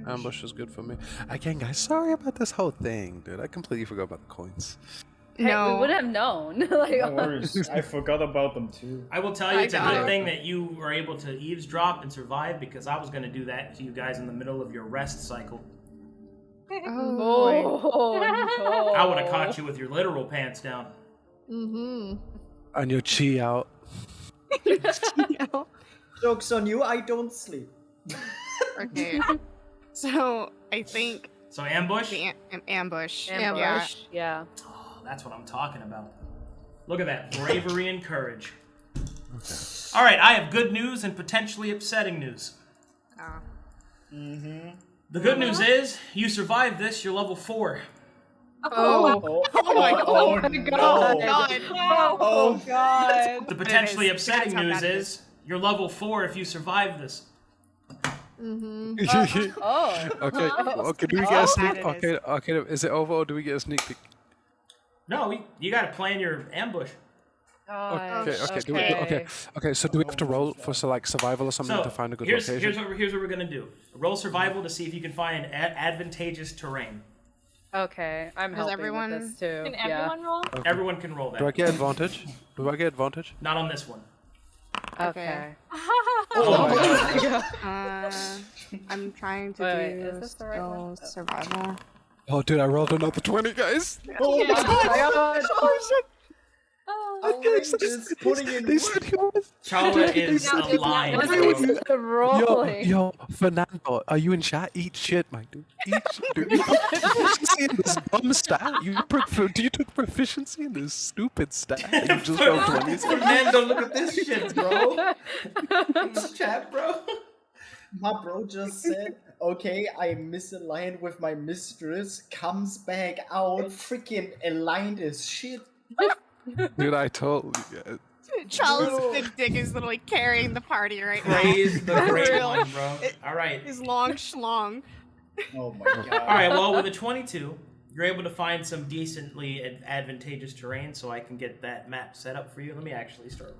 Ambush is good for me. Again, guys, sorry about this whole thing, dude. I completely forgot about the coins. Hey, No. we would have known. Like, No worries. I forgot about them too. I will tell you, it's a got good it. thing that you were able to eavesdrop and survive because I was going to do that to you guys in the middle of your rest cycle. Oh, no. I would have caught you with your literal pants down. Mm-hmm. And your chi out. Joke's on you, I don't sleep. Okay. So I think So ambush? the ambush. Ambush. Yeah. Oh, that's what I'm talking about. Look at that bravery and courage. All right, I have good news and potentially upsetting news. Yeah. The good news is you survived this. You're level 4. Oh. Oh my god. Oh, my no. God. Oh god. The potentially It is. upsetting That's how news bad it is you're level 4 if you survive this. Mm-hmm. Oh. Okay, do we get a sneak? Bad it Okay, is it over or do we get a sneak peek? No, you got to plan your ambush. Okay, so do we have to roll for survival or something So to find a good here's location? what we're gonna do. Roll survival to see if you can find advantageous terrain. Okay, I'm Does helping everyone- with this too. Can Yeah. everyone roll? Okay. Everyone can roll that. Do I get advantage? Not on this one. Okay. I'm trying to Wait, do is this the right one? survival. Oh, dude, I rolled another 20, guys. Oh my god. Just putting in work. Challa is aligned. Rolling. Yo, Fernando, are you in chat? Eat shit, my dude. Eat shit, dude. You seeing this dumb stat? You took proficiency in this stupid stat. You just rolled 20. Fernando, look at this shit, bro. This chat, bro. My bro just said, okay, I misaligned with my mistress, comes back out, freaking aligned as shit. Dude, I told you. Challa's big dick is literally carrying the party right now. Praise the great one, bro. All right. His long schlong. Oh my god. All right, well, with a 22, you're able to find some decently advantageous terrain, so I can get that map set up for you. Let me actually start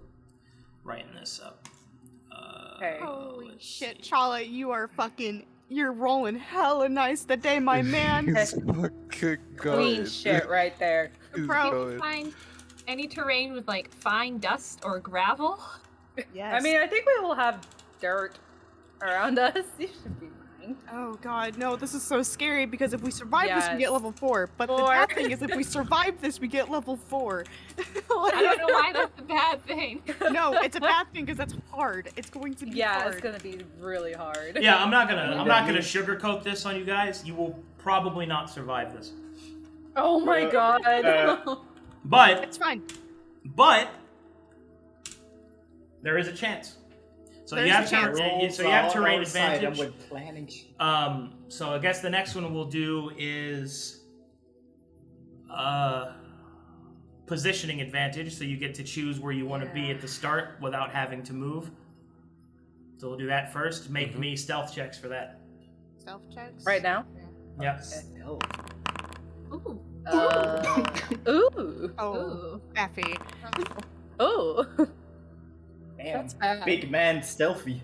writing this up. Okay. Holy shit, Challa, you're rolling hella nice today, my man. He's fucking Clean going. shit right there. Bro, Find any terrain with like fine dust or gravel. yes. I mean, I think we will have dirt around us. You should be fine. Oh god, no, this is so scary because if we survive this, we get Yes. level 4. But the 4. bad thing is if we survive this, we get level 4. I don't know why that's a bad thing. No, it's a bad thing because that's hard. It's going to be Yeah, hard. it's gonna be really hard. Yeah, I'm not gonna sugarcoat this on you guys. You will probably not survive this. Oh my god. But It's fine. there is a chance. So There's you have a chance. so you have terrain Outside and advantage. we're planning So I guess the next one we'll do is positioning advantage. So you get to choose where you want to be at the start without having to move. So we'll do that first. Make me stealth checks for that. Stealth checks? Right now? Yeah. Okay. Ooh. Ooh. Oh, Effie. Ooh. Damn, That's bad. big man stealthy.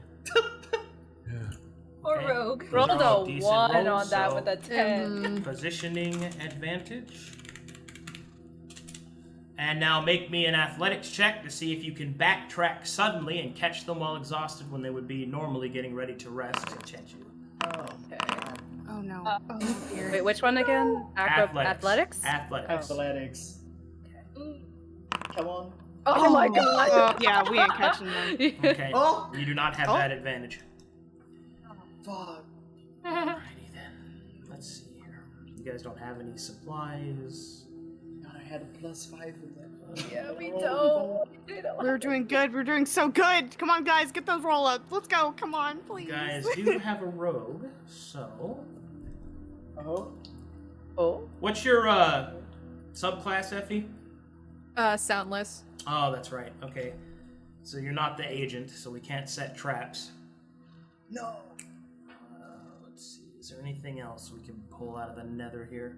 Or rogue. Rolled Those are all a decent 1 rolls, on that so- with a 10. Positioning advantage. And now make me an athletics check to see if you can backtrack suddenly and catch them while exhausted when they would be normally getting ready to rest and catch you. Okay. Oh no. Oh dear. Wait, which one again? Athletics? Athletics. Athletics. Come on. Oh my god. Oh, yeah, we ain't catching them. Okay. Oh! You do not have that advantage. Fuck. Alrighty then. Let's see here. You guys don't have any supplies. God, I had a +5 in that. Yeah, we don't. We're doing good. We're doing so good. Come on, guys, get those roll ups. Let's go. Come on, please. You guys do have a rogue, so Oh. what's your subclass, Effie? Soundless. Oh, that's right. Okay. So you're not the agent, so we can't set traps. No. Let's see. Is there anything else we can pull out of the nether here?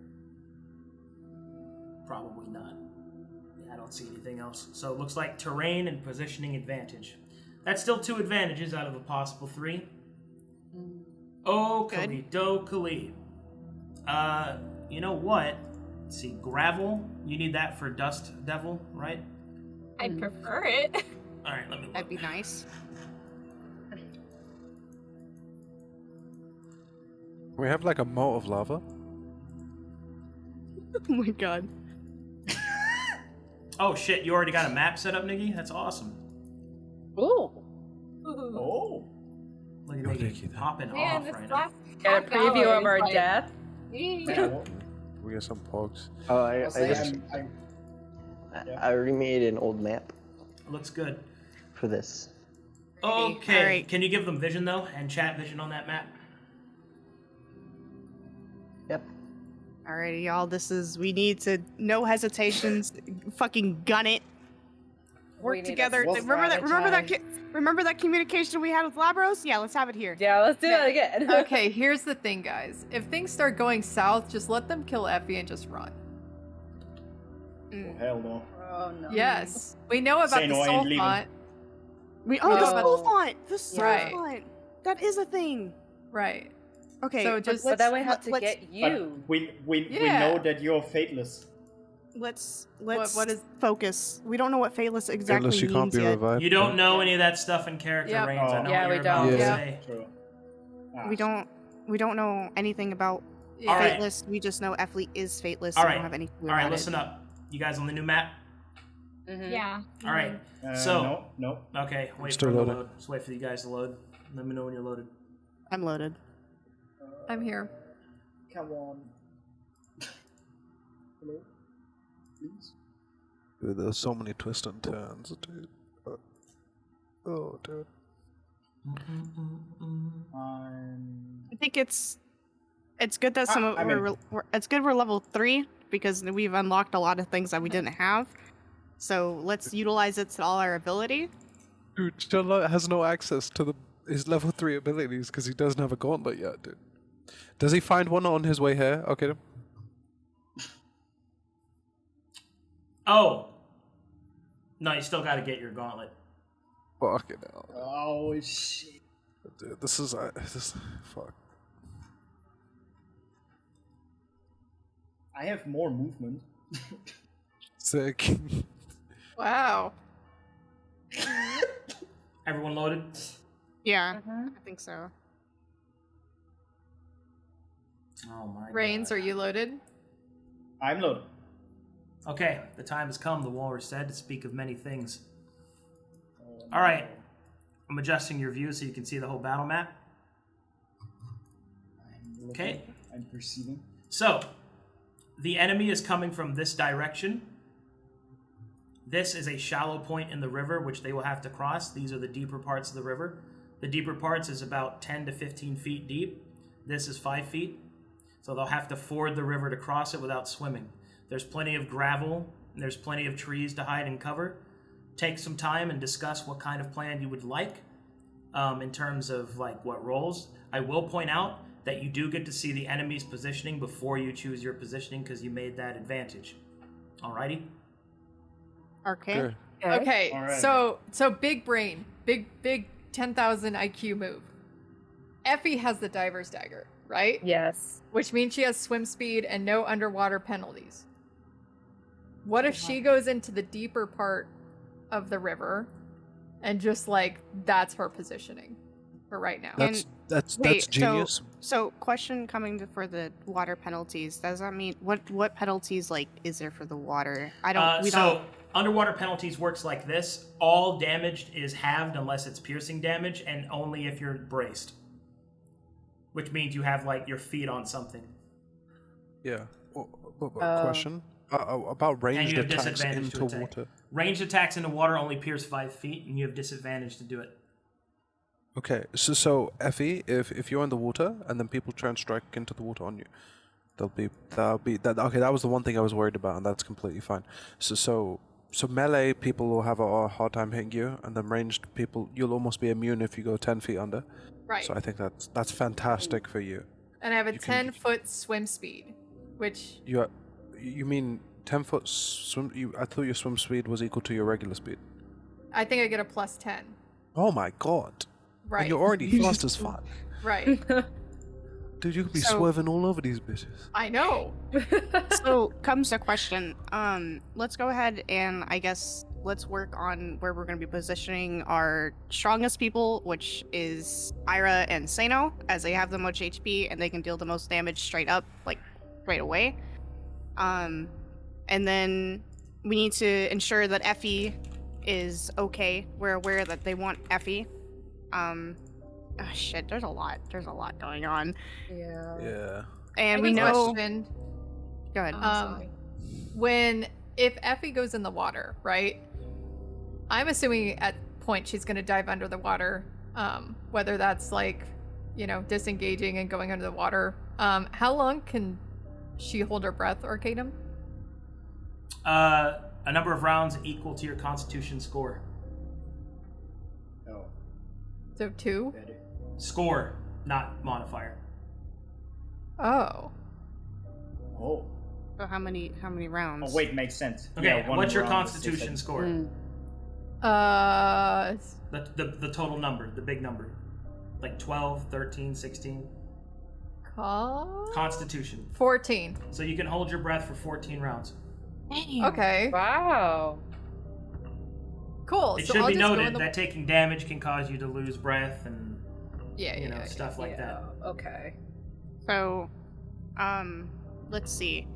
Probably not. Yeah, I don't see anything else. So it looks like terrain and positioning advantage. That's still 2 advantages out of a possible 3. Okey dokey. You know what? Let's see, gravel. You need that for Dust Devil, right? I'd prefer it. All right, let me look. That'd be nice. We have like a moat of lava. Oh my god. Oh shit, you already got a map set up, Niggy? That's awesome. Ooh. Oh. Look at Yo, Niggy Niggy, that- popping Man, off this right now. last Get a half preview hour of our is like- death. We get some pogs. Oh, I I'll say just I I remade an old map Looks good. for this. Okay, Alright. can you give them vision though, and chat vision on that map? Yep. Alrighty, y'all. We need to, no hesitations, fucking gun it. Work We need a together. Remember that communication we had with Labros? Yeah, let's have it here. Yeah, let's do that again. Okay, here's the thing, guys. If things start going south, just let them kill Effie and just run. Oh, hell no. Oh no. Yes. We know about Seino the ain't soul leaving. font. The No. soul font! The soul Right. font! That is a thing. Right. Okay, So but just- But then we have to let's- get you. We Yeah. know that you're fateless. Let's what is- focus. We don't know what Phaelus exactly Unless you can't means be yet. revived. You don't know any of that stuff in character Yep. Rainzz. I know Yeah, what we you're about don't. to Yeah. say. True. We don't know anything about Yeah. Alright. Fateless. We just know Effie is Fateless. All so right. we don't have any clue All right, about listen up. You guys on the new map? Yeah. All right. No. Okay, wait Still for the loading. load. Just wait for you guys to load. Let me know when you're loaded. I'm loaded. I'm here. Come on. Hello? Please? Dude, there's so many twists and turns, dude. Oh, dude. I think it's good that some of it's good we're level 3 because we've unlocked a lot of things that we didn't have. So let's utilize it to all our ability. Dude, Challa has no access to his level 3 abilities because he doesn't have a gauntlet yet, dude. Does he find one on his way here? Okay. Oh! No, you still gotta get your gauntlet. Fuck it now. Oh, shit. Dude, this is fuck. I have more movement. Sick. Wow. Everyone loaded? Yeah, I think so. Oh my Rainzz, God. are you loaded? I'm loaded. Okay, the time has come, the walrus said, to speak of many things. All right, I'm adjusting your view so you can see the whole battle map. Okay. I'm perceiving. So, the enemy is coming from this direction. This is a shallow point in the river, which they will have to cross. These are the deeper parts of the river. The deeper parts is about 10 to 15 feet deep. This is 5 feet. So they'll have to ford the river to cross it without swimming. There's plenty of gravel, and there's plenty of trees to hide and cover. Take some time and discuss what kind of plan you would like in terms of like what roles. I will point out that you do get to see the enemy's positioning before you choose your positioning because you made that advantage. Alrighty? Okay. Okay, All right. so big brain, big 10,000 IQ move. Effie has the diver's dagger, right? Yes. Which means she has swim speed and no underwater penalties. What if she goes into the deeper part of the river and just like that's her positioning for right now? That's Wait, genius. So question coming for the water penalties. Does that mean what penalties like is there for the water? I don't. Underwater penalties works like this. All damage is halved unless it's piercing damage, and only if you're braced. Which means you have like your feet on something. Yeah. Question about ranged And you have attacks disadvantage to into attack. water. Ranged attacks into water only pierce 5 feet, and you have disadvantage to do it. Okay, so Effie, if you're in the water and then people try and strike into the water on you, that'll be that. Okay, that was the one thing I was worried about, and that's completely fine. So melee people will have a hard time hitting you, and then ranged people you'll almost be immune if you go 10 feet under. Right. So I think that's fantastic for you. And I have a 10-foot swim speed, which You mean 10-foot swim? I thought your swim speed was equal to your regular speed. I think I get a plus 10. Oh my god! Right. And you're already fast as fuck. Right. Dude, you could be swerving all over these bitches. I know. So comes the question. Let's go ahead and I guess let's work on where we're going to be positioning our strongest people, which is Irha and Seino, as they have the most HP and they can deal the most damage straight up, like right away. And then we need to ensure that Effie is okay. We're aware that they want Effie. Oh shit, there's a lot going on. Yeah. And I we have a know. question. Go ahead. If Effie goes in the water, right? I'm assuming at point she's gonna dive under the water. Whether that's like, disengaging and going under the water. How long can she hold her breath, Arcadum? A number of rounds equal to your Constitution score. Oh. So 2? Score, not modifier. Oh. Oh. So how many rounds? Oh wait, makes sense. Okay, Yeah, one what's your round is Constitution 6. score? The total number, the big number. Like 12, 13, 16. Constitution. 14. So you can hold your breath for 14 rounds. Okay. Wow. Cool. It so should I'll be just go noted in the... that taking damage can cause you to lose breath and stuff like that. Okay. So, let's see.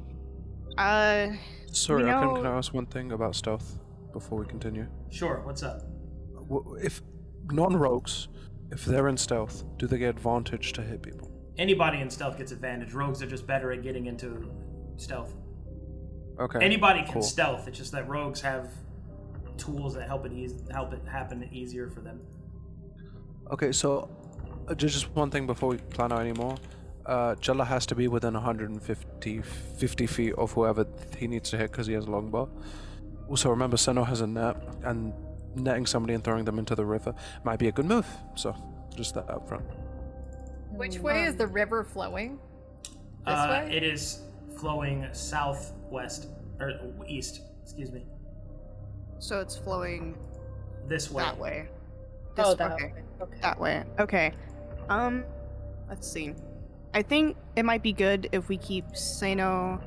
Sorry, we can know- I ask one thing about stealth? before we continue. Sure, what's up? If non-rogues, if they're in stealth, do they get advantage to hit people? Anybody in stealth gets advantage. Rogues are just better at getting into stealth. Okay. Anybody can cool. stealth. It's just that rogues have tools that help it happen easier for them. Okay, so just one thing before we plan out any more. Challa has to be within 50 feet of whoever he needs to hit because he has a longbow. Also, remember, Seino has a net, and netting somebody and throwing them into the river might be a good move. So, just that up front. Which way is the river flowing? This way? It is flowing southwest, or east, excuse me. So it's flowing This way. that way. Oh, This that okay. way. Okay. That way. Okay. Let's see. I think it might be good if we keep Seino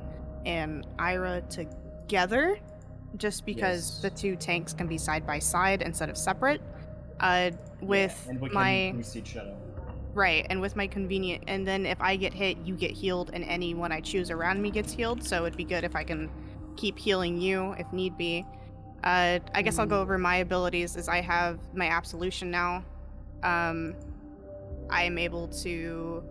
and Irha together, just because the two tanks can be side by side instead of separate. And we can boost each other. Right, and with my convenient, and then if I get hit, you get healed, and anyone I choose around me gets healed. So it'd be good if I can keep healing you if need be. I guess I'll go over my abilities. As I have my absolution now. I am able to.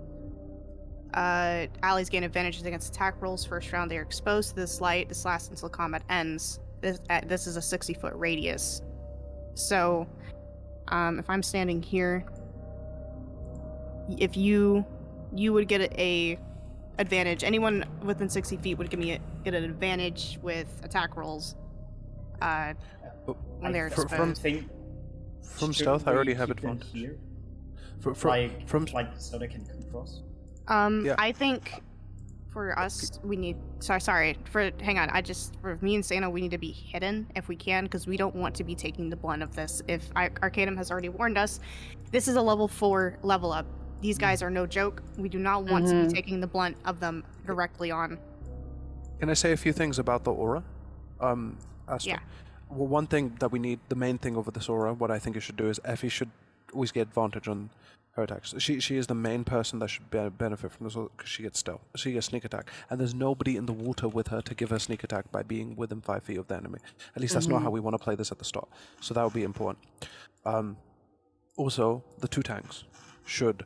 Allies gain advantages against attack rolls. First round, they are exposed to this light. This lasts until combat ends. This is a 60-foot radius. So, if I'm standing here, if you would get a advantage. Anyone within 60 feet would get an advantage with attack rolls. When they're exposed. From stealth, I already have advantage. Here? From so they can come across. Yeah. I think for us, we need. Hang on. For me and Seino, we need to be hidden if we can, because we don't want to be taking the blunt of this. If Arcadum has already warned us, this is a level 4 level up. These guys are no joke. We do not want to be taking the blunt of them directly on. Can I say a few things about the aura? Astra? Yeah. Well, one thing that we need, the main thing over this aura, what I think you should do is Effie should always get advantage on her attacks. She is the main person that should benefit from this because she gets stealth. She gets sneak attack. And there's nobody in the water with her to give her sneak attack by being within 5 feet of the enemy. At least that's not how we want to play this at the start. So that would be important. Also, the two tanks should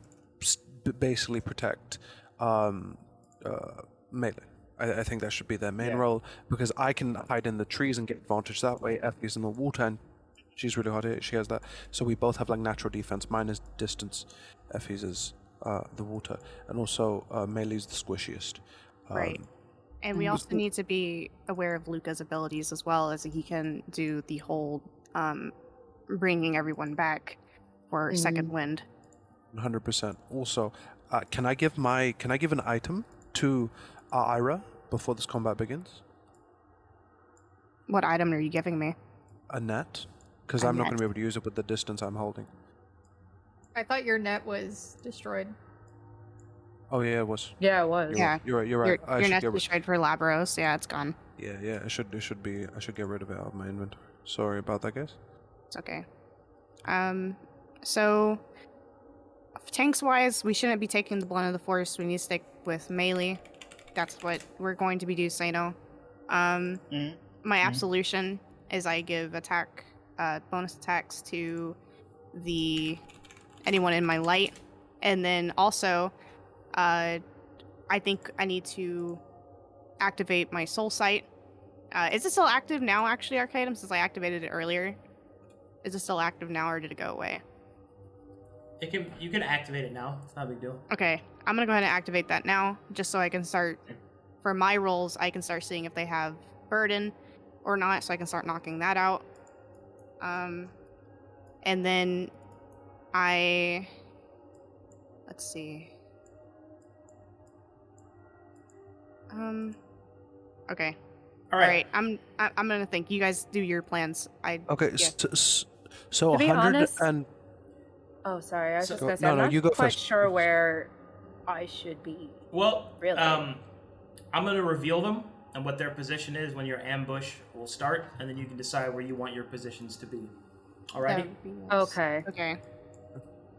basically protect Maelie. I think that should be their main role, because I can hide in the trees and get advantage that way. Effie's in the water and she's really hard to hit. She has that. So we both have like natural defense. Mine is distance. Effie's is the water. And also Maelie's the squishiest. Right. And we also need to be aware of Luka's abilities as well, as he can do the whole bringing everyone back for second wind. 100%. Also, can I give an item to Irha before this combat begins? What item are you giving me? A net, because I'm not going to be able to use it with the distance I'm holding. I thought your net was destroyed. Oh yeah, it was. Yeah, it was. You're right. Your net's destroyed for Labros. Yeah, it's gone. Yeah. It should be. I should get rid of it out of my inventory. Sorry about that, guys. It's okay. So tanks wise, we shouldn't be taking the blunt of the force. We need to stick with Maelie. That's what we're going to be doing, Seino. My absolution is I give attack bonus attacks to anyone in my light, and then also I think I need to activate my soul sight. Is it still active now, actually, Arcadum, since I activated it earlier? Is it still active now, or did it go away? You can activate it now. It's not a big deal. Okay, I'm gonna go ahead and activate that now, just so I can start, for my rolls, I can start seeing if they have burden or not, so I can start knocking that out. And then let's see. Okay. All right. I'm gonna think. You guys do your plans. Okay. Yeah. So To be 100 honest- and. Oh, sorry. I was just Go- going to say, no, I'm no, not you go quite first. sure where I should be. Well, Really? I'm going to reveal them and what their position is when your ambush will start, and then you can decide where you want your positions to be. Alrighty? Okay. Okay.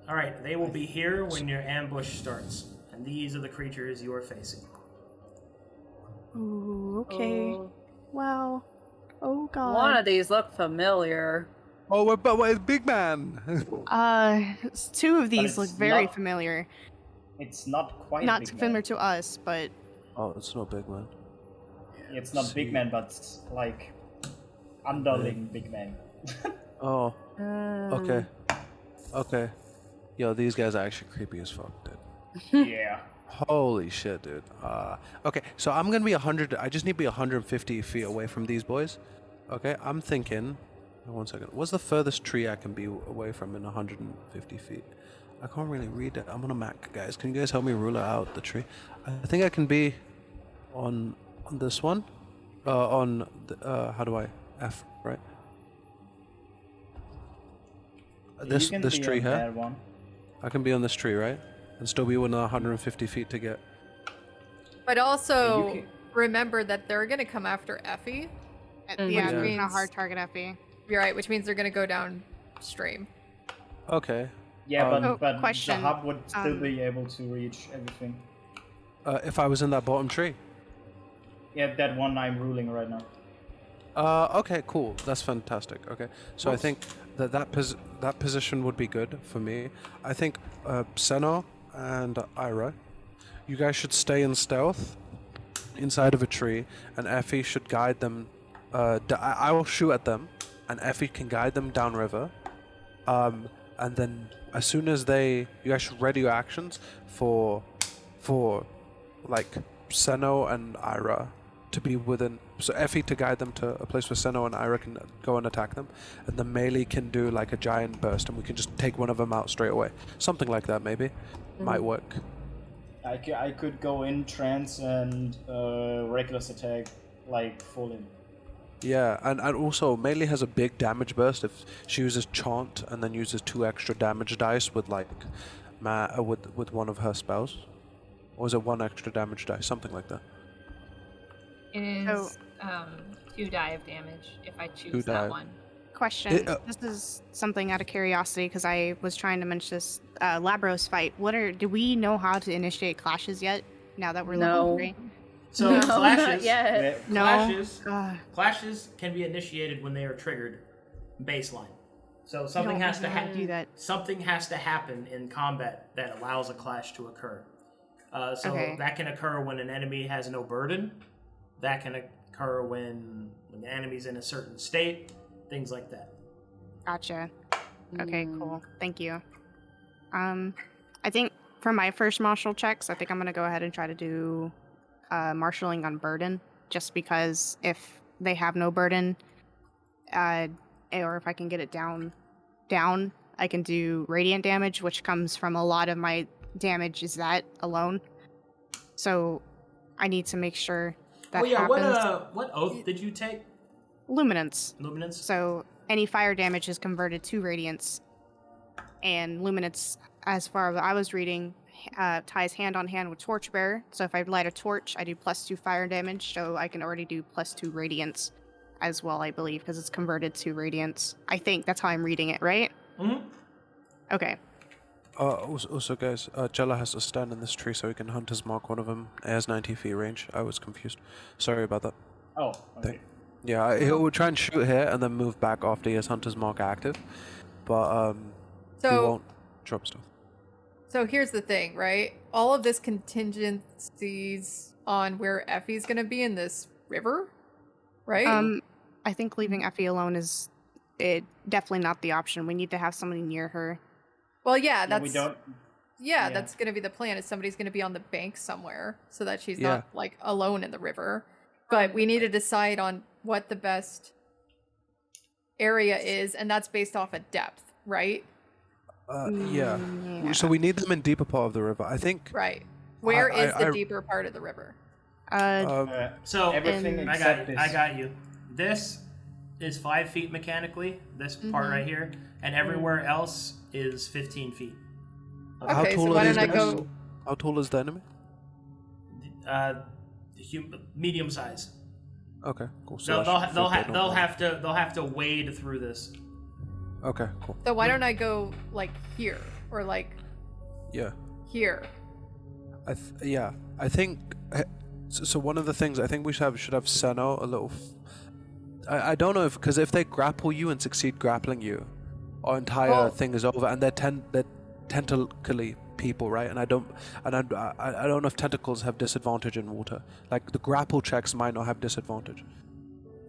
Alright, they will be here when your ambush starts, and these are the creatures you are facing. Ooh, okay. Oh. Well, Oh god. One of these look familiar. Oh, but wait, big man. Two of these look it's very not- familiar. It's not quite Not big familiar man. to us, but Oh, it's not big man. It's not big man, but like underling big man. Oh, okay. Okay. Yo, these guys are actually creepy as fuck, dude. Yeah. Holy shit, dude. Okay, so I'm gonna be 100. I just need to be 150 feet away from these boys. Okay, I'm thinking. 1 second. What's the furthest tree I can be away from in 150 feet? I can't really read it. I'm on a Mac, guys. Can you guys help me rule out the tree? I think I can be on this one. On the, how do I F, right? This You can this be tree on here. that one. I can be on this tree, right? And still be within 150 feet to get. But also can- remember that they're gonna come after Effie. yeah, Which it's means- a hard target FB. You're right, which means they're gonna go downstream. Okay. Yeah, Oh, but question, the hub would still um, be able to reach everything. If I was in that bottom tree. Yeah, that one I'm ruling right now. Okay, cool. That's fantastic. Okay, so I think that position would be good for me. I think Seino and Irha, you guys should stay in stealth inside of a tree, and Effie should guide them. I will shoot at them, and Effie can guide them downriver. And then as soon as you guys should ready your actions for like Seino and Irha to be within. So Effie to guide them to a place where Seino and Irha can go and attack them, and the Maelie can do like a giant burst, and we can just take one of them out straight away. Something like that maybe might work. I could go in trance and reckless attack, like full in. Yeah, and also Maelie has a big damage burst if she uses Chant and then uses 2 extra damage dice with like with one of her spells. Or is it 1 extra damage dice? Something like that. It is 2 die of damage if I choose 2 that die. one. Question. This is something out of curiosity because I was trying to mention this Labros fight. Do we know how to initiate clashes yet? Now that we're level 3? So No, clashes, not yet. No. clashes can be initiated when they are triggered. Baseline. So something don't has to know how to do that. Something has to happen in combat that allows a clash to occur. Okay. That can occur when an enemy has no burden. That can occur when the enemy's in a certain state. Things like that. Gotcha. Okay, cool. Thank you. I think for my first martial checks, I think I'm gonna go ahead and try to do marshalling on burden, just because if they have no burden, or if I can get it down, I can do radiant damage, which comes from a lot of my damage is that alone. So I need to make sure that happens. What oath did you take? Luminance. Luminance? So any fire damage is converted to radiance, and luminance, as far as I was reading, ties hand on hand with Torchbearer. So if I light a torch, I do +2 fire damage, so I can already do +2 radiance as well, I believe, because it's converted to radiance. I think that's how I'm reading it, right? Mm-hmm. Okay. Also guys, Challa has to stand in this tree so he can hunters mark one of them. It has 90 feet range. I was confused. Sorry about that. Oh, okay. Yeah, he'll try and shoot here and then move back after he has hunter's mark active. But he won't drop stuff. So here's the thing, right? All of this contingencies on where Effie's gonna be in this river, right? I think leaving Effie alone is definitely not the option. We need to have somebody near her. Well, yeah, Yeah, that's we don't. yeah, yeah. that's gonna be the plan. Is somebody's gonna be on the bank somewhere so that she's Yeah. not like alone in the river. But we need to decide on what the best area is, and that's based off of depth, right? Yeah. So we need them in deeper part of the river. I think. Right. Where is the I- deeper part of the river? So everything and- except I got you. This is 5 feet mechanically, this part right here, and everywhere else is 15 feet. How Okay, tall so are why these don't I guys? go? How tall is the enemy? Medium size. Okay, cool. So I should fit they'll that have to wade through this. Okay, cool. So why don't I go like here or like Yeah. here? I think. So one of the things I think we should have Seino a little I don't know because if they grapple you and succeed grappling you, our entire thing is over, and they're tentacly people, right? And I don't know if tentacles have disadvantage in water. Like the grapple checks might not have disadvantage.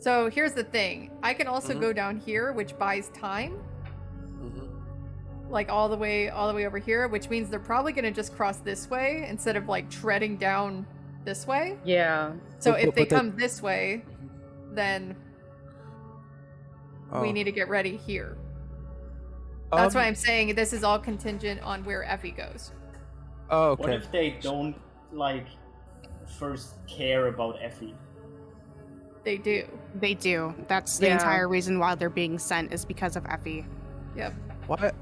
So here's the thing. I can also go down here, which buys time. Like all the way over here, which means they're probably gonna just cross this way instead of like treading down this way. Yeah. So if they come this way, then we need to get ready here. That's why I'm saying this is all contingent on where Effie goes. Oh, okay. What if they don't, like, first care about Effie? They do. They do. That's the entire reason why they're being sent is because of Effie. Yep.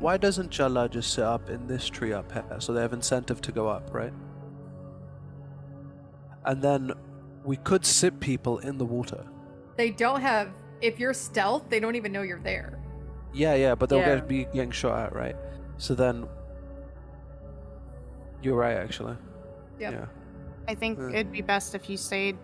Why doesn't Challa just sit up in this tree up here so they have incentive to go up, right? And then we could sit people in the water. They don't have. If you're stealth, they don't even know you're there. Yeah, but they'll be getting shot at, right? So then, you're right, actually. Yep. Yeah. I think it'd be best if if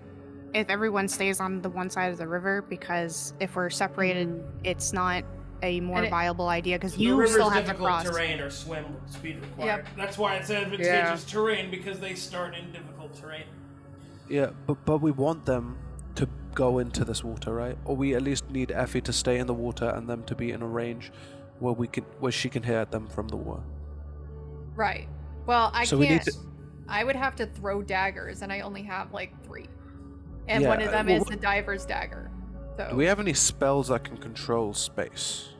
everyone stays on the one side of the river, because if we're separated, it's not a more viable idea, because you still have to cross. Difficult terrain or swim speed required. Yep. That's why it's advantageous terrain, because they start in difficult terrain. Yeah, but we want them to go into this water, right? Or we at least need Effie to stay in the water and them to be in a range where she can hear them from the water. Right. Well, I So can't. we need to... I would have to throw daggers, and I only have like 3. And one of them is the diver's dagger. So. Do we have any spells that can control space?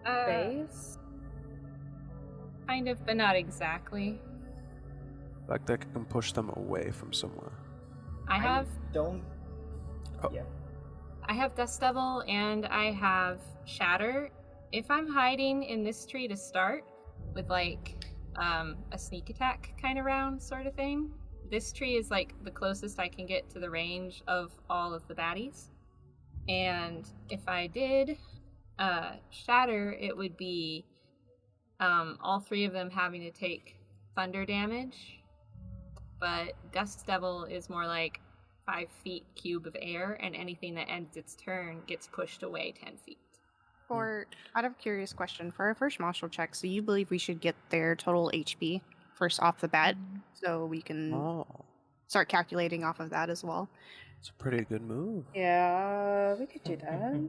Space? Kind of, but not exactly. Like that can push them away from somewhere. I have Dust Devil and I have Shatter. If I'm hiding in this tree to start with like a sneak attack kind of round sort of thing, this tree is like the closest I can get to the range of all of the baddies. And if I did Shatter, it would be all 3 of them having to take thunder damage. But Dust Devil is more like 5 feet cube of air, and anything that ends its turn gets pushed away 10 feet. Out of curious question, for our first martial check, so you believe we should get their total HP first off the bat, so we can start calculating off of that as well? It's a pretty good move. Yeah, we could do that.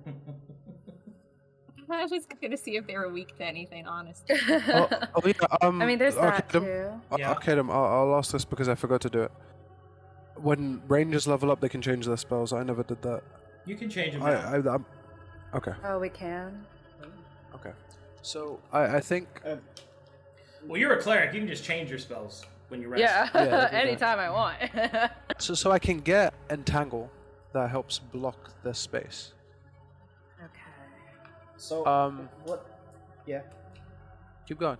I was gonna see if they were weak to anything, honestly. I mean, there's that too. Arcadum, I'll ask this because I forgot to do it. When rangers level up, they can change their spells. I never did that. You can change them. Okay. Oh, we can? Okay. So, I think... well, you're a cleric. You can just change your spells when you rest. Yeah, anytime I want. so I can get Entangle that helps block the space. So, what... Yeah. Keep going.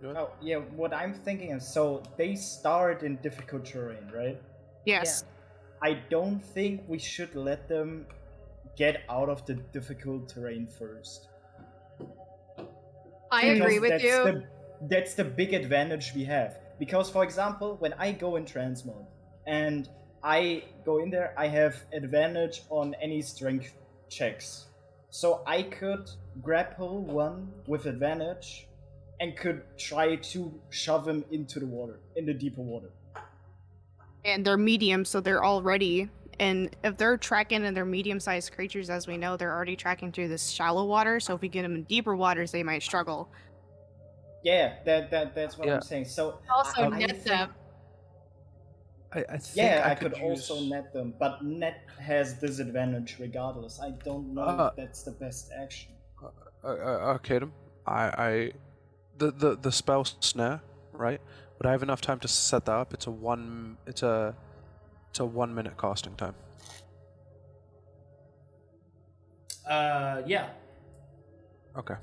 Oh, yeah, what I'm thinking is, so they start in difficult terrain, right? Yes. Yeah. I don't think we should let them get out of the difficult terrain first. I agree with you. That's the big advantage we have. Because, for example, when I go in trance mode, and I go in there, I have advantage on any strength checks. So I could grapple one with advantage and could try to shove him into the water, in the deeper water. And they're medium, so they're already... And if they're tracking and they're medium-sized creatures, as we know, they're already tracking through this shallow water, so if we get them in deeper waters, they might struggle. Yeah, that's what I'm saying. So also net them. I think I could also net them, but net has disadvantage regardless. I don't know if that's the best action. Arcadum, the spell snare, right? Would I have enough time to set that up? It's a 1 minute casting time. Yeah. Okay.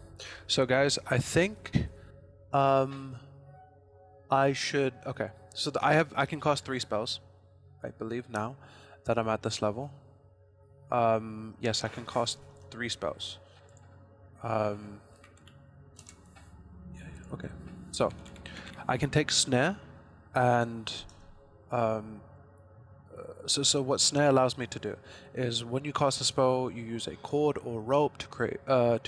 So guys, I think I should so I can cast 3 spells, I believe, now that I'm at this level. Yes, I can cast 3 spells. Okay. So I can take snare and So what snare allows me to do is when you cast a spell, you use a cord or rope to create a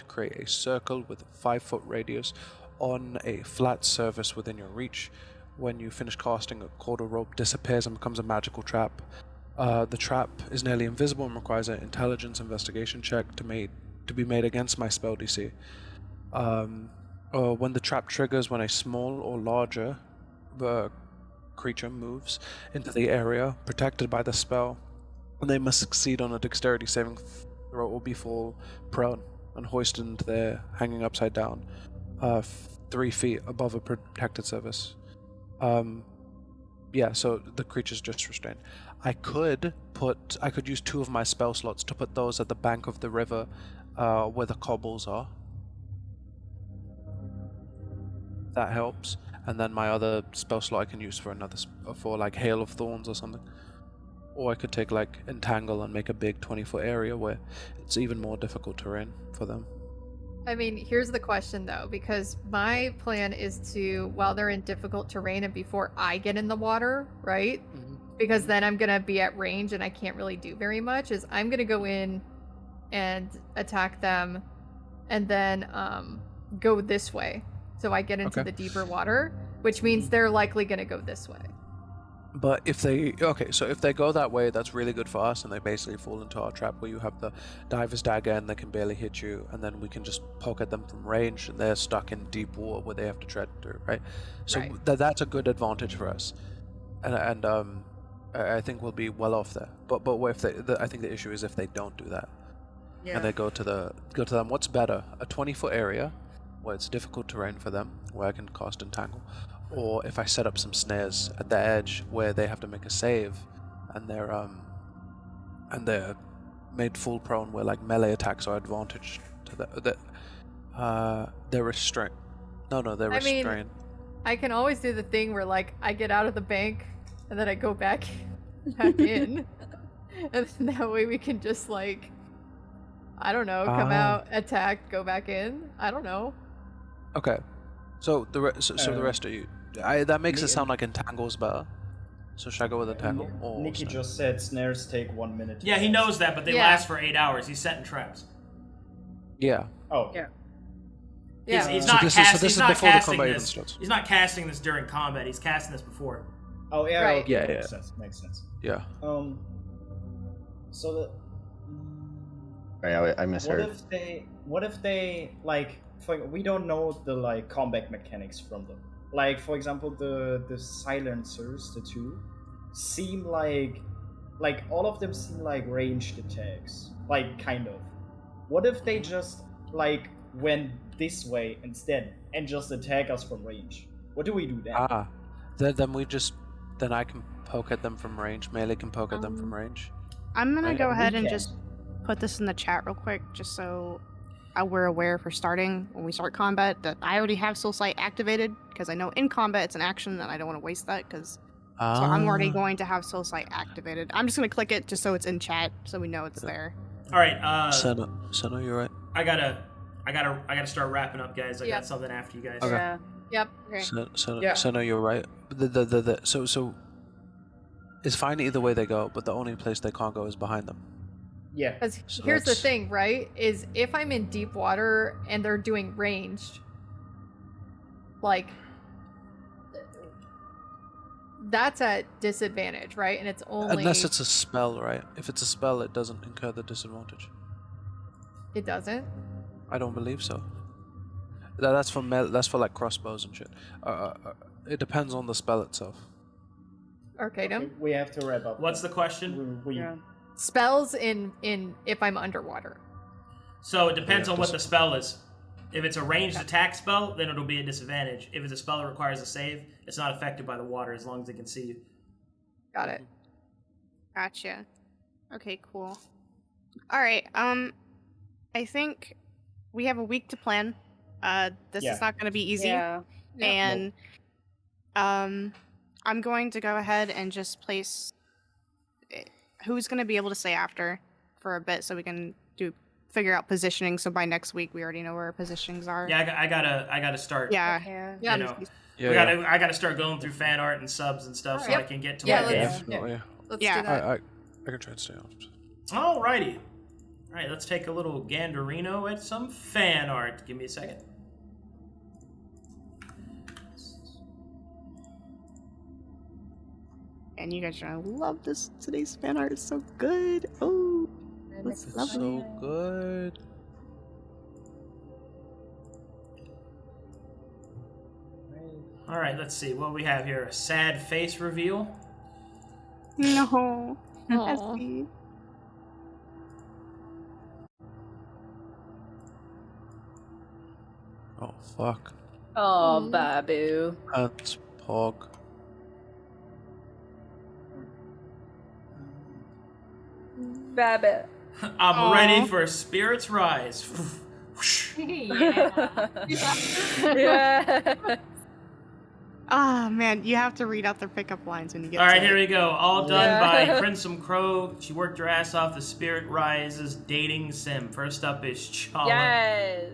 circle with a 5-foot radius on a flat surface within your reach. When you finish casting, a cord or rope disappears and becomes a magical trap. The trap is nearly invisible and requires an intelligence investigation check to be made against my spell DC. When the trap triggers when a small or larger creature moves into the area protected by the spell, and they must succeed on a dexterity saving throw or be fall prone and hoisted into there, hanging upside down, 3 feet above a protected surface. So the creature's just restrained. I could use 2 of my spell slots to put those at the bank of the river, where the cobbles are. That helps. And then my other spell slot I can use for like Hail of Thorns or something. Or I could take like Entangle and make a big 20-foot area where it's even more difficult terrain for them. I mean, here's the question though, because my plan is to, while they're in difficult terrain and before I get in the water, right? Mm-hmm. Because then I'm gonna be at range and I can't really do very much, is I'm gonna go in and attack them and then go this way. So I get into the deeper water, which means they're likely gonna go this way. But if they go that way, that's really good for us, and they basically fall into our trap where you have the diver's dagger and they can barely hit you, and then we can just poke at them from range, and they're stuck in deep water where they have to tread through, right? So that's a good advantage for us, and I think we'll be well off there. But what if I think the issue is if they don't do that, and they go to them. What's better, a 20-foot area where it's difficult terrain for them, where I can cast Entangle, or if I set up some snares at the edge where they have to make a save, and they're made full prone, where like melee attacks are advantage to they're restrained. They're restrained. I mean, I can always do the thing where like I get out of the bank and then I go back in, and that way we can just like, I don't know, come out, attack, go back in. I don't know. Okay, so the rest of you, that makes it sound like Entangle's better. So should I go with Entangle? Nikki just said snares take 1 minute. Yeah, he knows that, but they last for 8 hours. He's setting traps. Yeah. Oh. Yeah. He's not casting this. Starts. He's not casting this during combat. He's casting this before. Oh yeah. Right. Okay. Yeah. Makes sense. Yeah. So I misheard. What if they like? We don't know the like combat mechanics from them. Like for example, the silencers, the 2, seem like all of them seem like ranged attacks. Like kind of. What if they just like went this way instead and just attack us from range? What do we do then? Then I can poke at them from range. Maelie can poke at them from range. I'm gonna go ahead and just put this in the chat real quick, just so we're aware for starting when we start combat that I already have Soul Sight activated, because I know in combat it's an action and I don't want to waste that, so I'm already going to have Soul Sight activated. I'm just gonna click it just so it's in chat so we know it's there. All right, Seino, you're right. I gotta start wrapping up, guys. I got something after you guys. Okay. Yeah. Yep. Okay. Seino, you're right. So it's fine either way they go, but the only place they can't go is behind them. Yeah. Because here's the thing, right? Is if I'm in deep water and they're doing ranged, like, that's at disadvantage, right? And it's only... Unless it's a spell, right? If it's a spell, it doesn't incur the disadvantage. It doesn't? I don't believe so. That's for like crossbows and shit. It depends on the spell itself. Arcadum? Okay, we have to wrap up. What's the question? Spells in if I'm underwater. So it depends on what the spell is. If it's a ranged attack spell, then it'll be a disadvantage. If it's a spell that requires a save, it's not affected by the water as long as they can see you. Got it. Gotcha. Okay, cool. Alright, I think we have a week to plan. This is not going to be easy. Yeah. And I'm going to go ahead and just place who's going to be able to stay after for a bit so we can figure out positioning, so by next week we already know where our positionings are. Yeah, I gotta start. Yeah. I gotta start going through fan art and subs and stuff so I can get to Definitely. Let's Yeah. do that. I can try and stay off. Alrighty. Alright, let's take a little ganderino at some fan art. Give me a second. And you guys are gonna love this. Today's fan art is so good. Oh, it's It's lovely. so good. Alright, let's see what we have here. A sad face reveal. No. Aw. Effie. Oh fuck. Oh, Babu. That's Pog. Babu. I'm Aw. ready for Spirit's Rise. Yeah. Yeah. Ah, man, you have to read out their pickup lines when you get Alright, to here it. we go. All done Yeah. by Crimson Crow. She worked her ass off. The Spirit Rises dating sim. First up is Challa. Yes.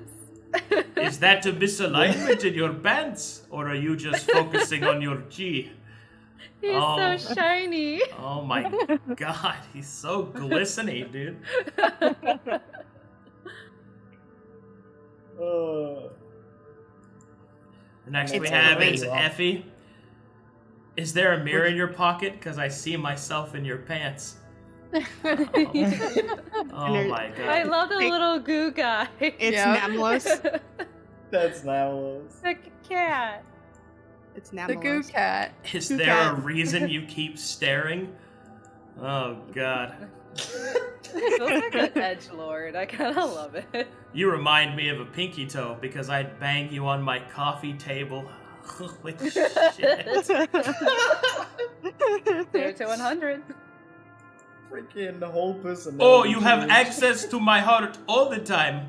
Is that a misalignment in your pants? Or are you just focusing on your G? He's Oh. so shiny. Oh my god, he's so glistening, dude. The next we It's have great. is Effie. Is there a mirror in your pocket? Because I see myself in your pants. Oh my god. I love the little goo guy. It's Yeah. Namulos. That's Nomulos. The cat. It's The Namulos. goo cat. Is Who there a cat? reason you keep staring? Oh god. Feels like an edgelord. I kind of love it. You remind me of a pinky toe because I'd bang you on my coffee table. Holy shit. 0 to 100. Freaking the whole person. Oh, you have access to my heart all the time.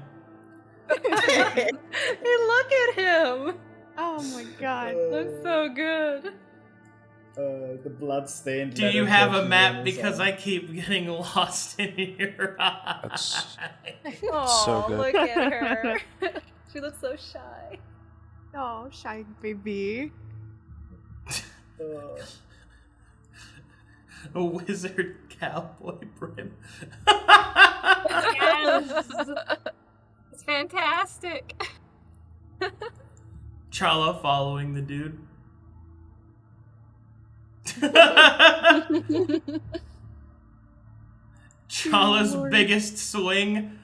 Hey, look at him. Oh my god. Looks so good. The blood-stained. Do you letter have a that map? she Because wears I keep getting lost in your eyes. Oh, so good. look at her. She looks so shy. Oh, shy baby. on. A wizard cowboy brim. Yes. It's fantastic. Challa following the dude. Challa's biggest swing.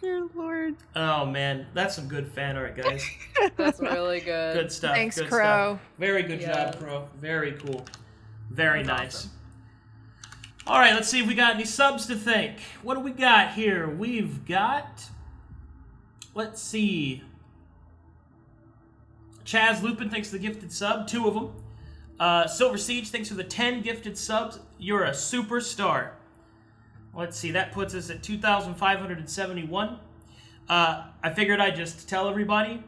Dear Lord. Oh man, that's some good fan art, guys. That's really good. Good stuff. Thanks, good Crow. Stuff. Very good Yeah. job, Crow. Very cool. Very nice. All right, let's see if we got any subs to thank. What do we got here? We've got. Let's see. Chaz Lupin, thanks for the gifted sub. 2 of them. Silver Siege, thanks for the 10 gifted subs. You're a superstar. Let's see, that puts us at 2,571. I figured I'd just tell everybody.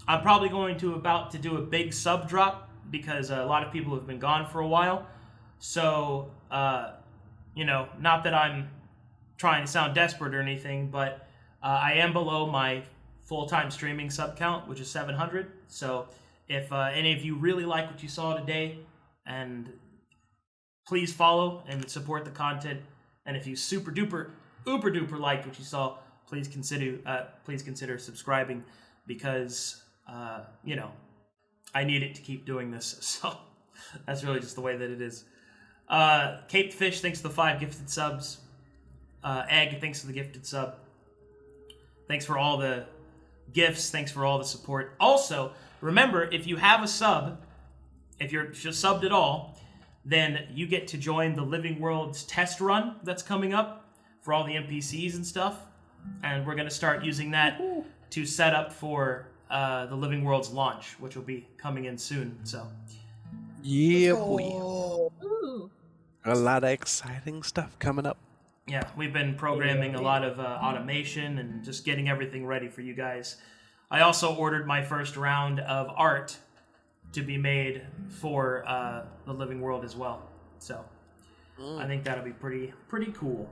I'm probably going to about to do a big sub drop because a lot of people have been gone for a while. So, you know, not that I'm trying to sound desperate or anything, but I am below my full-time streaming sub count, which is 700. So if any of you really like what you saw today, and please follow and support the content. And if you super duper liked what you saw, please consider subscribing because you know, I need it to keep doing this. So that's really just the way that it is. Caped Fish, thanks for the 5 gifted subs. Egg, thanks for the gifted sub. Thanks for all the gifts. Thanks for all the support. Also, remember, if you have a sub, if you're just subbed at all, then you get to join the Living Worlds test run that's coming up for all the NPCs and stuff. And we're going to start using that to set up for the Living Worlds launch, which will be coming in soon. So, Yeah, Ooh. a lot of exciting stuff coming up. yeah, we've been programming a lot of automation and just getting everything ready for you guys. I also ordered my first round of art to be made for the Living World as well. So I think that'll be pretty cool.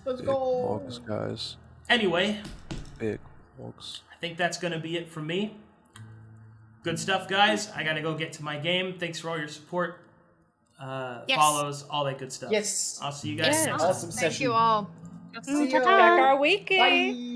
Let's Big go. hogs, guys. Anyway, Big hogs. I think that's going to be it for me. Good stuff, guys. I gotta go get to my game. Thanks for all your support. Yes. Follows, all that good stuff. Yes. I'll see you guys next time. Awesome Thank session. you all. See Check ya. our wiki. Bye.